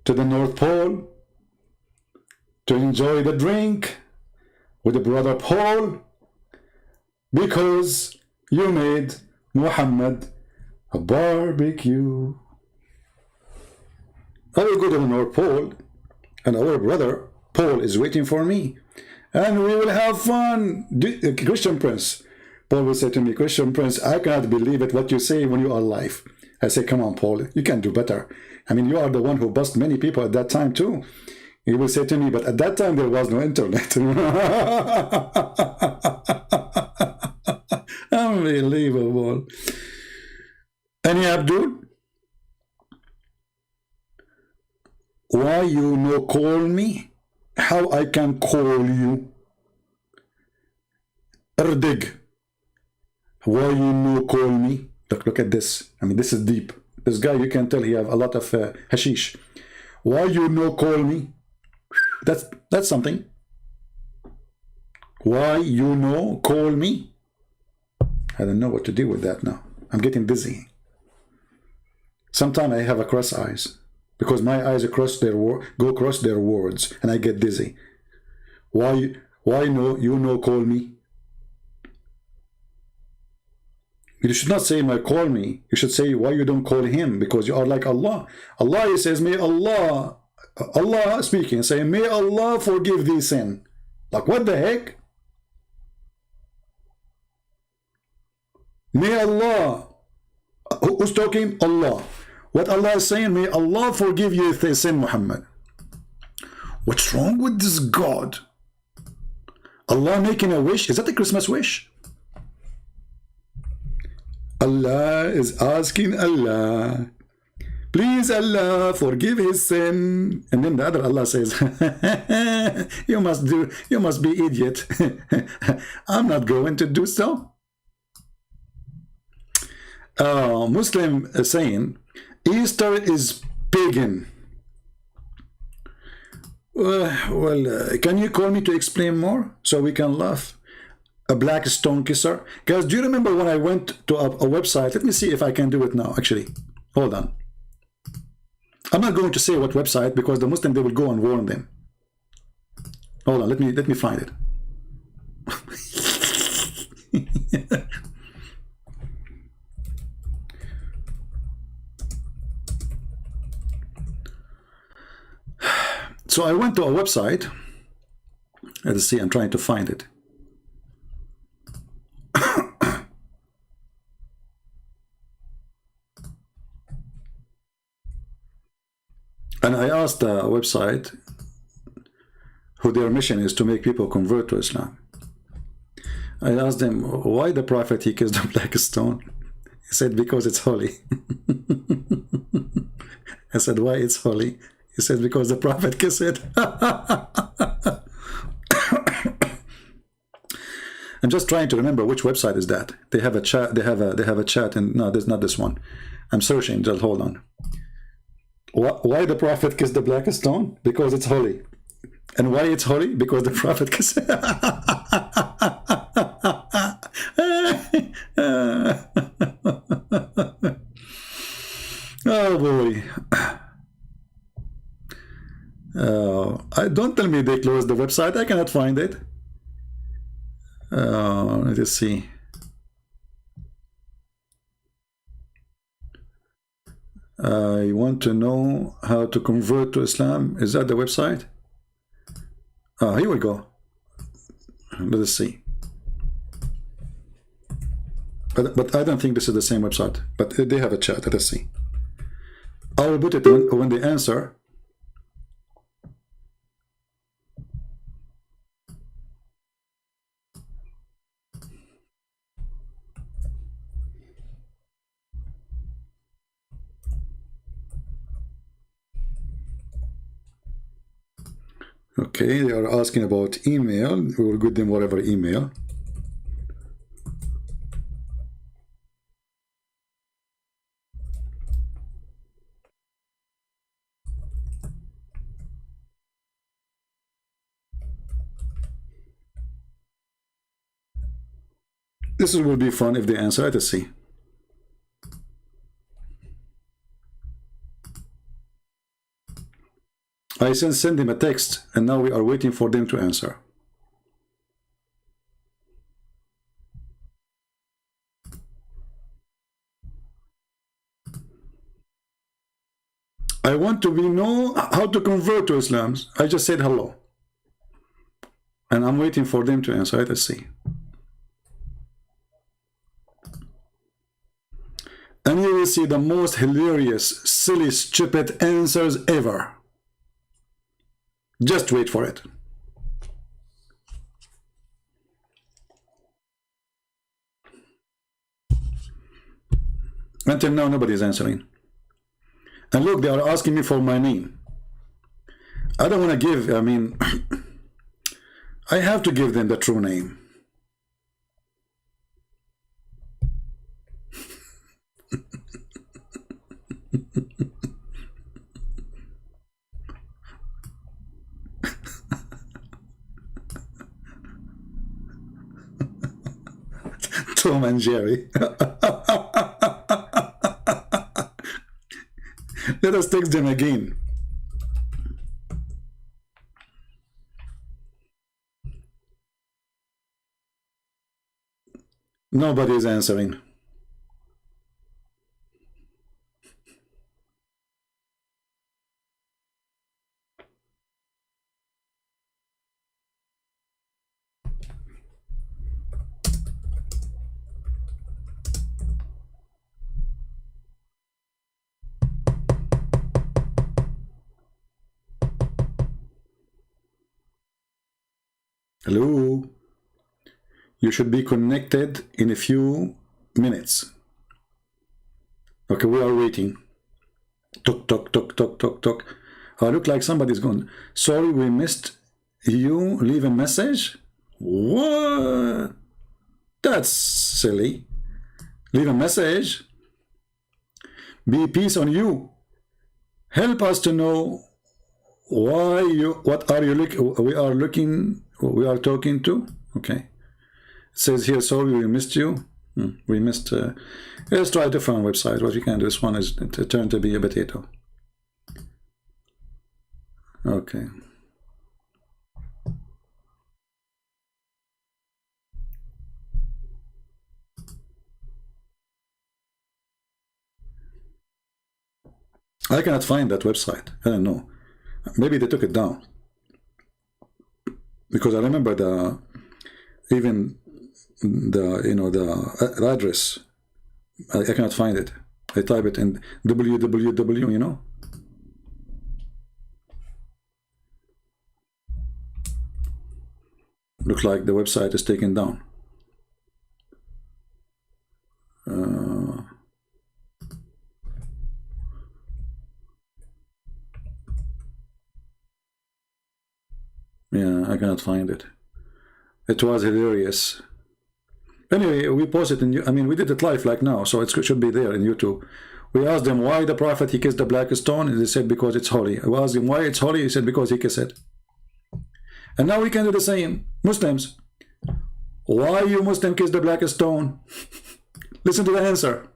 to the North Pole to enjoy the drink with the brother Paul, because you made Muhammad a barbecue. I will go to the North Pole, and our brother Paul is waiting for me, and we will have fun. Christian Prince, Paul will say to me, Christian Prince, I cannot believe it what you say when you are alive. I say, come on, Paul, you can do better. I mean, you are the one who bust many people at that time too. He will say to me, but at that time there was no internet. Unbelievable. Any Abdul? Why you no call me? How I can call you? Erdig. Why you no call me? Look at this. I mean, this is deep. This guy, you can tell he have a lot of hashish. Why you no call me? That's something. Why you no call me? I don't know what to do with that now. I'm getting dizzy. Sometimes I have a cross eyes because my eyes go across their words and I get dizzy. Why no you no call me? You should not say my call me. You should say why you don't call him, because you are like Allah. Allah, he says, may Allah speaking, saying, may Allah forgive thee sin. Like, what the heck? May Allah, who's talking? Allah. What Allah is saying, may Allah forgive you your sin, Muhammad. What's wrong with this God? Allah making a wish? Is that a Christmas wish? Allah is asking Allah, please Allah forgive his sin. And then the other Allah says, you must be idiot. I'm not going to do so. Muslim is saying Easter is pagan. Can you call me to explain more so we can laugh? A black stone kisser. Guys, do you remember when I went to a website? Let me see if I can do it now, actually. Hold on. I'm not going to say what website because the Muslim, they will go and warn them. Hold on, let me find it. So I went to a website. Let's see, I'm trying to find it. And I asked the website who their mission is to make people convert to Islam. I asked them, why the Prophet, he kissed the black stone? He said, because it's holy. I said, why it's holy? He said, because the Prophet kissed it. I'm just trying to remember which website is that. They have a chat. They have a chat, and no, there's not this one. I'm searching. Just hold on. Why the Prophet kissed the black stone? Because it's holy. And why it's holy? Because the Prophet kissed. Oh boy. Don't tell me they closed the website. I cannot find it. Let's see. I want to know how to convert to Islam. Is that the website? Here we go. Let us see. But I don't think this is the same website. But they have a chat. Let us see. I will put it when they answer. Okay, they are asking about email. We will give them whatever email. This will be fun if they answer. Let us see. I sent them a text, and now we are waiting for them to answer. I want to know how to convert to Islam. I just said hello. And I'm waiting for them to answer. Let us see. And you will see the most hilarious, silly, stupid answers ever. Just wait for it. Until now, nobody is answering. And look, they are asking me for my name. I don't want to give, I mean, I have to give them the true name. Tom and Jerry. Let us text them again. Nobody is answering. Hello, you should be connected in a few minutes. Okay, we are waiting. Talk, talk, talk, talk, talk, talk. Look like somebody's gone. Sorry, we missed you. Leave a message. What? That's silly. Leave a message. Be peace on you. Help us to know why you. What are you looking? We are talking to. Okay. It says here, sorry, we missed you. We missed. Let's try a different website. What we can do. This one is turned to be a potato. Okay. I cannot find that website. I don't know. Maybe they took it down. Because I remember the address. I cannot find it. I type it in www, you know. Look like the website is taken down. Yeah, I cannot find it. It was hilarious. Anyway, we posted in. I mean, we did it live like now, so it should be there in YouTube. We asked them why the Prophet he kissed the black stone, and they said because it's holy. We asked him why it's holy. He said because he kissed it. And now we can do the same. Muslims, why you Muslim kiss the black stone? Listen to the answer.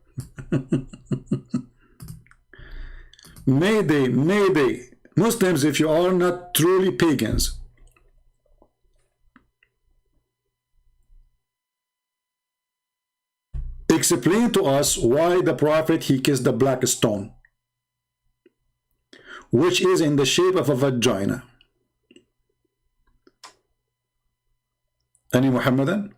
Mayday, mayday. Muslims, if you are not truly pagans, explain to us why the Prophet, he kissed the black stone, which is in the shape of a vagina. Any Muhammadan?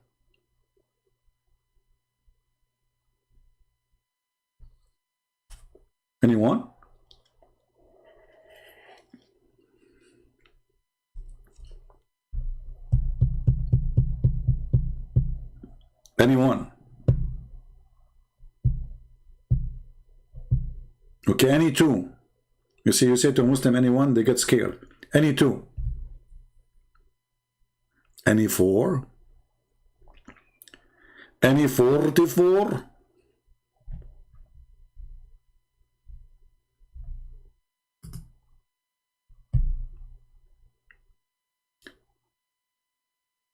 Anyone? Anyone? Okay, any two. You see, you say to a Muslim anyone, they get scared. Any two. Any four? Any 44?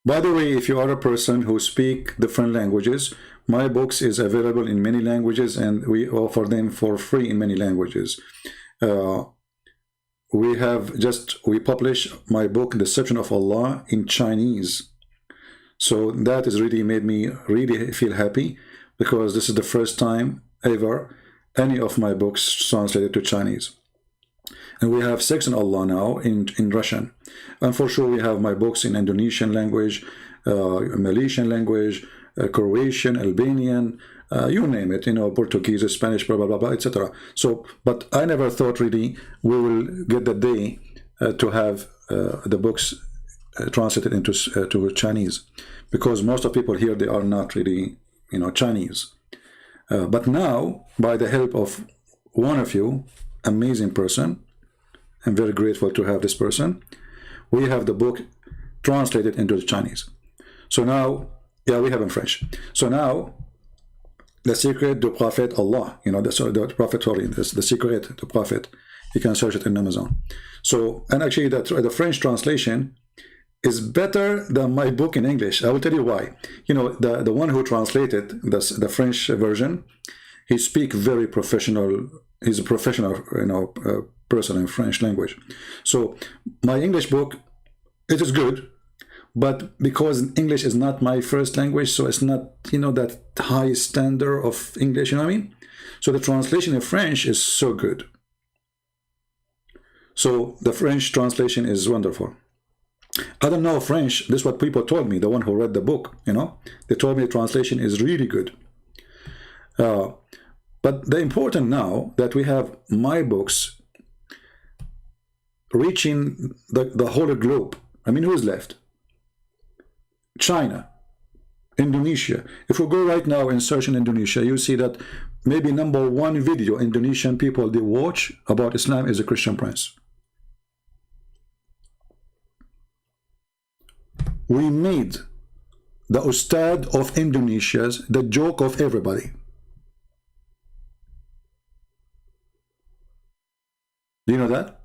By the way, if you are a person who speak different languages, my books is available in many languages and we offer them for free in many languages. We publish my book, Deception of Allah, in Chinese. So that has really made me really feel happy, because this is the first time ever any of my books translated to Chinese. And we have Section Allah now in Russian. And for sure we have my books in Indonesian language, Malaysian language, Croatian, Albanian, you name it, you know, Portuguese, Spanish, blah, blah, blah, blah, etc. So, but I never thought really we will get the day to have the books translated into to Chinese, because most of people here, they are not really, you know, Chinese. But now, by the help of one of you, amazing person, I'm very grateful to have this person, we have the book translated into the Chinese. So now, yeah, we have in French. So now, the secret du Prophet Allah, you know, the Prophet, sorry, the secret du Prophet, you can search it in Amazon. So, and actually the French translation is better than my book in English. I will tell you why. You know, the one who translated the French version, he speaks very professional. He's a professional, you know, person in French language. So my English book, it is good, but because English is not my first language, so it's not, you know, that high standard of English, you know what I mean? So the translation in French is so good. So the French translation is wonderful. I don't know French. This is what people told me, the one who read the book, you know. They told me the translation is really good. But the important now that we have my books reaching the whole globe. I mean, who's left? China, Indonesia. If we go right now and search in Indonesia, you see that maybe #1 video Indonesian people they watch about Islam is a Christian Prince. We made the Ustad of Indonesia's the joke of everybody. Do you know that?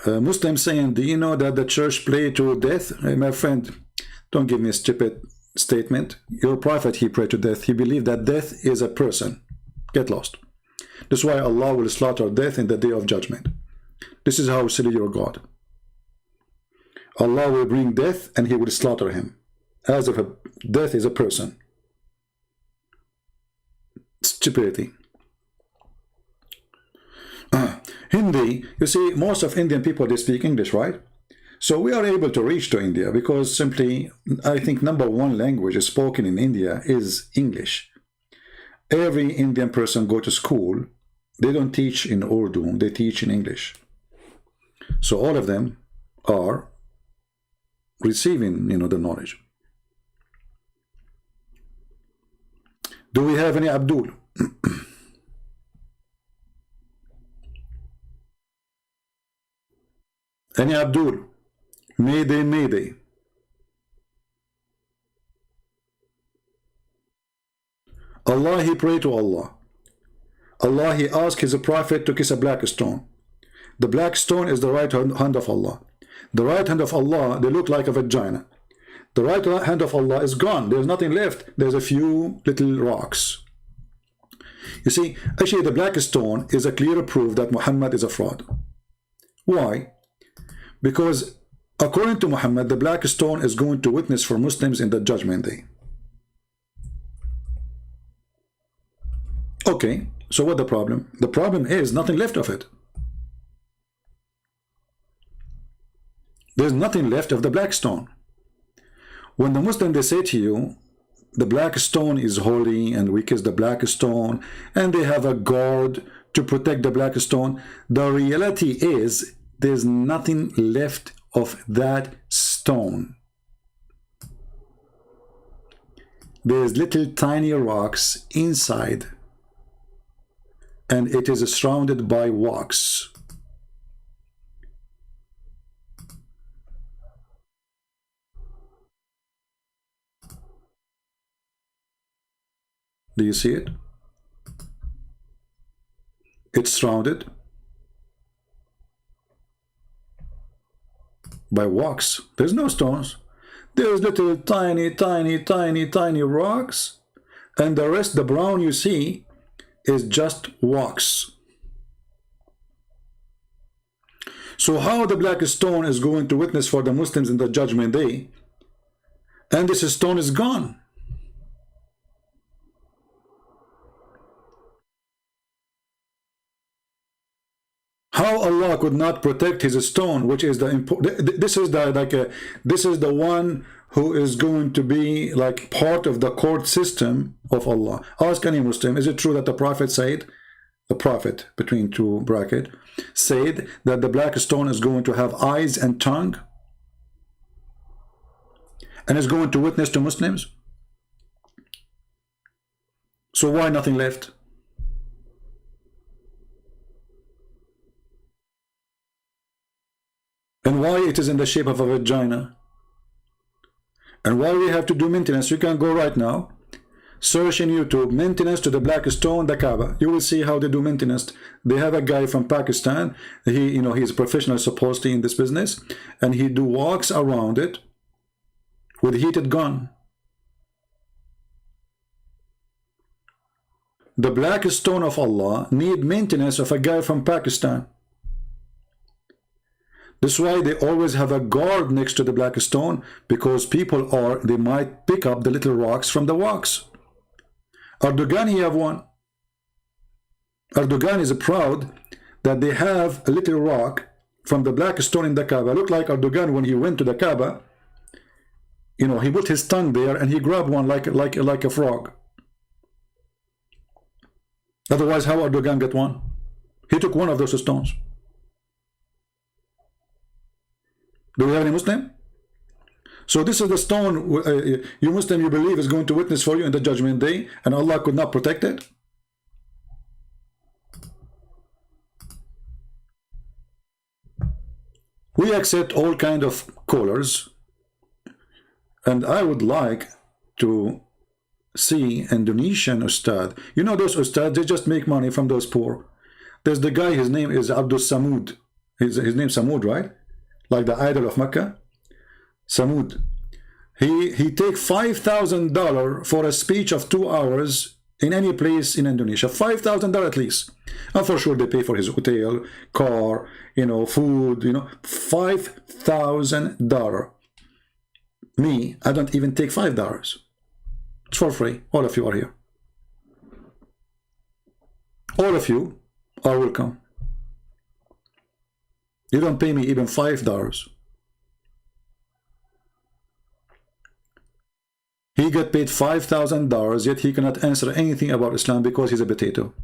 Muslims saying, do you know that the church played to death? Hey, my friend, don't give me a stupid statement. Your prophet, he prayed to death. He believed that death is a person. Get lost. That's why Allah will slaughter death in the day of judgment. This is how silly your God. Allah will bring death and he will slaughter him, as if death is a person. Stupidity. Hindi, you see, most of Indian people, they speak English, right? So we are able to reach to India because simply, I think #1 language is spoken in India is English. Every Indian person go to school, they don't teach in Urdu, they teach in English. So all of them are receiving, you know, the knowledge. Do we have any Abdul? Any Abdul? Mayday, mayday. Allah, he prayed to Allah. Allah, he asked his prophet to kiss a black stone. The black stone is the right hand of Allah. The right hand of Allah, they look like a vagina. The right hand of Allah is gone. There's nothing left. There's a few little rocks. You see, actually the black stone is a clear proof that Muhammad is a fraud. Why? Because according to Muhammad, the black stone is going to witness for Muslims in the judgment day. Okay, so what the problem? The problem is nothing left of it. There's nothing left of the black stone. When the Muslim, they say to you, the black stone is holy and we kiss the black stone and they have a guard to protect the black stone, the reality is there's nothing left of that stone. There's little tiny rocks inside and it is surrounded by wax. Do you see it? It's surrounded by wax. There's no stones. There's little tiny rocks, and the rest, the brown you see, is just wax. So how the black stone is going to witness for the Muslims in the judgment day, and this stone is gone? How Allah could not protect his stone, which is the important. This is the this is the one who is going to be like part of the court system of Allah. Ask any Muslim, is it true that the Prophet said, the Prophet between two brackets, said that the black stone is going to have eyes and tongue and is going to witness to Muslims? So why nothing left? And why it is in the shape of a vagina? And why we have to do maintenance? You can go right now, search in YouTube, maintenance to the black stone, the Kaaba. You will see how they do maintenance. They have a guy from Pakistan. He's a professional supposedly in this business, and he do walks around it with heated gun. The black stone of Allah need maintenance of a guy from Pakistan. That's why they always have a guard next to the black stone, because they might pick up the little rocks from the wax. Erdogan, he have one. Erdogan is proud that they have a little rock from the black stone in the Kaaba. Look like Erdogan when he went to the Kaaba, he put his tongue there and he grabbed one like a frog. Otherwise, how Erdogan get one? He took one of those stones. Do we have any Muslim? So this is the stone you Muslim, you believe is going to witness for you in the judgment day, and Allah could not protect it? We accept all kind of colors, and I would like to see Indonesian Ustad. You know those Ustad, they just make money from those poor. There's the guy, his name is Abdul Samud. His name Samud, right? Like the idol of Mecca, Samud. He take $5,000 for a speech of 2 hours in any place in Indonesia. $5,000 at least. And for sure they pay for his hotel, car, food, $5,000. Me, I don't even take $5. It's for free. All of you are here. All of you are welcome. You don't pay me even $5. He got paid $5,000, yet he cannot answer anything about Islam because he's a potato.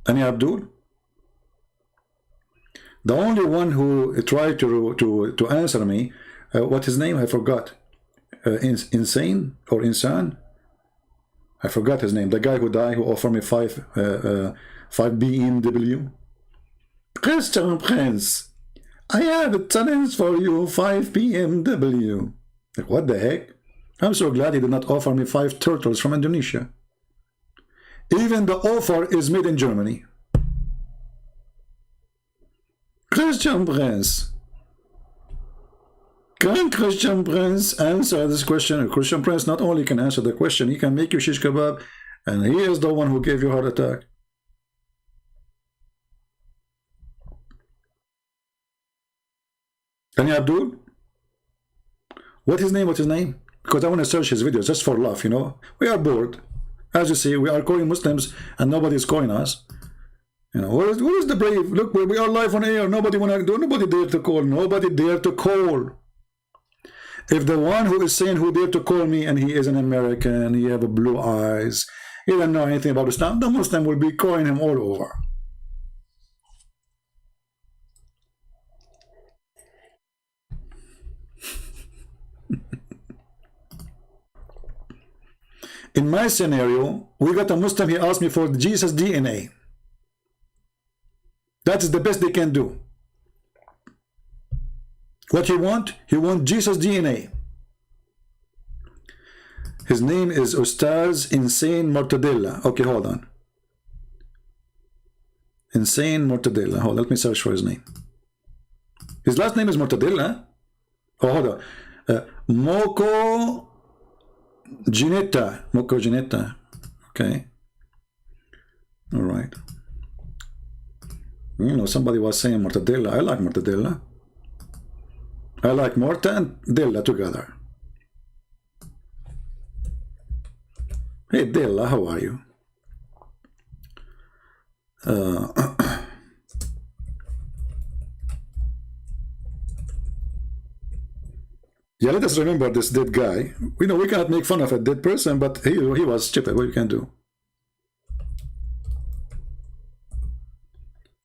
Any Abdul? The only one who tried to answer me, what's his name? I forgot. Insane or Insan? I forgot his name. The guy who died, who offered me 5 BMW. Christian Prince, I have a challenge for you, 5 BMW. Like, what the heck? I'm so glad he did not offer me 5 turtles from Indonesia. Even the offer is made in Germany. Christian Prince. Can Christian Prince answer this question? Christian Prince not only can answer the question, he can make you shish kebab, and he is the one who gave you a heart attack. Can you Abdul? What's his name? What's his name? Because I want to search his videos just for laugh, you know. We are bored. As you see, we are calling Muslims and nobody is calling us. You know, where is the brave? Look, we are live on air. Nobody wanna do. Nobody dare to call. Nobody dare to call. If the one who is saying who dare to call me and he is an American, he have blue eyes, he doesn't know anything about Islam, the Muslim will be calling him all over. In my scenario, we got a Muslim, he asked me for Jesus DNA. That is the best they can do. What he want? He want Jesus DNA. His name is Ustaz Insane Mortadella. Okay, hold on. Insane Mortadella. Hold on, let me search for his name. His last name is Mortadella. Oh, hold on. Moko Ginetta. Moko Ginetta. Okay. All right. You know, somebody was saying mortadella. I like mortadella. I like morta and della together. Hey Della, how are you? Yeah, let us remember this dead guy. We know we cannot make fun of a dead person, but he was stupid. What you can do?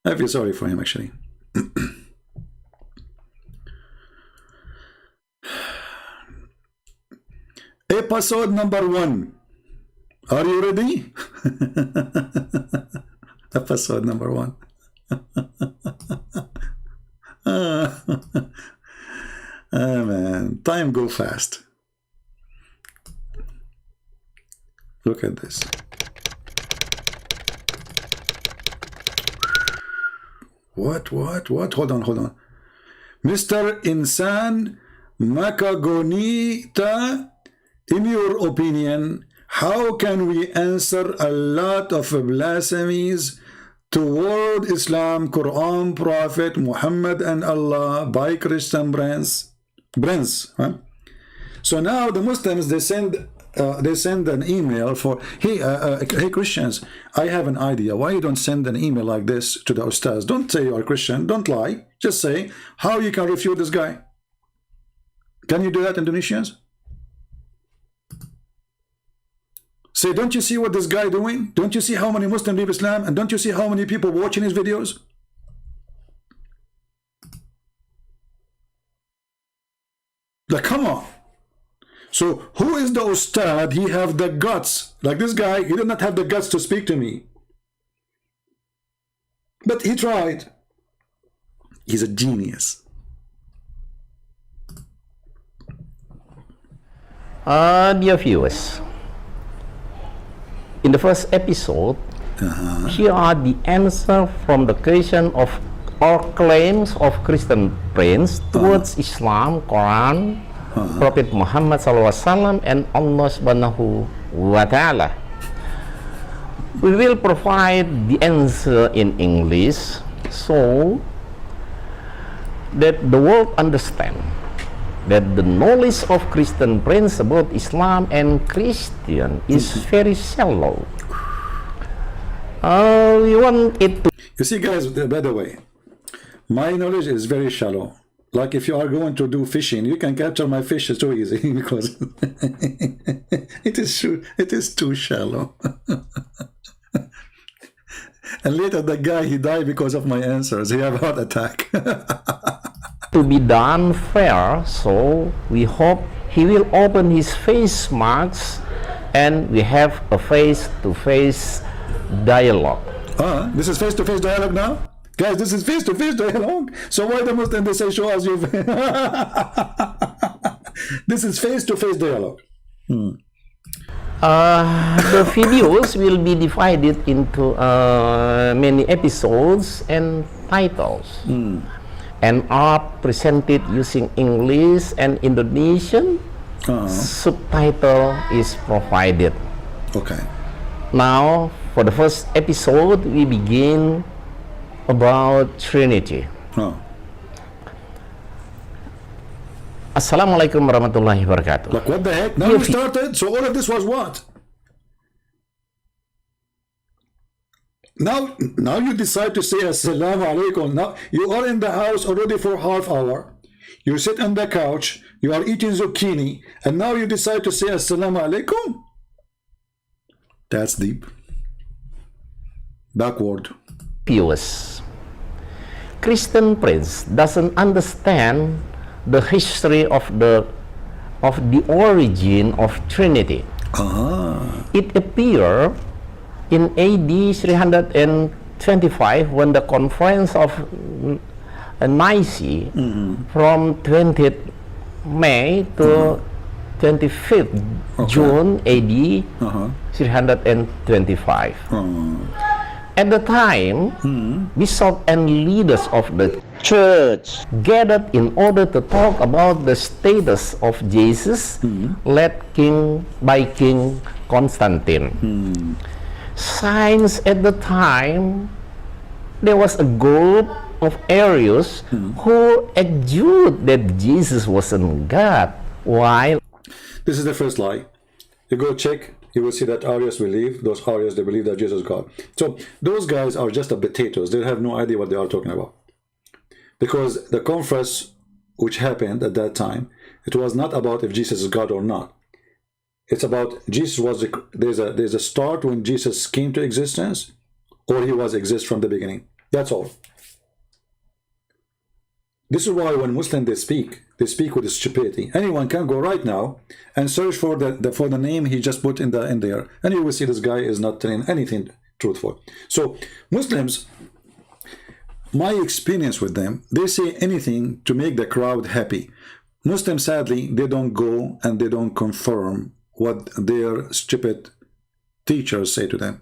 I feel sorry for him, actually. Episode number 1. Are you ready? Episode number 1. Oh man, time go fast. Look at this. What? Hold on. Mr. Insan Makagonita, in your opinion, how can we answer a lot of blasphemies toward Islam, Quran, Prophet, Muhammad and Allah by Christian brands? Huh? So now the Muslims, they send an email for, hey Christians, I have an idea. Why you don't send an email like this to the Ustaz? Don't say you are Christian, don't lie. Just say how you can refute this guy. Can you do that, Indonesians? Say, don't you see what this guy doing? Don't you see how many Muslims leave Islam? And don't you see how many people watching his videos? Like, come on. So who is the Ustad? He have the guts. Like this guy, he did not have the guts to speak to me. But he tried. He's a genius. Dear viewers, in the first episode, here are the answers from the question of all claims of Christian friends towards Islam, Quran, Prophet Muhammad SAW, and Allah Subhanahu wa Ta'ala. We will provide the answer in English so that the world understand that the knowledge of Christian friends about Islam and Christian is very shallow. We want it to... You see guys, by the way, my knowledge is very shallow. Like if you are going to do fishing, you can capture my fish so easy because it is too shallow. And later the guy, he died because of my answers. He had a heart attack. To be done fair, so we hope he will open his face marks and we have a face-to-face dialogue. This is face-to-face dialogue now? Guys, this is face-to-face dialogue. So why the Muslims, they say show us your This is face-to-face dialogue. The videos will be divided into many episodes and titles, and are presented using English and Indonesian. Subtitle is provided. Okay. Now, for the first episode, we begin about Trinity. Assalamualaikum warahmatullahi wabarakatuh. Like, what the heck? Now you started? So all of this was what? Now you decide to say Assalamu alaikum. Now you are in the house already for half hour. You sit on the couch, you are eating zucchini, and now you decide to say Assalamu alaikum? That's deep. Backward. Pious. Christian Prince doesn't understand the history of the origin of Trinity. It appeared in AD 325 when the conference of Nicaea from 20th May to 25th June AD 325. At the time, bishops and leaders of the church gathered in order to talk about the status of Jesus, led by King Constantine. Since at the time there was a group of Arians who argued that Jesus wasn't God, while this is the first lie. You go check, you will see that Arians believe, those Arians, they believe that Jesus is God. So those guys are just the potatoes. They have no idea what they are talking about. Because the conference which happened at that time, it was not about if Jesus is God or not. It's about Jesus was, there's a start when Jesus came to existence, or he was exist from the beginning. That's all. This is why when Muslims they speak with stupidity. Anyone can go right now and search for the name he just put in there, and you will see this guy is not telling anything truthful. So Muslims, my experience with them, they say anything to make the crowd happy. Muslims, sadly, they don't go and they don't confirm what their stupid teachers say to them.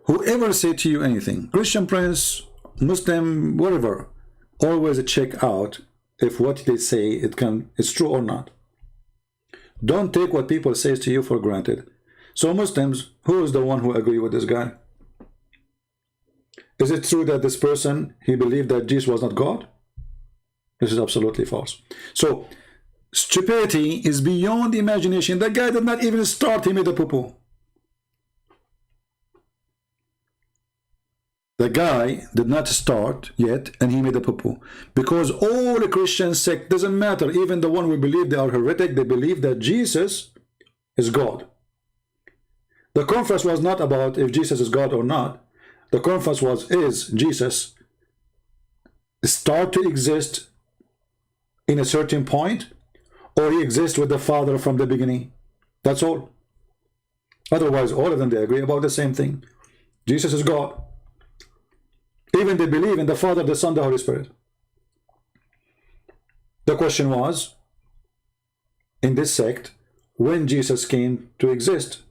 Whoever say to you anything, Christian Prince, Muslim, whatever, always check out if what they say it's true or not. Don't take what people say to you for granted. So Muslims, who is the one who agree with this guy? Is it true that this person, he believed that Jesus was not God? This is absolutely false. So stupidity is beyond imagination. The guy did not even start, he made a poo-poo. The guy did not start yet, and he made a poo-poo. Because all the Christian sect, doesn't matter, even the one we believe they are heretic, they believe that Jesus is God. The conference was not about if Jesus is God or not. The conference was, is Jesus start to exist in a certain point, or he exists with the Father from the beginning? That's all. Otherwise, all of them, they agree about the same thing. Jesus is God. Even they believe in the Father, the Son, the Holy Spirit. The question was, in this sect, when Jesus came to exist,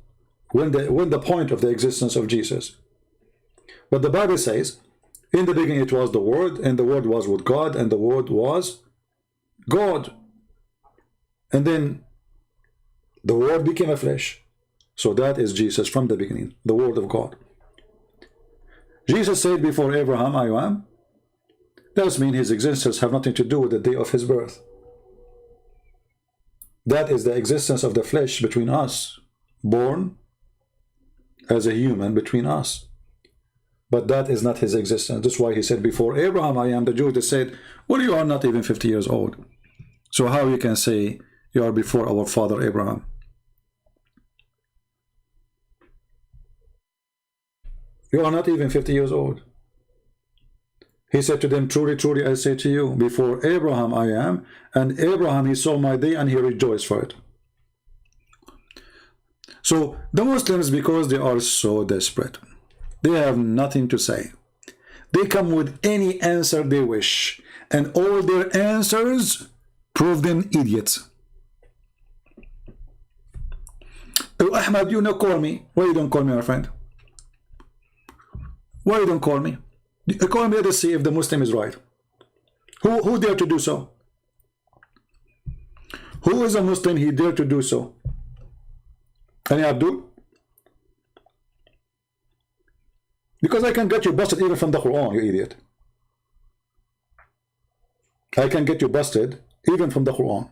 when the point of the existence of Jesus. But the Bible says, in the beginning it was the Word, and the Word was with God, and the Word was God. And then the Word became a flesh. So that is Jesus from the beginning, the Word of God. Jesus said before Abraham, I am. That means his existence have nothing to do with the day of his birth. That is the existence of the flesh between us, born as a human between us. But that is not his existence. That's why he said before Abraham, I am. The Jews, they said, well, you are not even 50 years old. So how you can say you are before our father Abraham? You are not even 50 years old. He said to them, truly, truly, I say to you, before Abraham I am, and Abraham, he saw my day and he rejoiced for it. So the Muslims, because they are so desperate, they have nothing to say. They come with any answer they wish, and all their answers proven idiots. Oh, Ahmad, you know, call me. Why you don't call me, my friend? Why you don't call me? You call me to see if the Muslim is right. Who dare to do so? Who is a Muslim? He dare to do so. Any Abdul? Because I can get you busted even from the Quran, you idiot. I can get you busted even from the Quran.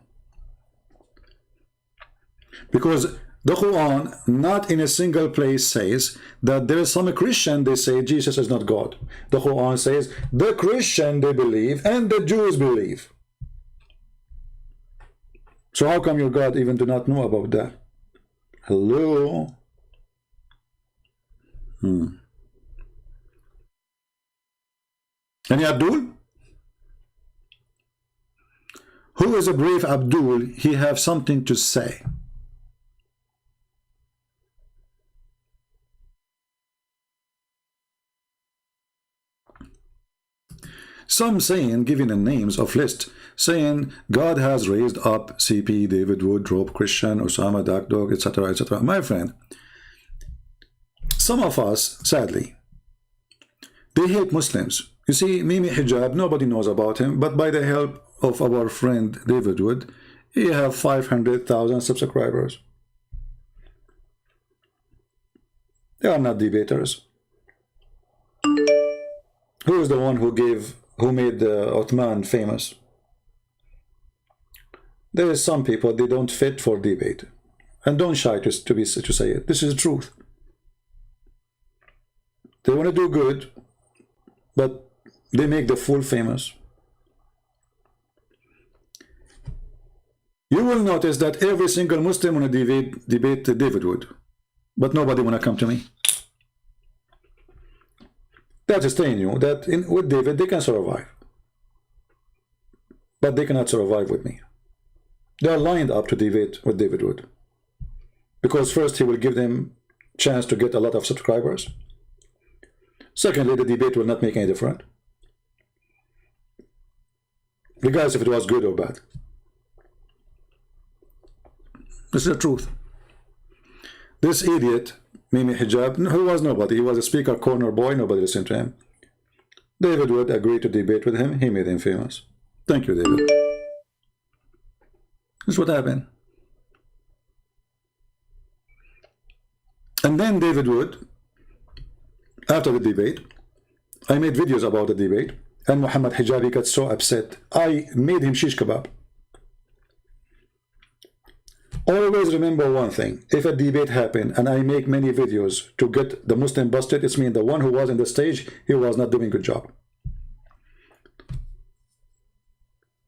Because the Quran, not in a single place says that there is some Christian, they say Jesus is not God. The Quran says the Christian they believe and the Jews believe. So how come your God even do not know about that? Hello? Any Abdul? Who is a brave Abdul? He have something to say. Some saying, giving the names of list, saying God has raised up CP, David Wood, Rob Christian, Osama, Dark Dog, etc., etc. My friend, some of us, sadly, they hate Muslims. You see, Mimi Hijab, nobody knows about him, but by the help of our friend David Wood, he have 500,000 subscribers. They are not debaters. Who is the one who made Uthman famous? There is some people, they don't fit for debate, and don't shy to say it. This is the truth. They want to do good, but they make the fool famous. You will notice that every single Muslim want to debate David Wood, but nobody want to come to me. That is telling you that with David they can survive, but they cannot survive with me. They are lined up to debate with David Wood, because first he will give them chance to get a lot of subscribers. Secondly, the debate will not make any difference, regardless if it was good or bad. This is the truth. This idiot Mimi Hijab, who was nobody, he was a speaker corner boy, nobody listened to him. David Wood agreed to debate with him, he made him famous. Thank you, David. This is what happened. And then David Wood, after the debate, I made videos about the debate, and Muhammad Hijabi got so upset, I made him shish kebab. Always remember one thing, if a debate happened and I make many videos to get the Muslim busted, it means the one who was on the stage, he was not doing a good job.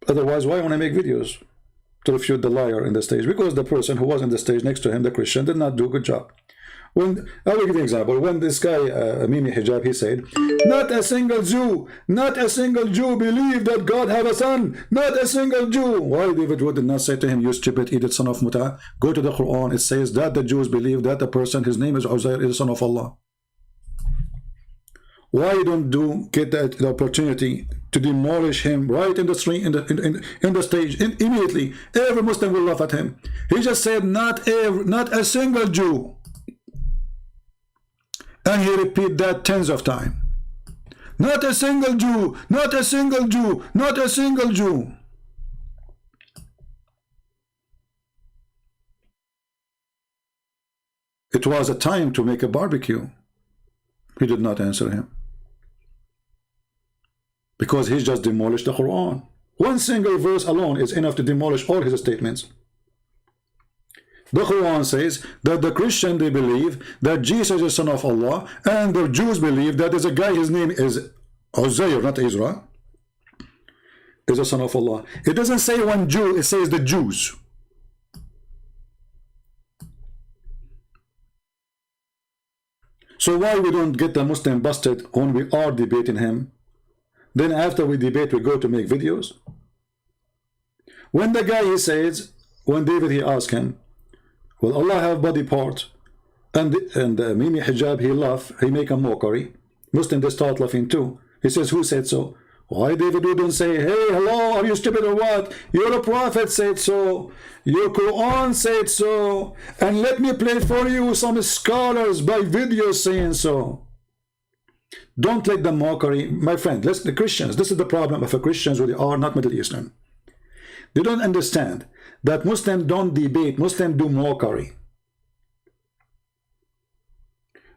Otherwise, why want to make videos to refute the liar in the stage? Because the person who was on the stage next to him, the Christian, did not do a good job. I will give you an example. When this guy, Mimi Hijab, he said, not a single Jew believed that God have a son. Not a single Jew. Why David Wood did not say to him, you stupid idiot son of Muta? Go to the Quran. It says that the Jews believe that the person, his name is Uzair, is the son of Allah. Why don't you get the opportunity to demolish him right in the street, in the stage, immediately? Every Muslim will laugh at him. He just said, not a single Jew. And he repeat that tens of times. Not a single Jew, not a single Jew, not a single Jew. It was a time to make a barbecue. He did not answer him, because he just demolished the Quran. One single verse alone is enough to demolish all his statements. The Quran says that the Christian, they believe that Jesus is son of Allah, and the Jews believe that there's a guy, his name is Uzair, not Israel, is a son of Allah. It doesn't say one Jew, it says the Jews. So why we don't get the Muslim busted when we are debating him? Then after we debate, we go to make videos. When the guy, he says, when David, he asked him, will Allah have body part? And Mimi Hijab, he laugh, he make a mockery. Muslim, they start laughing too. He says, who said so? Why David wouldn't say, hey, hello, are you stupid or what? Your prophet said so. Your Quran said so. And let me play for you some scholars by video saying so. Don't let the mockery, my friend, listen, the Christians, this is the problem of the Christians who they are not Middle Eastern. They don't understand that Muslims don't debate, Muslims do mockery.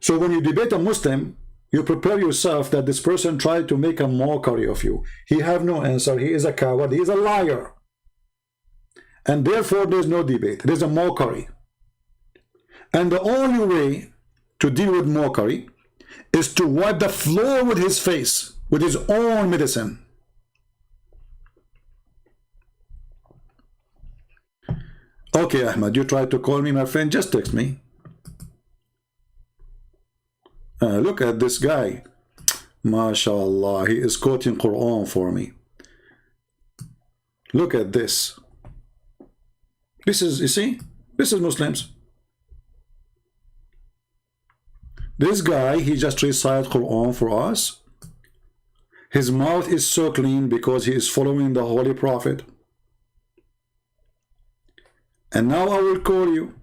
So when you debate a Muslim, you prepare yourself that this person tried to make a mockery of you. He have no answer. He is a coward. He is a liar. And therefore, there's no debate. There's a mockery. And the only way to deal with mockery is to wipe the floor with his face, with his own medicine. Okay, Ahmed, you tried to call me, my friend. Just text me. Look at this guy. MashaAllah, he is quoting Quran for me. Look at this. This is, you see, this is Muslims. This guy, he just recited Quran for us. His mouth is so clean because he is following the Holy Prophet. And now I will call you.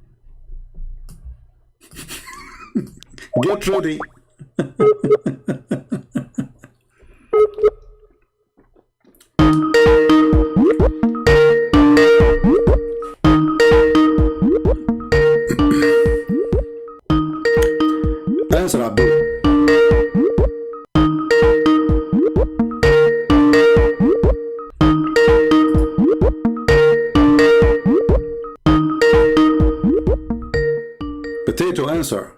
Get ready. Answer, Abdul. Potato, answer.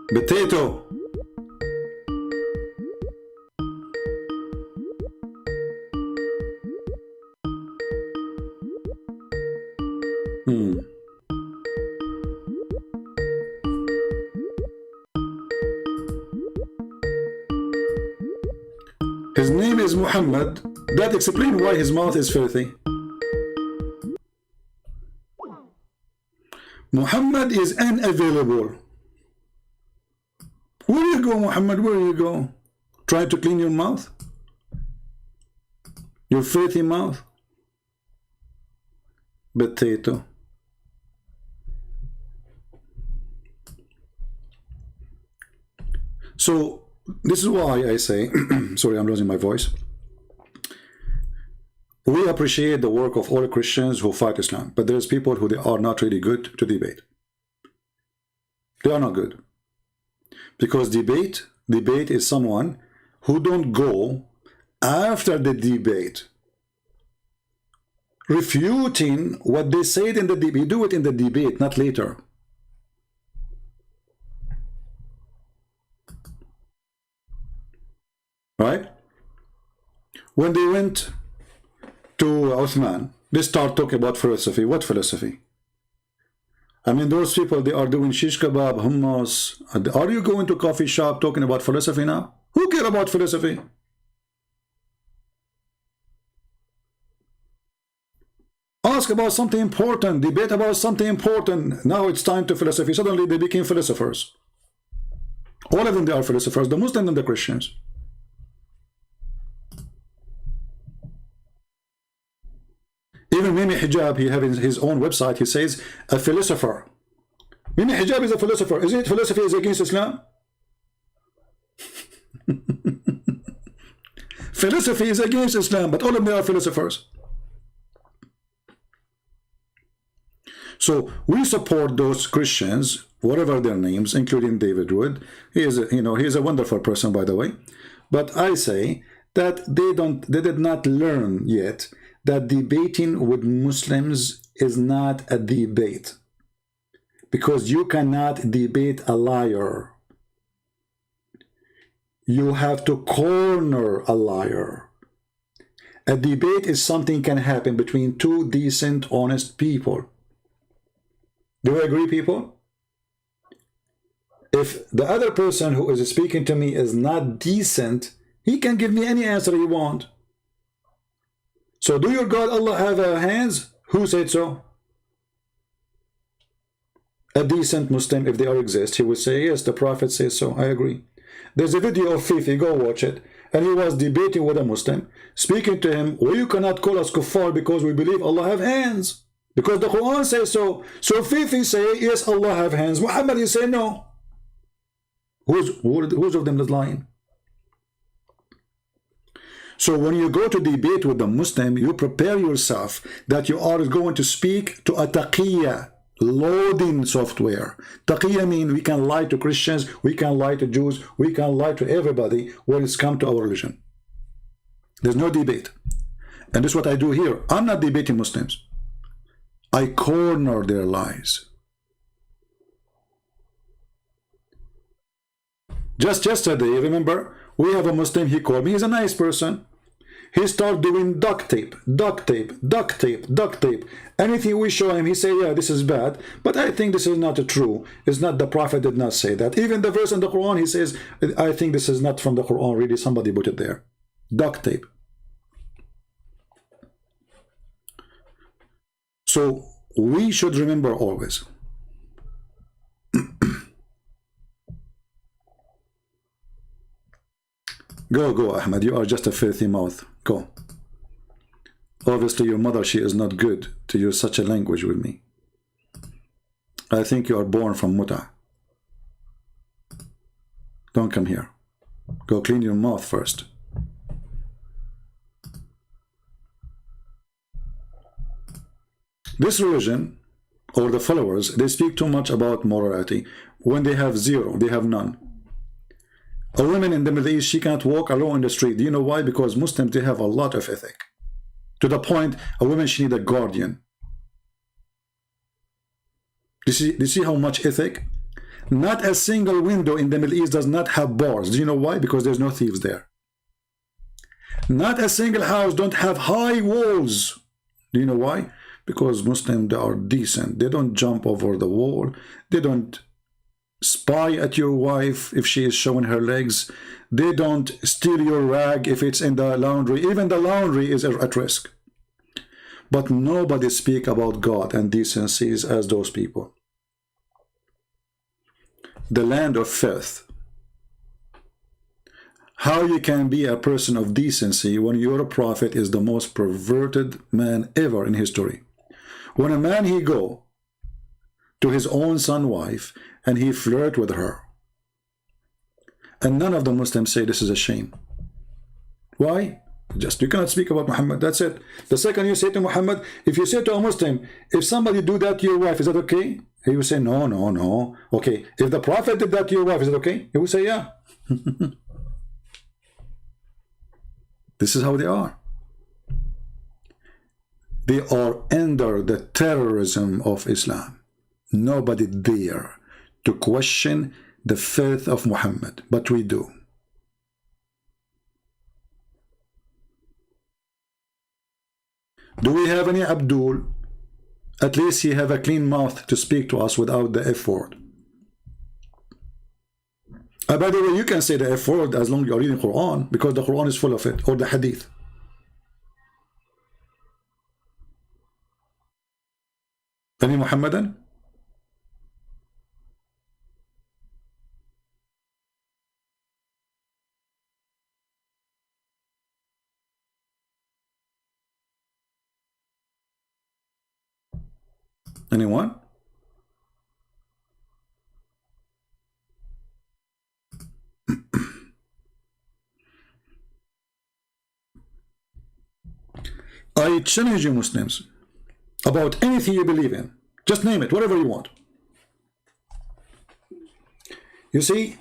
Potato. His name is Muhammad. That explains why his mouth is filthy. Muhammad is unavailable. Where you go, Muhammad? Where you go? Try to clean your mouth? Your filthy mouth? Potato. So, this is why I say, sorry, I'm losing my voice. We appreciate the work of all Christians who fight Islam, but there's people who they are not really good to debate. They are not good. Because debate is someone who don't go after the debate refuting what they said in the debate. You do it in the debate, not later. Right? When they went to Uthman, they start talking about philosophy. What philosophy? I mean, those people, they are doing shish kebab, hummus. Are you going to a coffee shop talking about philosophy now? Who cares about philosophy? Ask about something important, debate about something important. Now it's time to philosophy. Suddenly they became philosophers. All of them, they are philosophers, the Muslims and the Christians. Even Mimi Hijab, he has his own website, he says, a philosopher. Mimi Hijab is a philosopher. Is it philosophy is against Islam? Philosophy is against Islam, but all of them are philosophers. So we support those Christians, whatever their names, including David Wood. He is, he is a wonderful person, by the way. But I say that they did not learn yet that debating with Muslims is not a debate, because you cannot debate a liar. You have to corner a liar. A debate is something can happen between two decent, honest people. Do you agree, people? If the other person who is speaking to me is not decent, he can give me any answer he wants. So do your God Allah have hands? Who said so? a decent Muslim, if they are exist, he would say, yes, the Prophet says so. I agree. There's a video of Fifi, go watch it. And he was debating with a Muslim, speaking to him, well, you cannot call us kuffar because we believe Allah have hands. Because the Quran says so. So Fifi say, yes, Allah have hands. Muhammad, you say no. Who's of them is lying? So when you go to debate with a Muslim, you prepare yourself that you are going to speak to a taqiyya, loading software. Taqiyya means we can lie to Christians, we can lie to Jews, we can lie to everybody when it's come to our religion. There's no debate. And this is what I do here. I'm not debating Muslims. I corner their lies. Just yesterday, remember, we have a Muslim, he called me, he's a nice person. He started doing duct tape, duct tape, duct tape, duct tape. Anything we show him, he say, yeah, this is bad. But I think this is not true. It's not, the Prophet did not say that. Even the verse in the Quran, he says, I think this is not from the Quran, really, somebody put it there. Duct tape. So we should remember always. Go, Ahmed. You are just a filthy mouth. Go. Obviously, your mother, she is not good to use such a language with me. I think you are born from muta. Don't come here. Go clean your mouth first. This religion, or the followers, they speak too much about morality. When they have zero, they have none. A woman in the Middle East, she can't walk alone in the street. Do you know why? Because Muslims, they have a lot of ethic. To the point, a woman, she need a guardian. Do you see how much ethic? Not a single window in the Middle East does not have bars. Do you know why? Because there's no thieves there. Not a single house don't have high walls. Do you know why? Because Muslims, they are decent. They don't jump over the wall. They don't spy at your wife if she is showing her legs. They don't steal your rag if it's in the laundry. Even the laundry is at risk. But nobody speak about God and decencies as those people. The land of filth. How you can be a person of decency when your prophet is the most perverted man ever in history? When a man, he go to his own son wife and he flirt with her, and none of the Muslims say this is a shame. Why? Just you cannot speak about Muhammad. That's it. The second you say to Muhammad, if you say to a Muslim, if somebody do that to your wife, is that okay? He will say no, no, no. Okay. If the Prophet did that to your wife, is it okay? He will say yeah. This is how they are. They are under the terrorism of Islam. Nobody dare to question the faith of Muhammad, but we do. Do we have any Abdul? At least he have a clean mouth to speak to us without the F word. By the way, you can say the F word as long as you're reading Quran, because the Quran is full of it, or the Hadith. Any Muhammadan? Anyone? I challenge you Muslims about anything you believe in. Just name it, whatever you want. You see,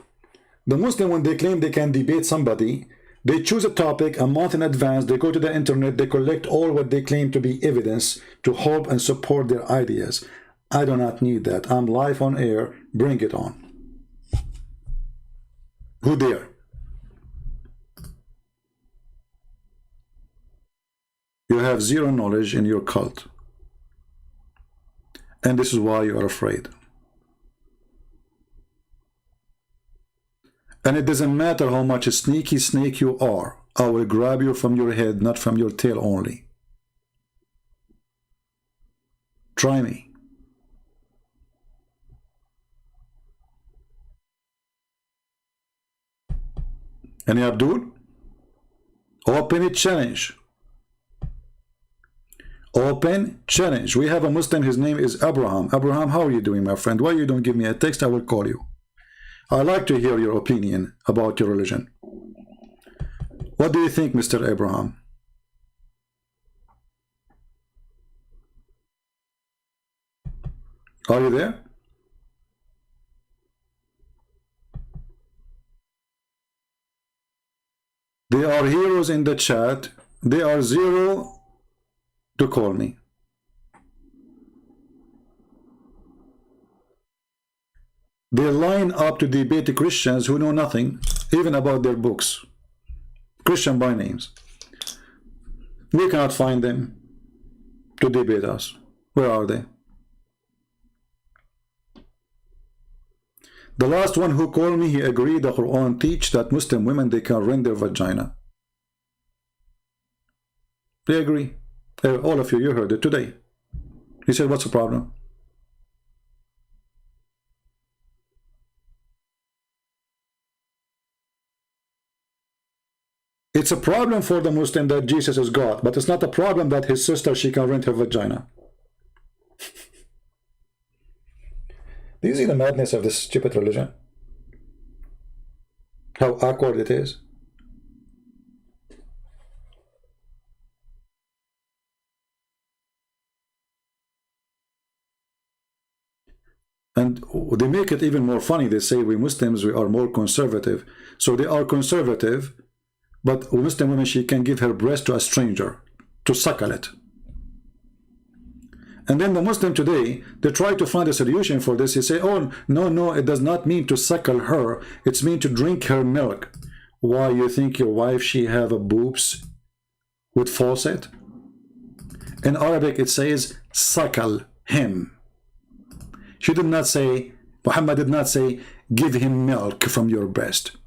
the Muslim, when they claim they can debate somebody, they choose a topic a month in advance, they go to the internet, they collect all what they claim to be evidence to help and support their ideas. I do not need that. I'm live on air. Bring it on. Who dare? You have zero knowledge in your cult. And this is why you are afraid. And it doesn't matter how much a sneaky snake you are. I will grab you from your head, not from your tail only. Try me. Any Abdul? Open challenge. Open challenge. We have a Muslim, his name is Abraham. Abraham, how are you doing, my friend? Why you don't give me a text? I will call you. I like to hear your opinion about your religion. What do you think, Mr. Abraham? Are you there? They are heroes in the chat. They are zero to call me. They line up to debate the Christians who know nothing, even about their books. Christian by names. We cannot find them to debate us. Where are they? The last one who called me, he agreed the Quran teach that Muslim women, they can rend their vagina. They agree. All of you, you heard it today. He said, what's the problem? It's a problem for the Muslim that Jesus is God, but it's not a problem that his sister, she can rent her vagina. Do you see the madness of this stupid religion? How awkward it is. And they make it even more funny. They say we Muslims, we are more conservative. So they are conservative, but a Muslim woman, she can give her breast to a stranger to suckle it. And then the Muslim today, they try to find a solution for this. They say, oh, no, it does not mean to suckle her. It's mean to drink her milk. Why, you think your wife, she have a boobs with faucet? In Arabic, it says, suckle him. She did not say, Muhammad did not say, give him milk from your breast.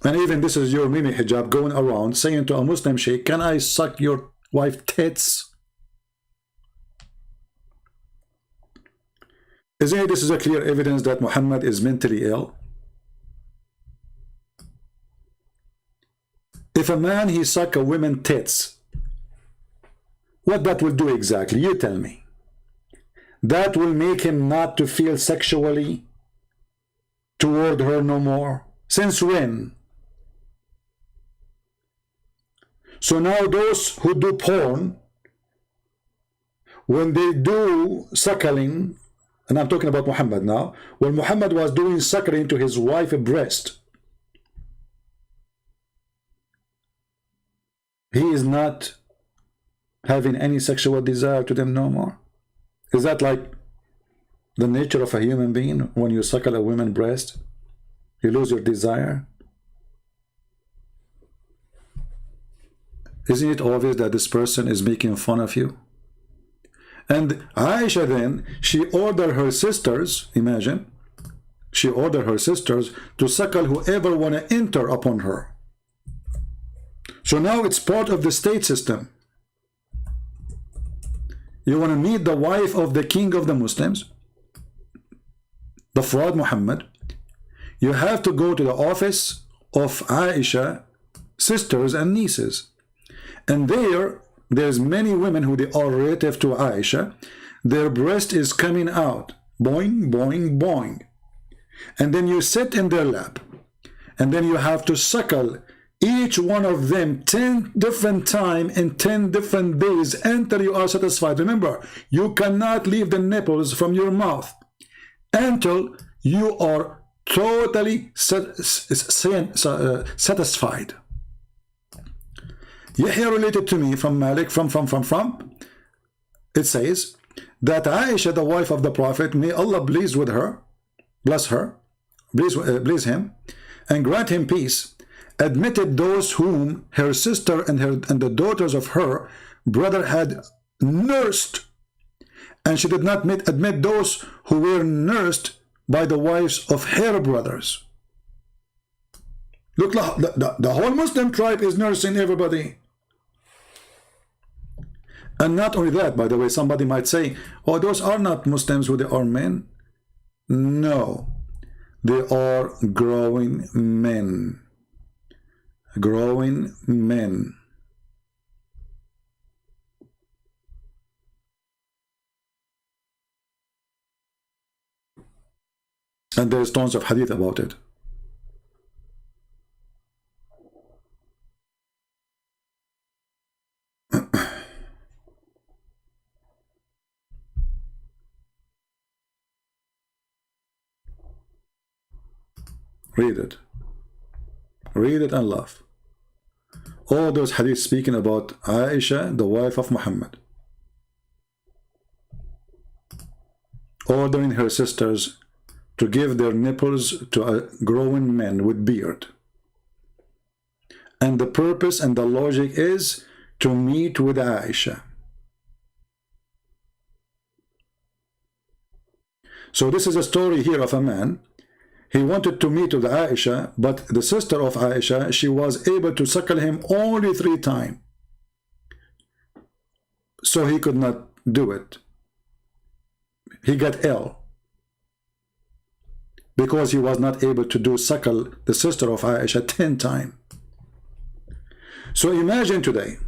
And even this is your Mimi hijab going around saying to a Muslim sheikh, can I suck your wife tits? Isn't this is a clear evidence that Muhammad is mentally ill? If a man, he suck a woman tits, what that will do exactly? You tell me. That will make him not to feel sexually toward her no more. Since when? So now those who do porn, when they do suckling, and I'm talking about Muhammad now, when Muhammad was doing suckling to his wife's breast, he is not having any sexual desire to them no more. Is that like the nature of a human being? When you suckle a woman's breast, you lose your desire? Isn't it obvious that this person is making fun of you? And Aisha then, she ordered her sisters, imagine, she ordered her sisters to suckle whoever want to enter upon her. So now it's part of the state system. You want to meet the wife of the king of the Muslims, the fraud Muhammad, you have to go to the office of Aisha, sisters and nieces. And there's many women who they are relative to Aisha. Their breast is coming out. Boing, boing, boing. And then you sit in their lap. And then you have to suckle each one of them 10 different times in 10 different days until you are satisfied. Remember, you cannot leave the nipples from your mouth until you are totally satisfied. Yahya related to me from Malik, it says that Aisha, the wife of the Prophet, may Allah please with her, bless her, please him, and grant him peace, admitted those whom her sister and the daughters of her brother had nursed, and she did not admit those who were nursed by the wives of her brothers. Look, the whole Muslim tribe is nursing everybody. And not only that, by the way, somebody might say, oh, those are not Muslims who they are men. No. They are growing men. Growing men. And there's tons of hadith about it. Read it. Read it and laugh. All those hadiths speaking about Aisha, the wife of Muhammad, ordering her sisters to give their nipples to a growing man with beard. And the purpose and the logic is to meet with Aisha. So this is a story here of a man. He wanted to meet with Aisha, but the sister of Aisha, she was able to suckle him only 3 times. So he could not do it. He got ill because he was not able to do suckle the sister of Aisha 10 times. So imagine today,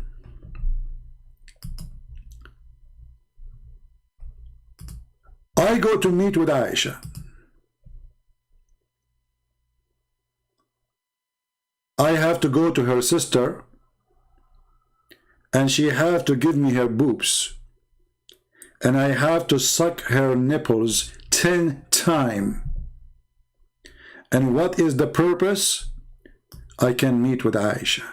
I go to meet with Aisha. I have to go to her sister and she have to give me her boobs and I have to suck her nipples 10 times. And what is the purpose? I can meet with Aisha.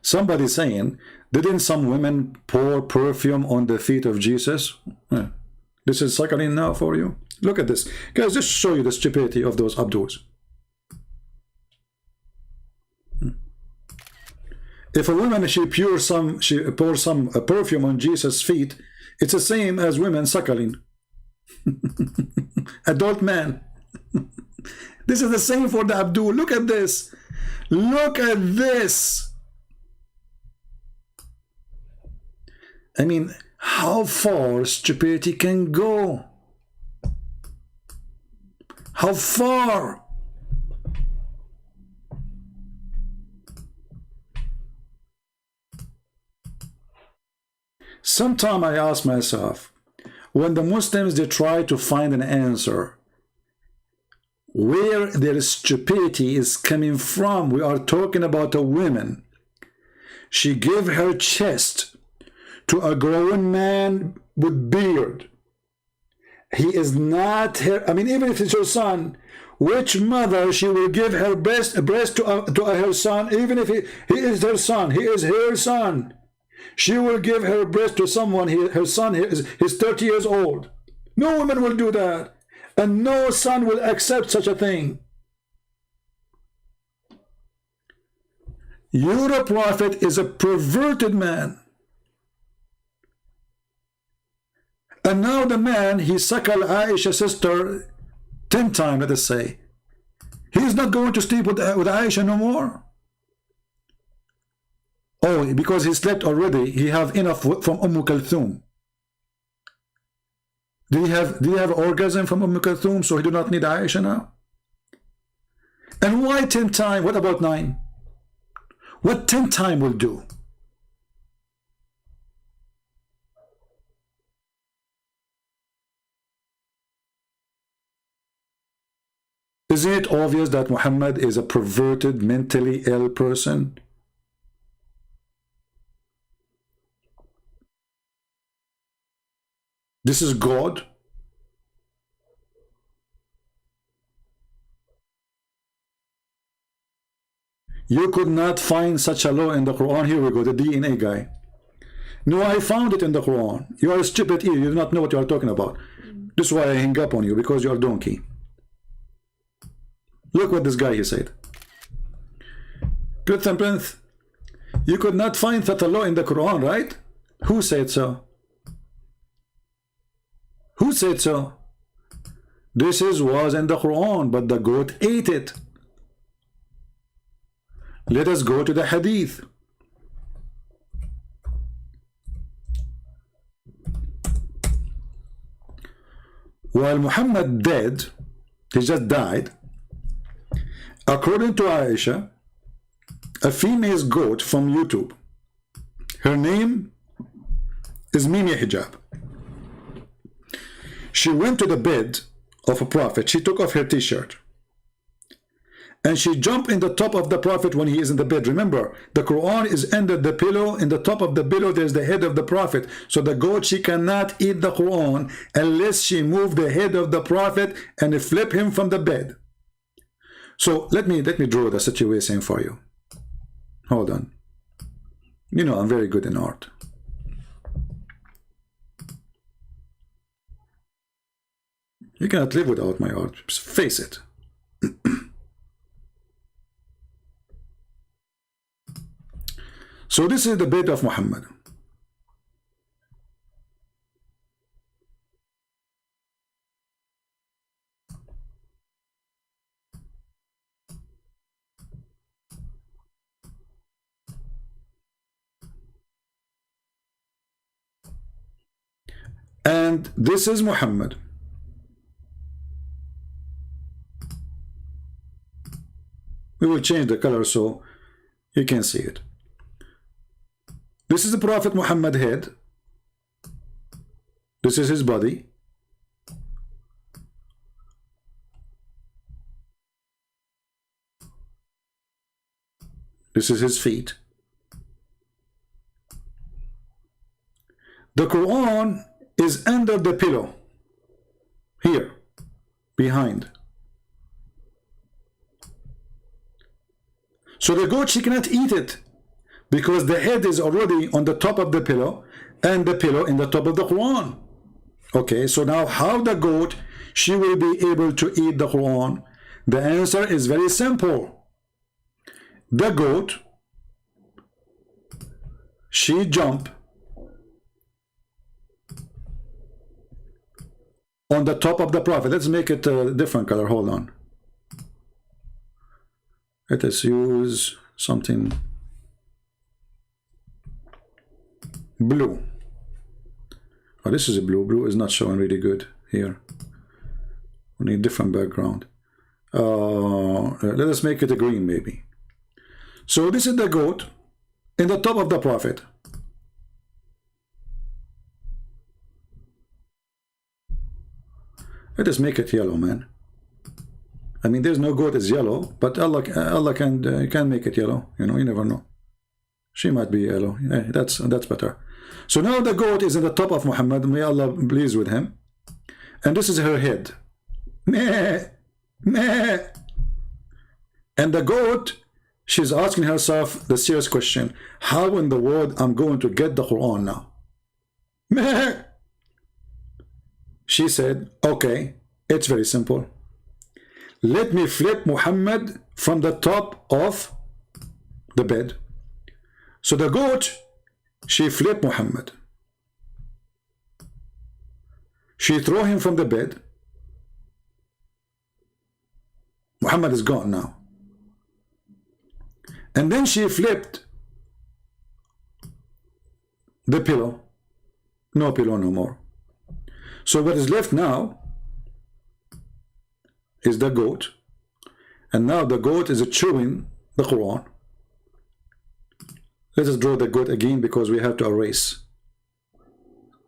Somebody saying, didn't some women pour perfume on the feet of Jesus? This is suckling now for you. Look at this. Guys, just show you the stupidity of those Abduls. If a woman, she pours some perfume on Jesus' feet, it's the same as women suckling. Adult man. This is the same for the Abdul. Look at this. Look at this. I mean, how far stupidity can go? How far? Sometimes I ask myself, when the Muslims, they try to find an answer, where their stupidity is coming from. We are talking about a woman. She gave her chest to a grown man with beard. He is not her, I mean, even if it's her son, which mother she will give her breast to her son, even if he is her son, he is her son. She will give her breast to someone, her son is 30 years old. No woman will do that. And no son will accept such a thing. Your prophet is a perverted man. And now the man, he suckled Aisha's sister 10 times, let us say. He's not going to sleep with Aisha no more. Oh, because he slept already, he have enough from Kulthum. Do you have orgasm from Kulthum, so he do not need Aisha now? And why 10 times? What about 9? What 10 times will do? Isn't it obvious that Muhammad is a perverted, mentally ill person? This is God. You could not find such a law in the Quran. Here we go, the DNA guy. No, I found it in the Quran. You are a stupid ear. You do not know what you are talking about. This is why I hang up on you, because you are a donkey. Look what this guy he said. Good and Prince, you could not find such a law in the Quran, right? Who said so? Who said so? This was in the Quran, but the goat ate it. Let us go to the hadith. while Muhammad dead, he just died, according to Aisha, a female goat from YouTube, her name is Mimi Hijab. She went to the bed of a prophet. She took off her t-shirt and she jumped in the top of the prophet when he is in the bed. Remember, the Quran is under the pillow. In the top of the pillow there's the head of the prophet. So the goat, she cannot eat the Quran unless she move the head of the prophet and flip him from the bed. So let me draw the situation for you. Hold on. You know I'm very good in art. You cannot live without my art. Just face it. So this is the bed of Muhammad. And this is Muhammad. We will change the color so you can see it. This is the Prophet Muhammad head. This is his body. This is his feet. The Quran is under the pillow. Here. Behind. So the goat, she cannot eat it because the head is already on the top of the pillow and the pillow in the top of the Quran. Okay, so now how the goat, she will be able to eat the Quran? The answer is very simple. The goat, she jump on the top of the prophet. Let's make it a different color. Hold on. Let us use something blue. Oh, this is a blue. Blue is not showing really good here. We need different background. Let us make it a green maybe. So this is the goat in the top of the prophet. Let us make it yellow, man. I mean, there's no goat is yellow, but Allah can make it yellow. You know, you never know. She might be yellow. Yeah, that's better. So now the goat is in the top of Muhammad. May Allah be pleased with him. And this is her head. Meh, meh. And the goat, she's asking herself the serious question: how in the world I'm going to get the Quran now? Meh. She said, okay, it's very simple. Let me flip Muhammad from the top of the bed. So the goat, she flipped Muhammad. She threw him from the bed. Muhammad is gone now. And then she flipped the pillow. No pillow no more. So what is left now is the goat, and now the goat is chewing the Quran. Let us draw the goat again because we have to erase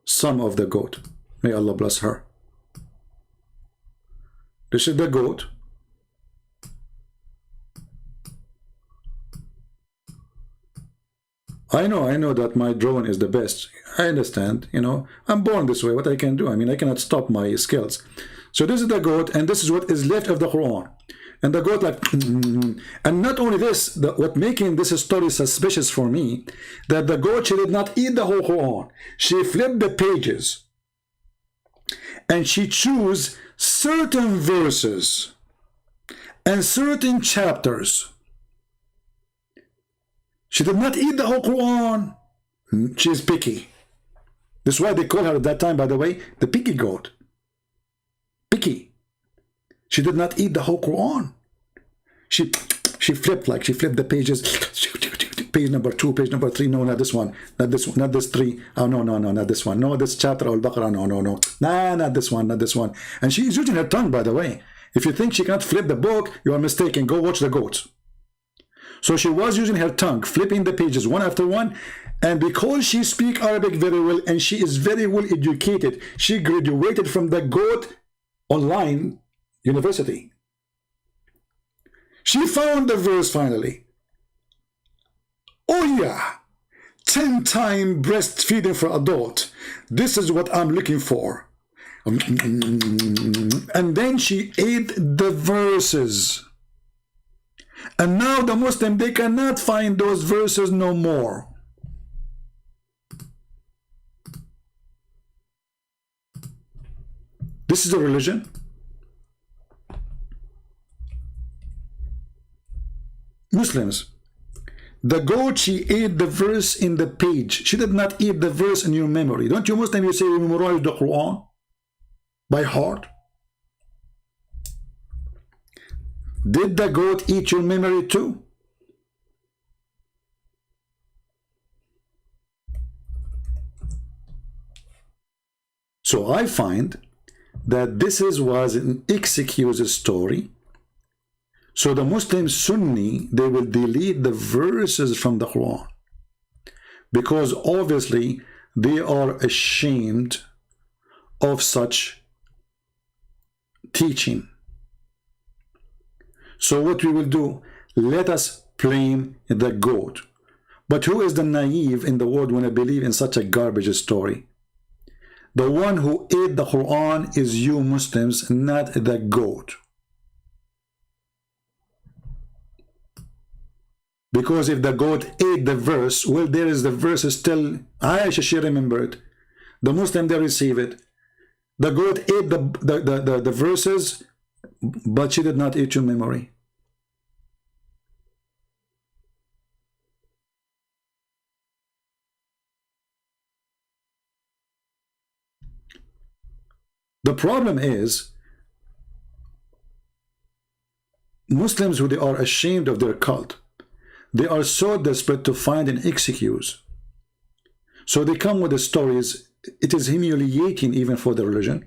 some of the goat. May Allah bless her. This is the goat. I know that my drawing is the best. I understand, you know, I'm born this way. What I can do? I mean, I cannot stop my skills. So this is the goat, and this is what is left of the Quran. And the goat like, and not only this, what making this story suspicious for me, that the goat, she did not eat the whole Quran. She flipped the pages, and she chose certain verses and certain chapters. She did not eat the whole Quran. She is picky. This is why they call her at that time, by the way, the picky goat. Picky. She did not eat the whole Quran. She flipped, like she flipped the pages. page number 2, page number 3. No, not this one. Not this one. Not this 3. Oh, no, no, no, not this one. No, this chapter Al-Baqarah. No, no, no. Nah, not this one. Not this one. And she's using her tongue, by the way. If you think she can't flip the book, you are mistaken. Go watch the goats. So she was using her tongue, flipping the pages one after one. And because she speaks Arabic very well and she is very well educated, she graduated from the GOAT online university. She found the verse finally. Oh yeah, 10 times breastfeeding for adult. This is what I'm looking for. And then she ate the verses. And now the Muslim, they cannot find those verses no more. This is a religion. Muslims, the goat, she ate the verse in the page. She did not eat the verse in your memory. Don't you Muslims, you say you memorize the Quran by heart? Did the goat eat your memory too? So I find that this was an excuse story. So the Muslim Sunni, they will delete the verses from the Quran because obviously they are ashamed of such teaching. So what we will do, let us blame the goat. But who is the naive in the world when I believe in such a garbage story? The one who ate the Quran is you Muslims, not the goat. Because if the goat ate the verse, well, there is the verse still. Aisha, she remembered. The Muslim, they receive it. The goat ate the verses, but she did not eat your memory. The problem is Muslims who they are ashamed of their cult. They are so desperate to find an excuse. So they come with the stories. It is humiliating even for the religion.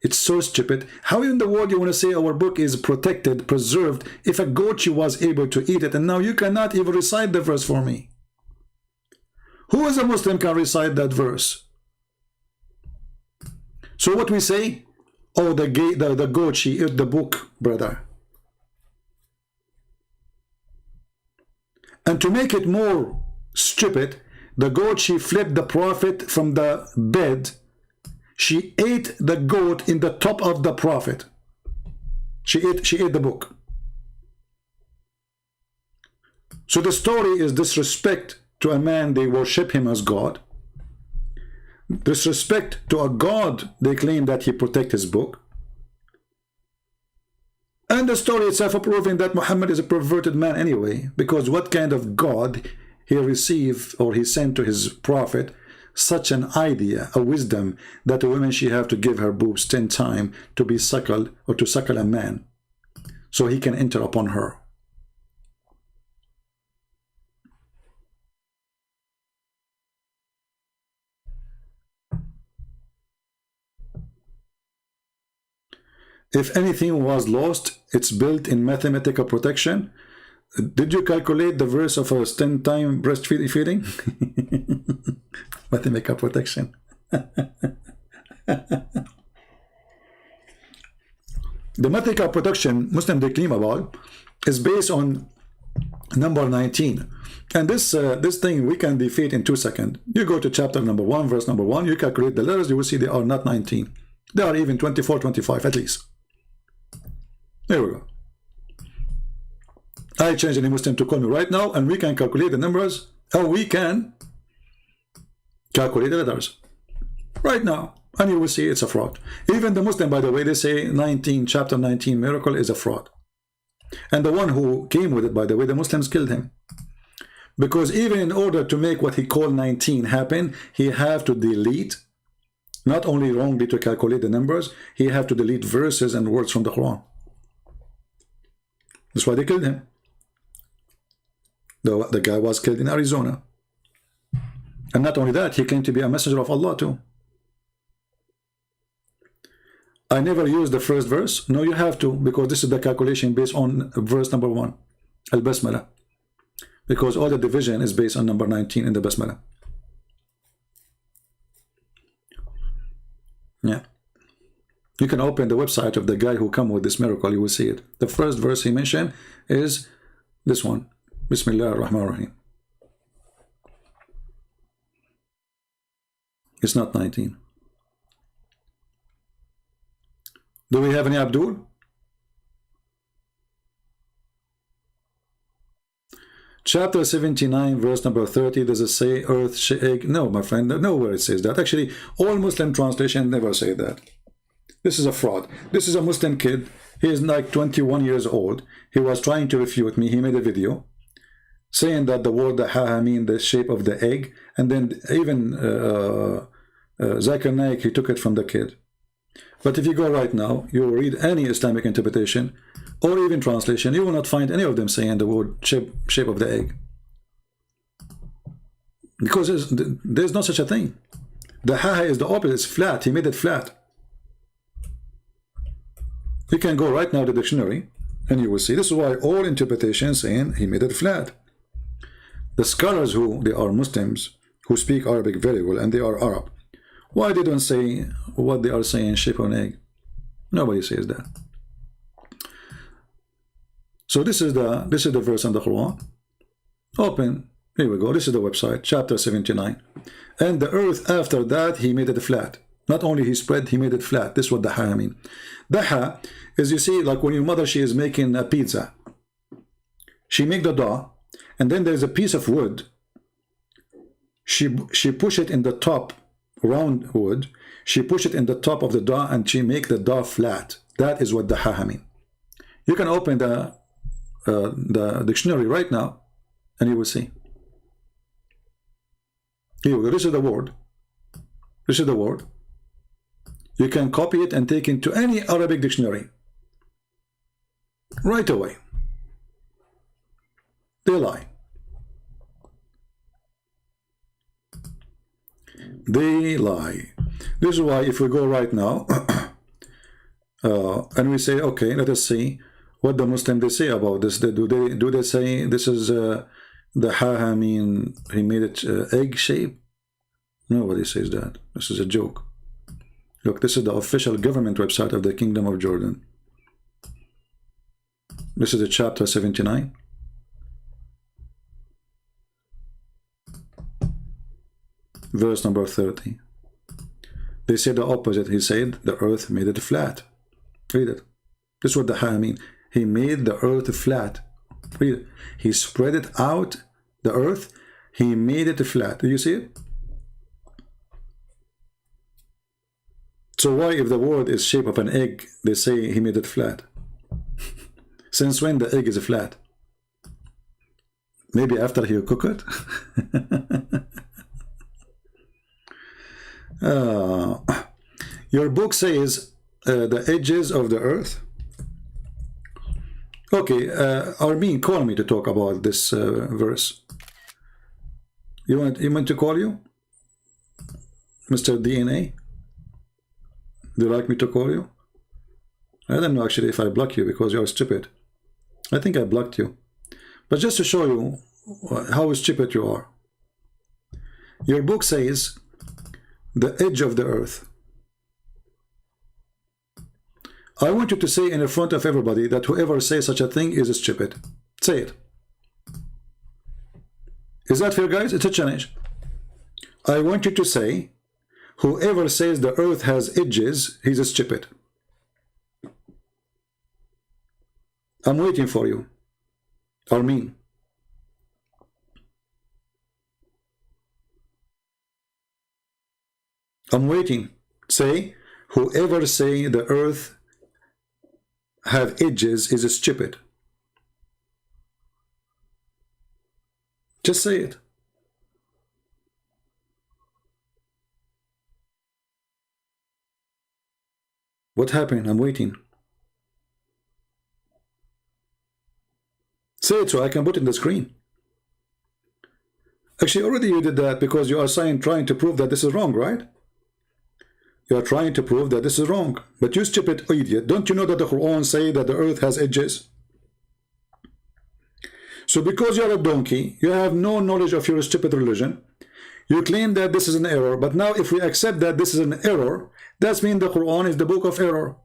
It's so stupid. How in the world you want to say our book is protected, preserved, if a goat was able to eat it and now you cannot even recite the verse for me? Who as a Muslim can recite that verse? So what we say? Oh, the goat, she ate the book, brother. And to make it more stupid, the goat, she flipped the prophet from the bed. She ate the goat in the top of the prophet. She ate the book. So the story is disrespect to a man, they worship him as God. Disrespect to a God, they claim that he protect his book. And the story itself proving that Muhammad is a perverted man anyway, because what kind of God he received or he sent to his prophet such an idea, a wisdom, that a woman she have to give her boobs 10 times to be suckled or to suckle a man so he can enter upon her. If anything was lost, it's built in mathematical protection. Did you calculate the verse of a 10-time breastfeeding? Mathematical protection. The mathematical protection Muslim they claim about is based on number 19. And this thing we can defeat in 2 seconds. You go to chapter number 1, verse number 1, you calculate the letters, you will see they are not 19. They are even 24, 25 at least. There we go. I change any Muslim to call me right now and we can calculate the numbers. Oh, we can calculate the letters right now and you will see it's a fraud. Even the Muslim, by the way, they say 19, chapter 19 miracle is a fraud. And the one who came with it, by the way, the Muslims killed him. Because even in order to make what he called 19 happen, he have to delete, not only wrongly to calculate the numbers, he have to delete verses and words from the Quran. That's why they killed him. The guy was killed in Arizona. And not only that, he claimed to be a messenger of Allah too. I never use the first verse. No, you have to, because this is the calculation based on verse number 1, Al-Basmala. Because all the division is based on number 19 in the Basmala. Yeah. You can open the website of the guy who come with this miracle, you will see it. The first verse he mentioned is this one. Bismillah ar-Rahman ar-Rahim. It's not 19. Do we have any Abdul? Chapter 79, verse number 30, does it say earth shake? No, my friend, nowhere it says that. Actually, all Muslim translations never say that. This is a fraud. This is a Muslim kid. He is like 21 years old. He was trying to refute me. He made a video saying that the word ha mean the shape of the egg, and then even Zakir Naik, he took it from the kid. But if you go right now, you will read any Islamic interpretation or even translation, you will not find any of them saying the word shape of the egg. Because there's no such a thing. The ha is the opposite, it's flat. He made it flat. You can go right now to the dictionary and you will see. This is why all interpretations saying he made it flat. The scholars who they are Muslims who speak Arabic very well, and they are Arab, why they don't say what they are saying, shape of an egg? Nobody says that. So this is the verse in the Quran. Open. Here we go. This is the website, chapter 79. And the earth after that he made it flat. Not only he spread, he made it flat. This is what the ha mean. The ha is, you see, like when your mother, she is making a pizza. She make the dough, and then there's a piece of wood. She push it in the top, round wood. She push it in the top of the dough, and she make the dough flat. That is what the ha mean. You can open the dictionary right now, and you will see. Here we go. This is the word. This is the word. You can copy it and take it to any Arabic dictionary right away. They lie. They lie. This is why if we go right now and we say, okay, let us see what the Muslim they say about this. Do they say this is the ha mean he made it egg shape? Nobody says that. This is a joke. Look, this is the official government website of the Kingdom of Jordan. This is the chapter 79. Verse number 30. They said the opposite. He said the earth made it flat. Read it. This is what the ha mean. He made the earth flat. Read it. He spread it out, the earth. He made it flat. Do you see it? So why, if the word is shape of an egg, they say he made it flat? Since when the egg is flat? Maybe after he cook it? Your book says the edges of the earth. Okay, Armin, call me to talk about this verse. You want to call you? Mr. DNA? Do you like me to call you? I don't know actually if I block you because you're stupid. I think I blocked you. But just to show you how stupid you are. Your book says the edge of the earth. I want you to say in front of everybody that whoever says such a thing is stupid. Say it. Is that fair, guys? It's a challenge. I want you to say whoever says the earth has edges, he's stupid. I'm waiting for you. Armin. I'm waiting. Say, whoever say the earth have edges is stupid. Just say it. What happened? I'm waiting. Say it so I can put it in the screen. Actually, already you did that because you are trying to prove that this is wrong, right? You are trying to prove that this is wrong. But you stupid idiot, don't you know that the Quran say that the earth has edges? So because you are a donkey, you have no knowledge of your stupid religion, you claim that this is an error. But now if we accept that this is an error, that means the Quran is the book of error.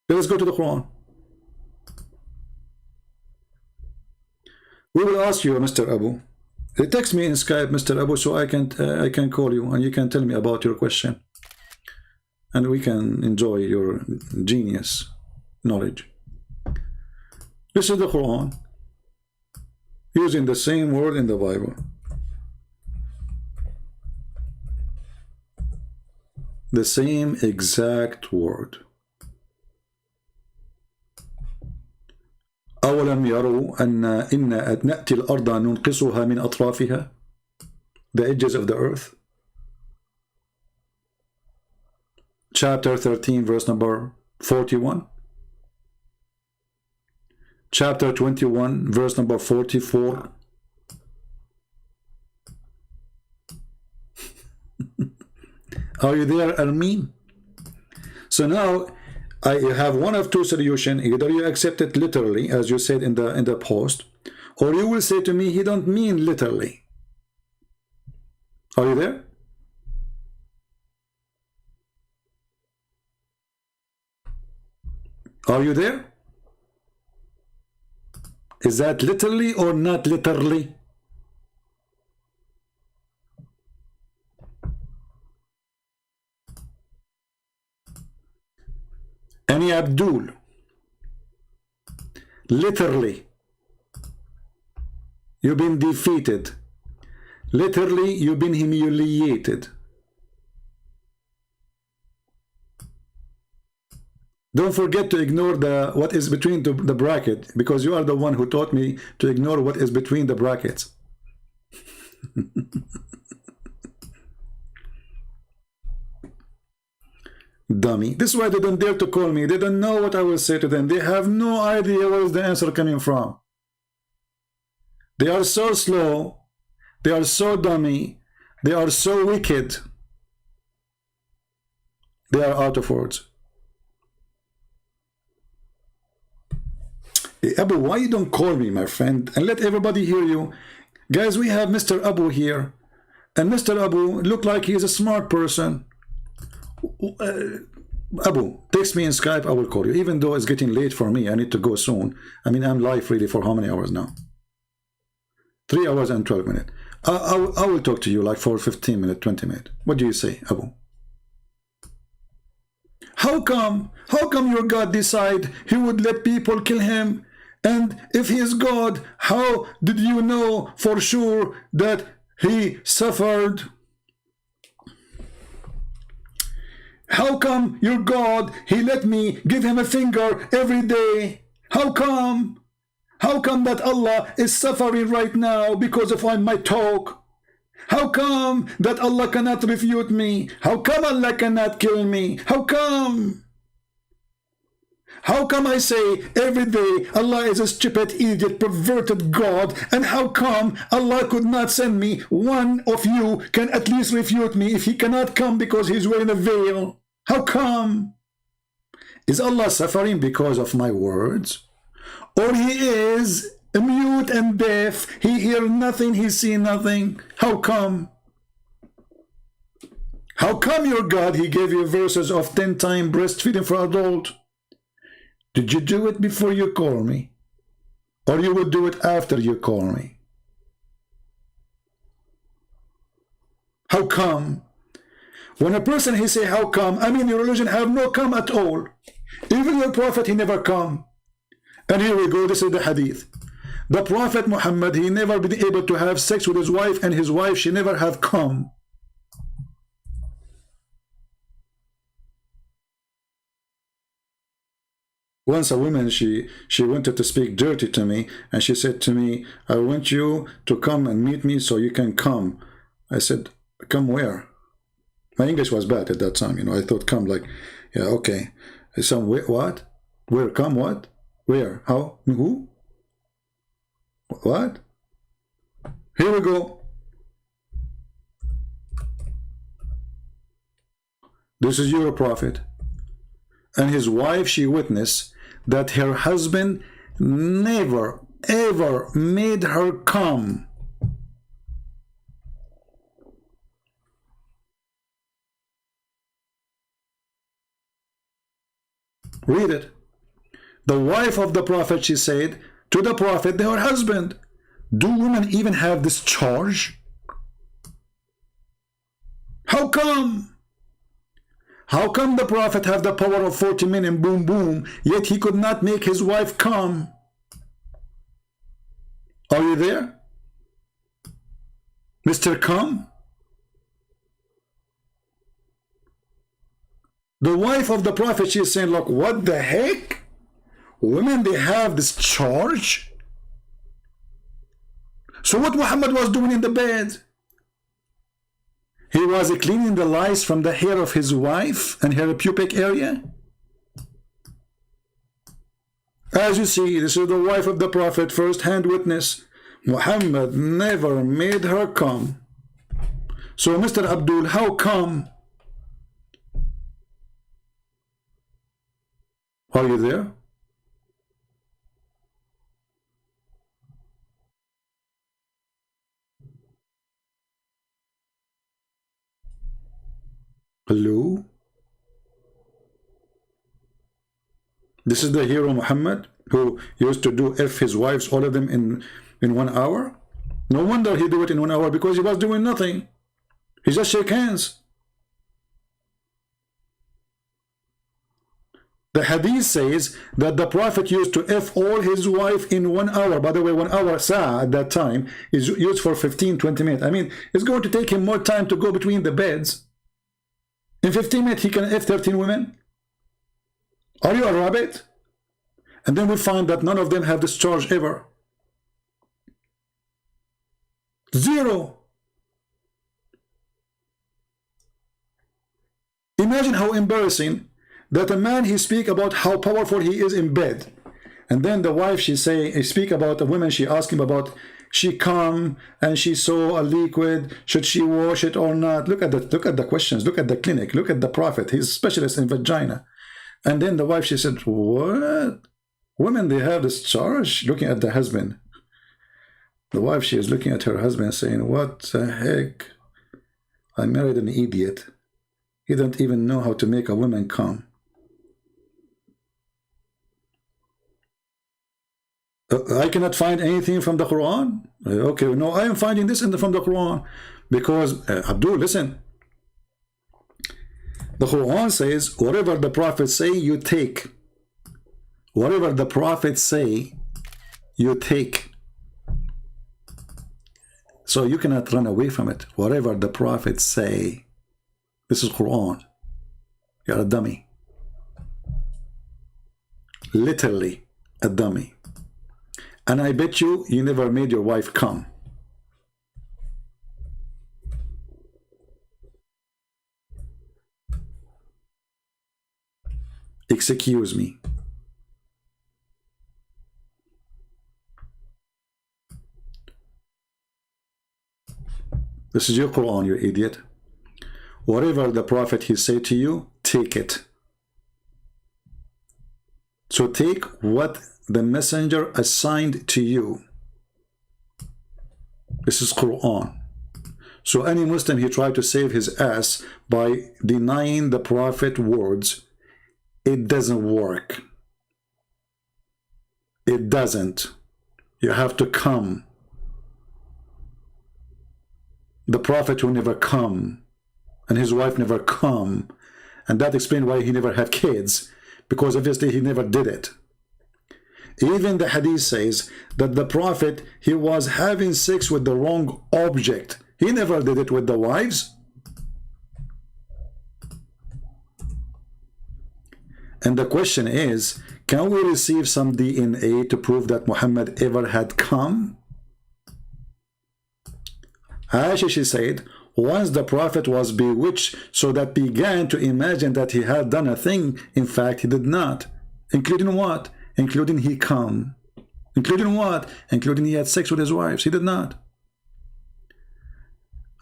Let's go to the Quran. We will ask you, Mr. Abu. Text me in Skype, Mr. Abu, so I can call you and you can tell me about your question, and we can enjoy your genius knowledge. This is the Quran, using the same word in the Bible. The same exact word. أولم يروا إن نأتي الأرض ننقصها من أطرافها, the edges of the earth. Chapter 13 verse number 41. Chapter 21 verse number 44. Are you there, Armin? So now I have one of two solutions. Either you accept it literally, as you said in the post, or you will say to me, he don't mean literally. Are you there? Are you there? Is that literally or not literally? Any Abdul, literally, you've been defeated. Literally, you've been humiliated. Don't forget to ignore what is between the bracket, because you are the one who taught me to ignore what is between the brackets. Dummy. This is why they don't dare to call me. They don't know what I will say to them. They have no idea where is the answer coming from. They are so slow. They are so dummy. They are so wicked. They are out of words. Hey, Abu, why you don't call me, my friend, and let everybody hear you? Guys, we have Mr. Abu here, and Mr. Abu look like he is a smart person. Abu, text me in Skype, I will call you, even though it's getting late for me. I need to go soon. I mean, I'm live really for how many hours now? 3 hours and 12 minutes. I will talk to you like for 15 minutes, 20 minutes. What do you say, Abu? How come your God decide he would let people kill him? And if he is God, how did you know for sure that he suffered? How come your God, he let me give him a finger every day? How come? How come that Allah is suffering right now because of my talk? How come that Allah cannot refute me? How come Allah cannot kill me? How come? How come I say every day Allah is a stupid, idiot, perverted God? And how come Allah could not send me? One of you can at least refute me if he cannot come because he's wearing a veil. How come? Is Allah suffering because of my words? Or he is mute and deaf? He hear nothing, he see nothing. How come? How come your God, he gave you verses of 10 times breastfeeding for adult? Did you do it before you call me? Or you will do it after you call me? How come? When a person he say how come, I mean your religion have no come at all. Even your prophet he never come. And here we go, this is the hadith. The Prophet Muhammad, he never been able to have sex with his wife, and his wife, she never have come. Once a woman, she wanted to speak dirty to me, and she said to me, I want you to come and meet me so you can come. I said, come where? My English was bad at that time, you know. I thought come like, yeah, okay. Some what? Where? Come what? Where? How? Who? What? Here we go. This is your prophet. And his wife, she witnessed that her husband never, ever made her come. Read it. The wife of the prophet, she said to the prophet, her husband, do women even have this charge? How come? How come the prophet have the power of 40 men and boom boom, yet he could not make his wife come? Are you there? Mr. Come? The wife of the prophet, she is saying, look, what the heck? Women, they have this charge? So what Muhammad was doing in the bed? He was cleaning the lice from the hair of his wife and her pubic area. As you see, this is the wife of the prophet, first-hand witness. Muhammad never made her come. So Mr. Abdul, how come? Are you there? Hello? This is the hero Muhammad who used to do F his wives, all of them in 1 hour. No wonder he do it in 1 hour, because he was doing nothing. He just shake hands. The hadith says that the prophet used to F all his wife in 1 hour. By the way, 1 hour sa'ah at that time is used for 15-20 minutes. I mean, it's going to take him more time to go between the beds. In 15 minutes, he can F 13 women. Are you a rabbit? And then we find that none of them have this charge ever. Zero. Imagine how embarrassing that a man, he speak about how powerful he is in bed, and then the wife, she speak about the women, she ask him about, she come and she saw a liquid, should she wash it or not? Look at the questions, look at the clinic, look at the prophet, he's a specialist in vagina. And then the wife, she said, what? Women, they have this charge? Looking at the husband. The wife, she is looking at her husband saying, what the heck? I married an idiot. He don't even know how to make a woman come. I cannot find anything from the Quran. Okay, no, I am finding this from the Quran, because Abdul, listen. The Quran says, whatever the prophets say, you take. Whatever the prophets say, you take. So you cannot run away from it. Whatever the prophets say. This is Quran. You're a dummy. Literally a dummy. And I bet you never made your wife come. Excuse me. This is your Quran, you idiot. Whatever the prophet he say to you, take it. So take what the messenger assigned to you. This is Quran. So any Muslim, he tried to save his ass by denying the prophet words. It doesn't work. It doesn't. You have to come. The prophet will never come, and his wife never come, and that explains why he never had kids, because obviously he never did it. Even the hadith says that the prophet, he was having sex with the wrong object. He never did it with the wives. And the question is, can we receive some DNA to prove that Muhammad ever had come? Aisha, she said, once the prophet was bewitched, so that began to imagine that he had done a thing. In fact, he did not. Including what? Including he come. Including what? Including he had sex with his wives. He did not.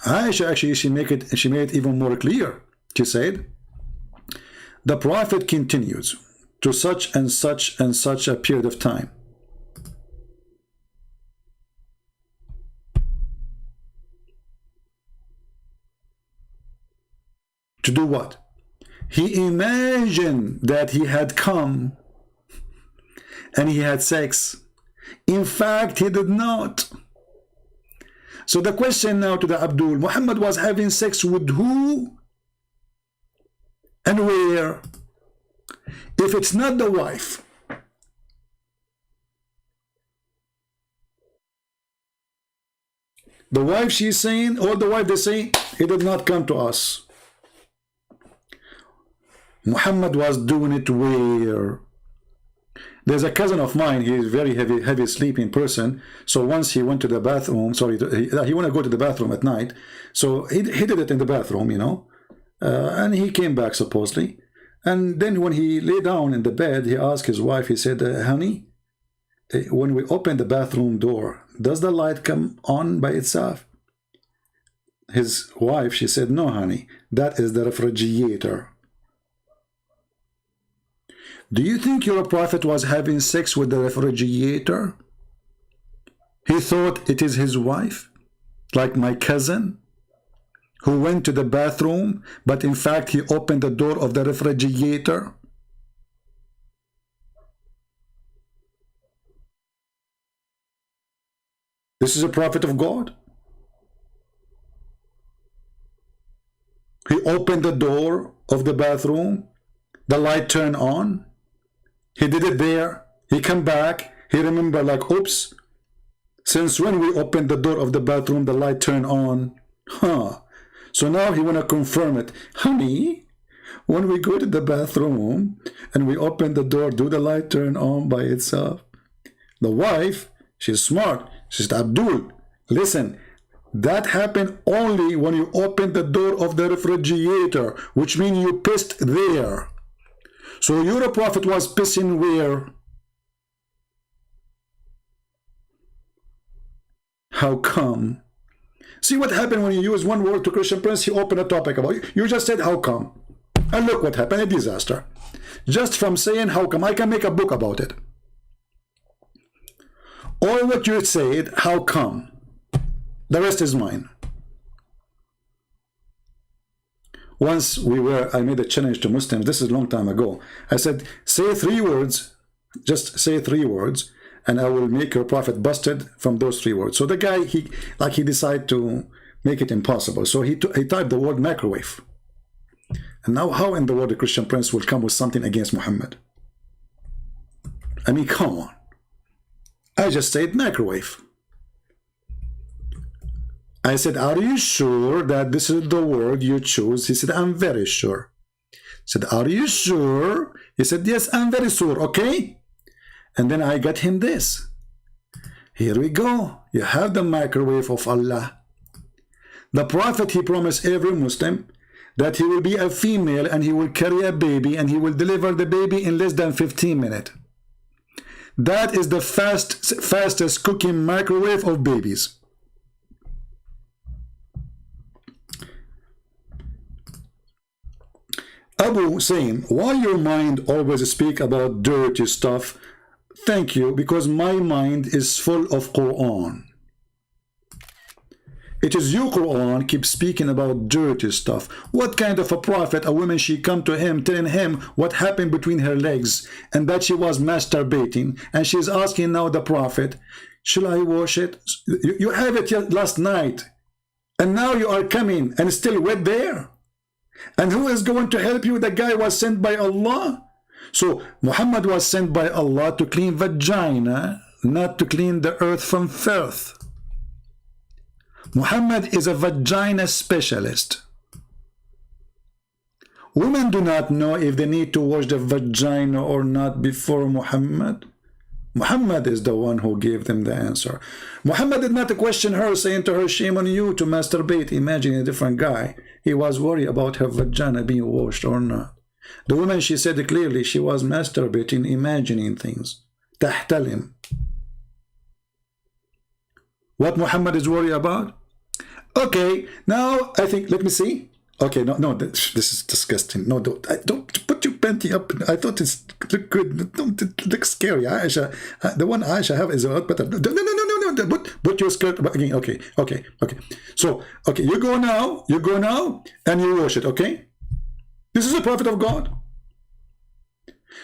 Aisha actually, she made it even more clear. She said, the prophet continues to such and such and such a period of time. To do what? He imagined that he had come and he had sex. In fact, he did not. So the question now to the Abdul, Muhammad was having sex with who and where? If it's not the wife, the wife she's saying, or the wife they say, he did not come to us. Muhammad was doing it where? There's a cousin of mine, he is very heavy sleeping person. So once he went to the bathroom, sorry, he wanted to go to the bathroom at night. So he did it in the bathroom, you know, and he came back supposedly. And then when he lay down in the bed, he asked his wife, he said, honey, when we open the bathroom door, does the light come on by itself? His wife, she said, no, honey, that is the refrigerator. Do you think your prophet was having sex with the refrigerator? He thought it is his wife, like my cousin, who went to the bathroom, but in fact he opened the door of the refrigerator. This is a prophet of God. He opened the door of the bathroom, the light turned on. He did it there. He come back. He remembered like, oops, since when we opened the door of the bathroom, the light turned on. Huh. So now he want to confirm it. Honey, when we go to the bathroom and we open the door, do the light turn on by itself? The wife, she's smart. She said, Abdul, listen, that happened only when you opened the door of the refrigerator, which means you pissed there. So your prophet was pissing where? How come? See what happened when you use one word to Christian Prince, he opened a topic about it. You just said, how come? And look what happened, a disaster. Just from saying, how come? I can make a book about it. All what you said, how come? The rest is mine. Once I made a challenge to Muslims, this is a long time ago. I said, say 3 words, just say 3 words, and I will make your prophet busted from those 3 words. So the guy, he decided to make it impossible. So he typed the word microwave. And now how in the world the Christian Prince will come with something against Muhammad? I mean, come on. I just said microwave. I said, are you sure that this is the word you choose? He said, I'm very sure. I said, are you sure? He said, yes, I'm very sure, okay? And then I got him this. Here we go. You have the microwave of Allah. The Prophet, he promised every Muslim that he will be a female and he will carry a baby and he will deliver the baby in less than 15 minutes. That is the fastest cooking microwave of babies. Abu saying, why your mind always speak about dirty stuff? Thank you, because my mind is full of Quran. It is your Quran keep speaking about dirty stuff. What kind of a prophet, a woman, she come to him telling him what happened between her legs and that she was masturbating, and she's asking now the prophet, shall I wash it? You have it last night and now you are coming and still wet there. And who is going to help you? The guy was sent by Allah. So Muhammad was sent by Allah to clean vagina, not to clean the earth from filth. Muhammad is a vagina specialist. Women do not know if they need to wash the vagina or not before Muhammad. Muhammad is the one who gave them the answer. Muhammad did not question her, saying to her, shame on you to masturbate. Imagine a different guy. He was worried about her vagina being washed or not. The woman, she said clearly, she was masturbating, imagining things. Tahtalim. What Muhammad is worried about? Okay, now I think, let me see. Okay, no, this is disgusting. No, don't put your panty up. I thought it looked good. Don't it look scary. Aisha, the one Aisha have is a lot better. No. Put your skirt again. Okay. So, okay, you go now, and you wash it. Okay, this is a prophet of God.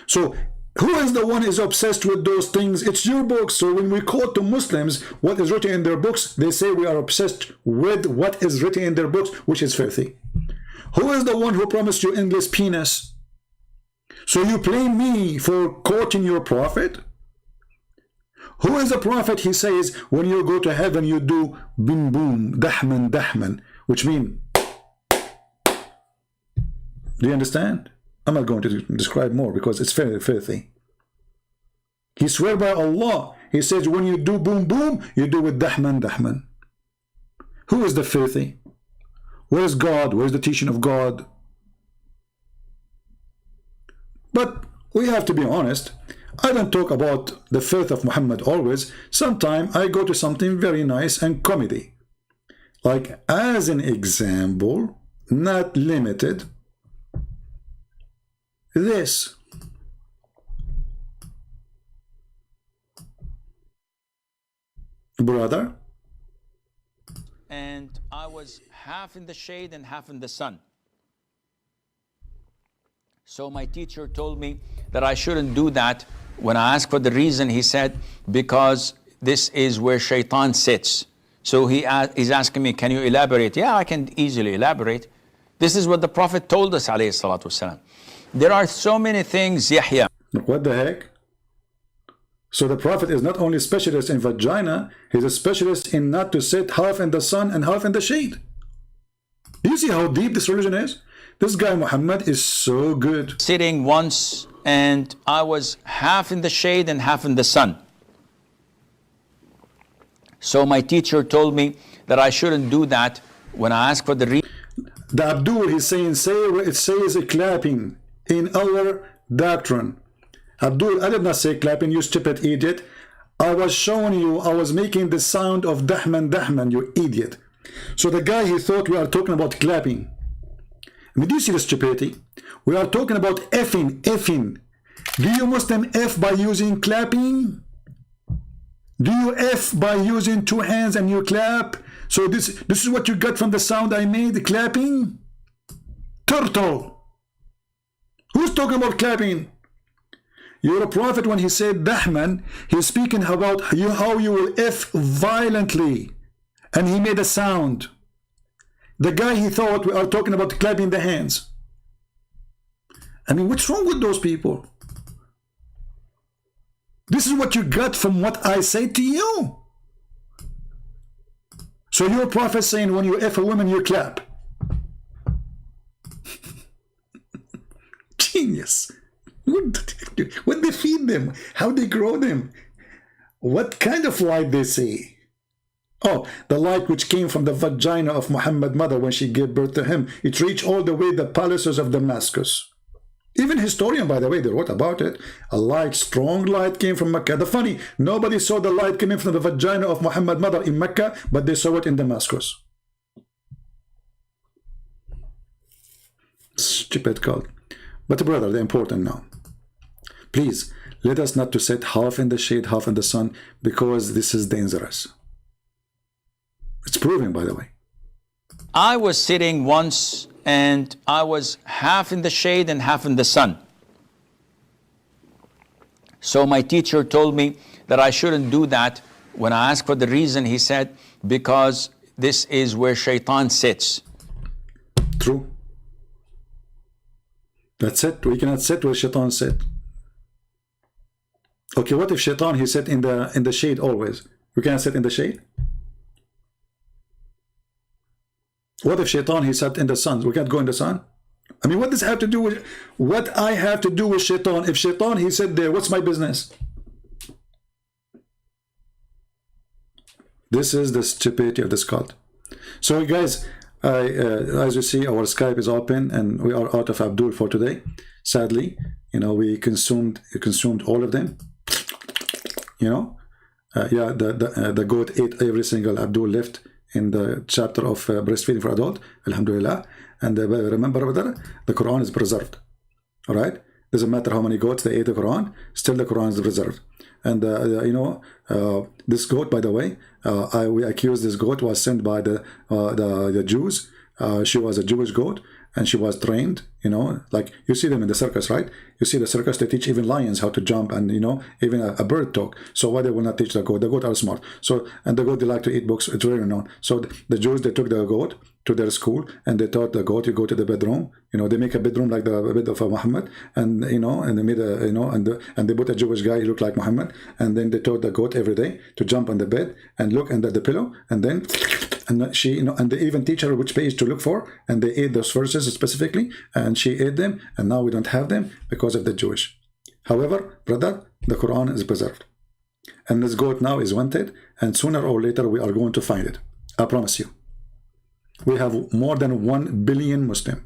So, who is the one is obsessed with those things? It's your books. So when we quote to Muslims what is written in their books, they say we are obsessed with what is written in their books, which is filthy. Who is the one who promised you endless penis? So you blame me for quoting your prophet? Who is the prophet? He says when you go to heaven you do boom boom, dahman, which means, do you understand? I'm not going to describe more because it's very filthy. He swear by Allah. He says when you do boom boom, you do with dahman. Who is the filthy? Where is God? Where is the teaching of God? But we have to be honest. I don't talk about the filth of Muhammad always. Sometimes I go to something very nice and comedy. Like as an example, not limited, this. Brother? And I was half in the shade and half in the sun. So my teacher told me that I shouldn't do that. When I asked for the reason, he said, because this is where shaitan sits. So he's asking me, can you elaborate? Yeah, I can easily elaborate. This is what the Prophet told us, alayhi salatu wasalam. There are so many things, Yahya. What the heck? So the Prophet is not only specialist in vagina, he's a specialist in not to sit half in the sun and half in the shade. Do you see how deep this religion is? This guy Muhammad is so good. Sitting once and I was half in the shade and half in the sun. So my teacher told me that I shouldn't do that. When I asked for the reason, the Abdul, he's saying, it says clapping in our doctrine. Abdul, I did not say clapping, you stupid idiot. I was showing you, I was making the sound of dahman, you idiot. So the guy, he thought we are talking about clapping. I mean, do you see the stupidity? We are talking about effing. Do you Muslim F by using clapping? Do you F by using two hands and you clap? So this is what you got from the sound I made, clapping? Turtle. Who's talking about clapping? You're a prophet. When he said dahman, he's speaking about how you will F violently. And he made a sound. The guy, he thought we are talking about clapping the hands. I mean, what's wrong with those people? This is what you got from what I say to you. So your prophet saying when you F a woman, you clap. Genius. What they feed them, how they grow them, what kind of light they see. Oh, the light which came from the vagina of Muhammad's mother when she gave birth to him, it reached all the way the palaces of Damascus. Even historian, by the way, they wrote about it. A light, strong light came from Mecca. The funny, nobody saw the light coming from the vagina of Muhammad's mother in Mecca, but they saw it in Damascus. Stupid cult. But brother, they're important now. Please, let us not to sit half in the shade, half in the sun, because this is dangerous. It's proven, by the way. I was sitting once and I was half in the shade and half in the sun. So my teacher told me that I shouldn't do that. When I asked for the reason, he said, because this is where shaitan sits. True. That's it. We cannot sit where shaitan sit. Okay, what if shaitan, he sat in the shade always? We cannot sit in the shade? What if shaitan, he sat in the sun? We can't go in the sun? I mean, what does it have to do with what I have to do with shaitan? If shaitan, he said there, what's my business? This is the stupidity of this cult. So guys, as you see, our Skype is open and we are out of Abdul for today. Sadly, you know, we consumed all of them. You know, yeah, the goat ate every single Abdul left in the chapter of breastfeeding for adult. Alhamdulillah. And remember, brother, the Quran is preserved. All right, doesn't matter how many goats they ate the Quran, still the Quran is preserved. And you know, this goat, by the way, we accuse this goat was sent by the Jews. She was a Jewish goat, and she was trained, you know, like you see them in the circus, right? You see the circus, they teach even lions how to jump, and you know, even a bird talk. So why they will not teach the goat? The goat are smart. So, and the goat, they like to eat books, it's very known. So the Jews, they took the goat to their school, and they taught the goat, you go to the bedroom, you know, they make a bedroom like the bed of Muhammad, and you know, and they made a, you know, and they put a Jewish guy, he looked like Muhammad, and then they taught the goat every day to jump on the bed and look under the pillow, and then she, you know, and they even teach her which page to look for, and they ate those verses specifically, and she ate them, and now we don't have them because of the Jewish. However, brother, the Quran is preserved, and this goat now is wanted, and sooner or later we are going to find it. I promise you. We have more than 1 billion Muslim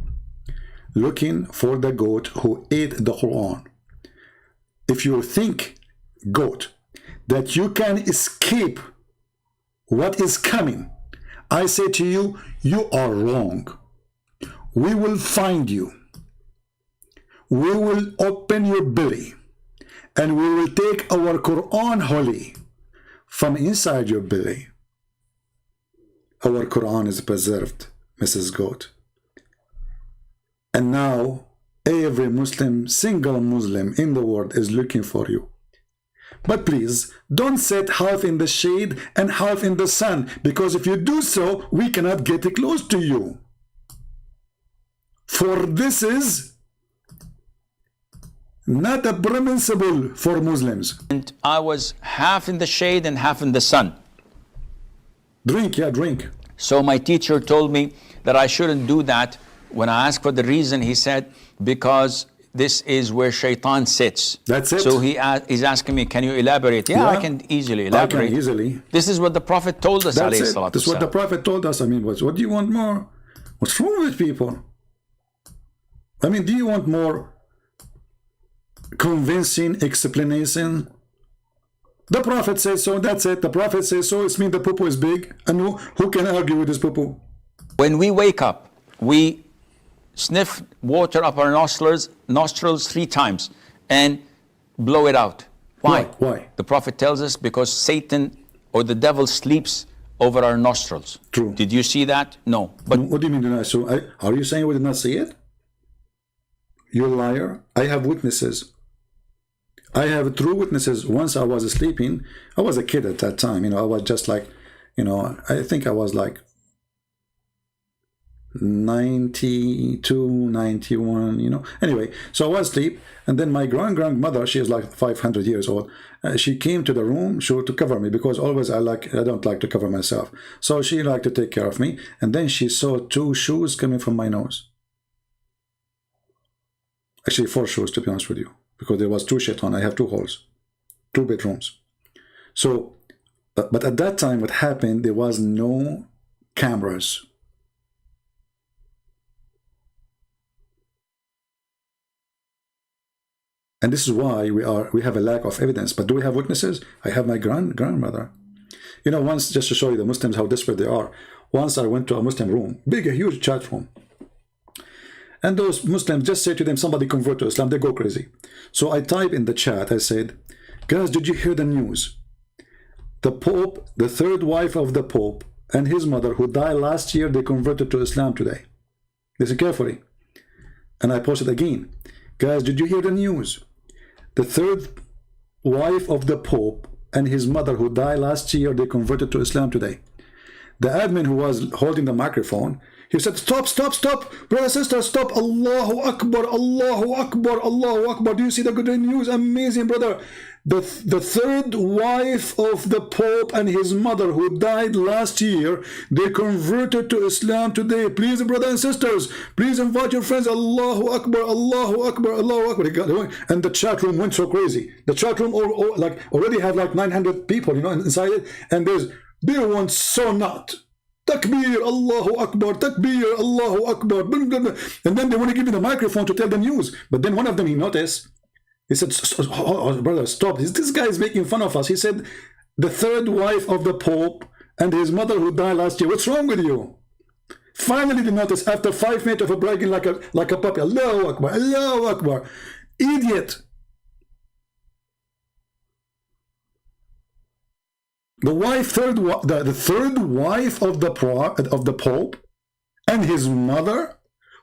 looking for the goat who ate the Quran. If you think, goat, that you can escape what is coming, I say to you, you are wrong. We will find you. We will open your belly, and we will take our Quran holy from inside your belly. Our Quran is preserved, Mrs. Goat. And now every Muslim, single Muslim in the world is looking for you. But please, don't sit half in the shade and half in the sun, because if you do so, we cannot get close to you. For this is not a permissible for Muslims. And I was half in the shade and half in the sun. Drink, yeah, drink. So my teacher told me that I shouldn't do that. When I asked for the reason, he said, because this is where shaitan sits. That's it. So he's asking me, can you elaborate? Yeah, I can easily elaborate. I can easily. This is what the Prophet told us. That's it. That's what the Prophet told us. I mean, what do you want more? What's wrong with people? I mean, do you want more convincing explanation? The Prophet says so, that's it. The Prophet says so, it means the poo-poo is big. And who can argue with this poo-poo? When we wake up, we sniff water up our nostrils 3 times and blow it out. Why? Why? The Prophet tells us because Satan or the devil sleeps over our nostrils. True. Did you see that? No. But what do you mean? So are you saying we did not see it? You're a liar. I have witnesses. I have true witnesses. Once I was sleeping, I was a kid at that time, you know, I was just like, you know, I think I was like 92, 91, you know. Anyway, so I was asleep, and then my grandmother, she is like 500 years old. She came to the room to cover me, because always I don't like to cover myself. So she liked to take care of me, and then she saw 2 shoes coming from my nose. Actually 4 shoes, to be honest with you, because there was 2 shaitan. I have 2 holes, 2 bedrooms. So, but at that time, what happened? There was no cameras. And this is why we have a lack of evidence. But do we have witnesses? I have my grandmother. You know, once, just to show you the Muslims how desperate they are, once I went to a Muslim room, a huge chat room. And those Muslims, just say to them, somebody convert to Islam, they go crazy. So I type in the chat, I said, guys, did you hear the news? The Pope, the 3rd wife of the Pope, and his mother, who died last year, they converted to Islam today. Listen carefully. And I posted again, guys, did you hear the news? The 3rd wife of the Pope and his mother, who died last year, they converted to Islam today. The admin who was holding the microphone, he said, stop, brother, sister, stop. Allahu Akbar, Allahu Akbar, Allahu Akbar. Do you see the good news? Amazing, brother. The 3rd wife of the Pope and his mother, who died last year, they converted to Islam today. Please, brothers and sisters, please invite your friends. Allahu Akbar, Allahu Akbar, Allahu Akbar. And the chat room went so crazy. The chat room like already have like 900 people, you know, inside it. And there's They want so not. Takbir, Allahu Akbar, Takbir, Allahu Akbar. And then they want to give you the microphone to tell the news. But then one of them, he noticed, he said, oh, brother, stop. This guy is making fun of us. He said, the third wife of the Pope and his mother who died last year. What's wrong with you? Finally, they noticed after 5 minutes of a bragging like a puppy. Allahu Akbar, Allahu Akbar. Idiot. The third wife of the Pope and his mother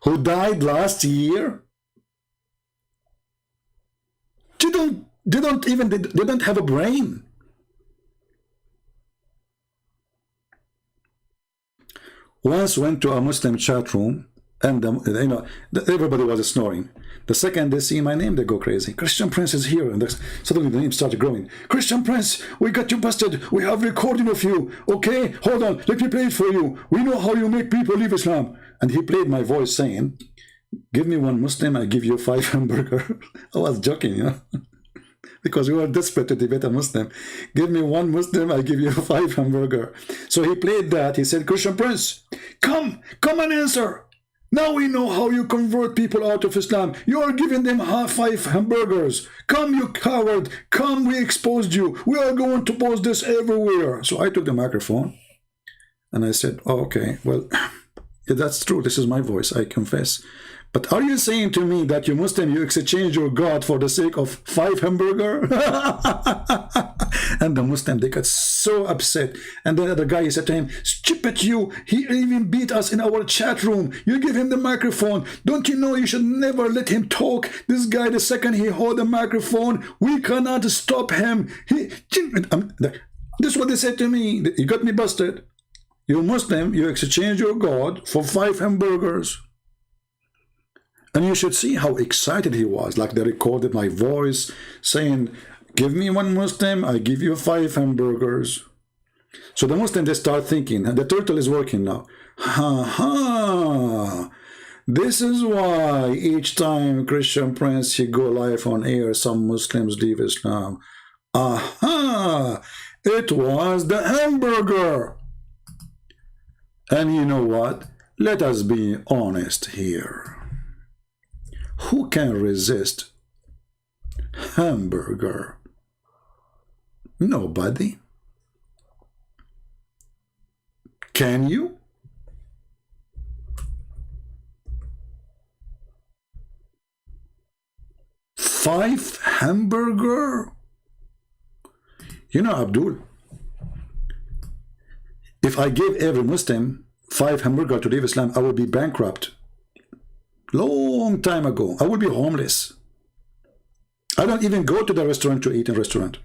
who died last year. They don't have a brain. Once went to a Muslim chat room, and everybody was snoring. The second they see my name, they go crazy. Christian Prince is here, and suddenly the name started growing. Christian Prince, we got you busted. We have recording of you. Okay, hold on, let me play it for you. We know how you make people leave Islam. And he played my voice saying, "Give me one Muslim, I give you 5 hamburger." I was joking, you know. Because we were desperate to debate a Muslim. Give me one Muslim, I give you 5 hamburger. So he played that. He said, Christian Prince, come and answer. Now we know how you convert people out of Islam. You are giving them 5 hamburgers. Come, you coward. Come, we exposed you. We are going to post this everywhere. So I took the microphone and I said, oh, okay, well, yeah, that's true. This is my voice. I confess. But are you saying to me that you Muslim, you exchange your God for the sake of 5 hamburger? And the Muslim, they got so upset. And the other guy, he said to him, stupid you, he even beat us in our chat room. You give him the microphone. Don't you know you should never let him talk? This guy, the second he hold the microphone, we cannot stop him. This is what they said to me. You got me busted. You Muslim, you exchange your God for 5 hamburgers. And you should see how excited he was. Like they recorded my voice saying, give me one Muslim, I give you 5 hamburgers. So the Muslim, they start thinking, and the turtle is working now. Ha. This is why each time Christian Prince, he go live on air, some Muslims leave Islam. Aha. It was the hamburger. And you know what? Let us be honest here. Who can resist hamburger? Nobody. Can you? $5 hamburger? You know, Abdul, if I gave every Muslim 5 hamburger to leave Islam, I would be bankrupt. Long time ago. I would be homeless. I don't even go to the restaurant to eat in a restaurant.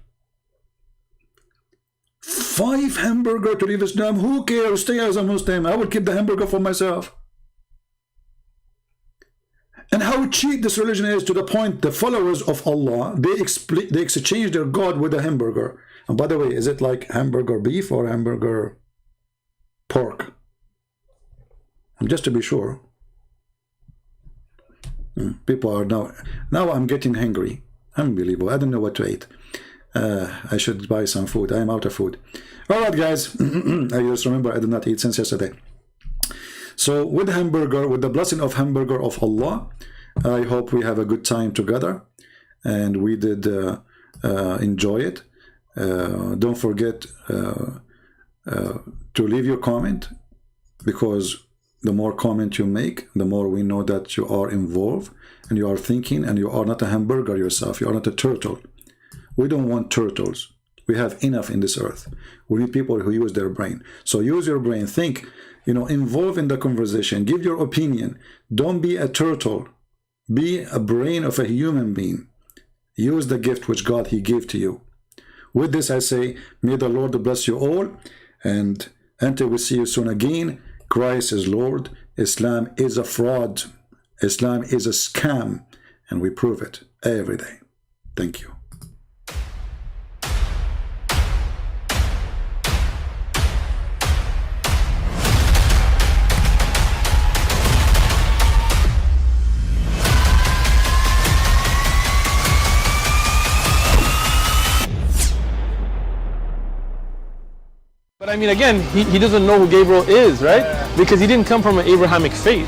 5 hamburger to leave Islam. Who cares? Stay as a Muslim. I will keep the hamburger for myself. And how cheap this religion is, to the point the followers of Allah, they exchange their God with a hamburger. And by the way, is it like hamburger beef or hamburger pork? And just to be sure. People are now I'm getting hungry. Unbelievable. I don't know what to eat. I should buy some food. I am out of food. All right, guys. I just remember I did not eat since yesterday. So with hamburger, with the blessing of hamburger of Allah, I hope we have a good time together, and we did enjoy it. Don't forget to leave your comment, because the more comment you make, the more we know that you are involved and you are thinking, and you are not a hamburger yourself. You are not a turtle. We don't want turtles. We have enough in this earth. We need people who use their brain. So use your brain. Think, involve in the conversation. Give your opinion. Don't be a turtle. Be a brain of a human being. Use the gift which God, He gave to you. With this, I say, may the Lord bless you all. And until we see you soon again, Christ is Lord. Islam is a fraud. Islam is a scam. And we prove it every day. Thank you. But I mean, again, he doesn't know who Gabriel is, right? Because he didn't come from an Abrahamic faith.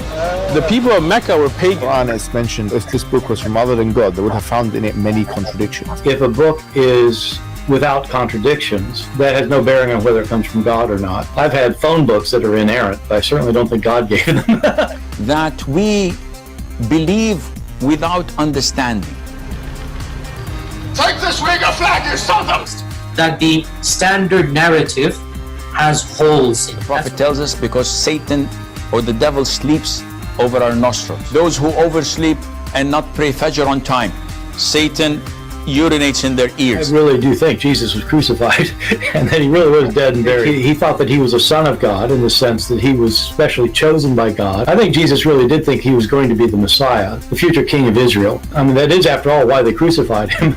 The people of Mecca were pagan. Quran is mentioned, if this book was from other than God, they would have found in it many contradictions. If a book is without contradictions, that has no bearing on whether it comes from God or not. I've had phone books that are inerrant, but I certainly don't think God gave them. That we believe without understanding. Take this week a flag, you son of That the standard narrative has holes in it. The Prophet tells us because Satan or the devil sleeps over our nostrils. Those who oversleep and not pray Fajr on time, Satan urinates in their ears. I really do think Jesus was crucified and that he really was dead and buried. He thought that he was a son of God in the sense that he was specially chosen by God. I think Jesus really did think he was going to be the Messiah, the future king of Israel. I mean, that is, after all, why they crucified him.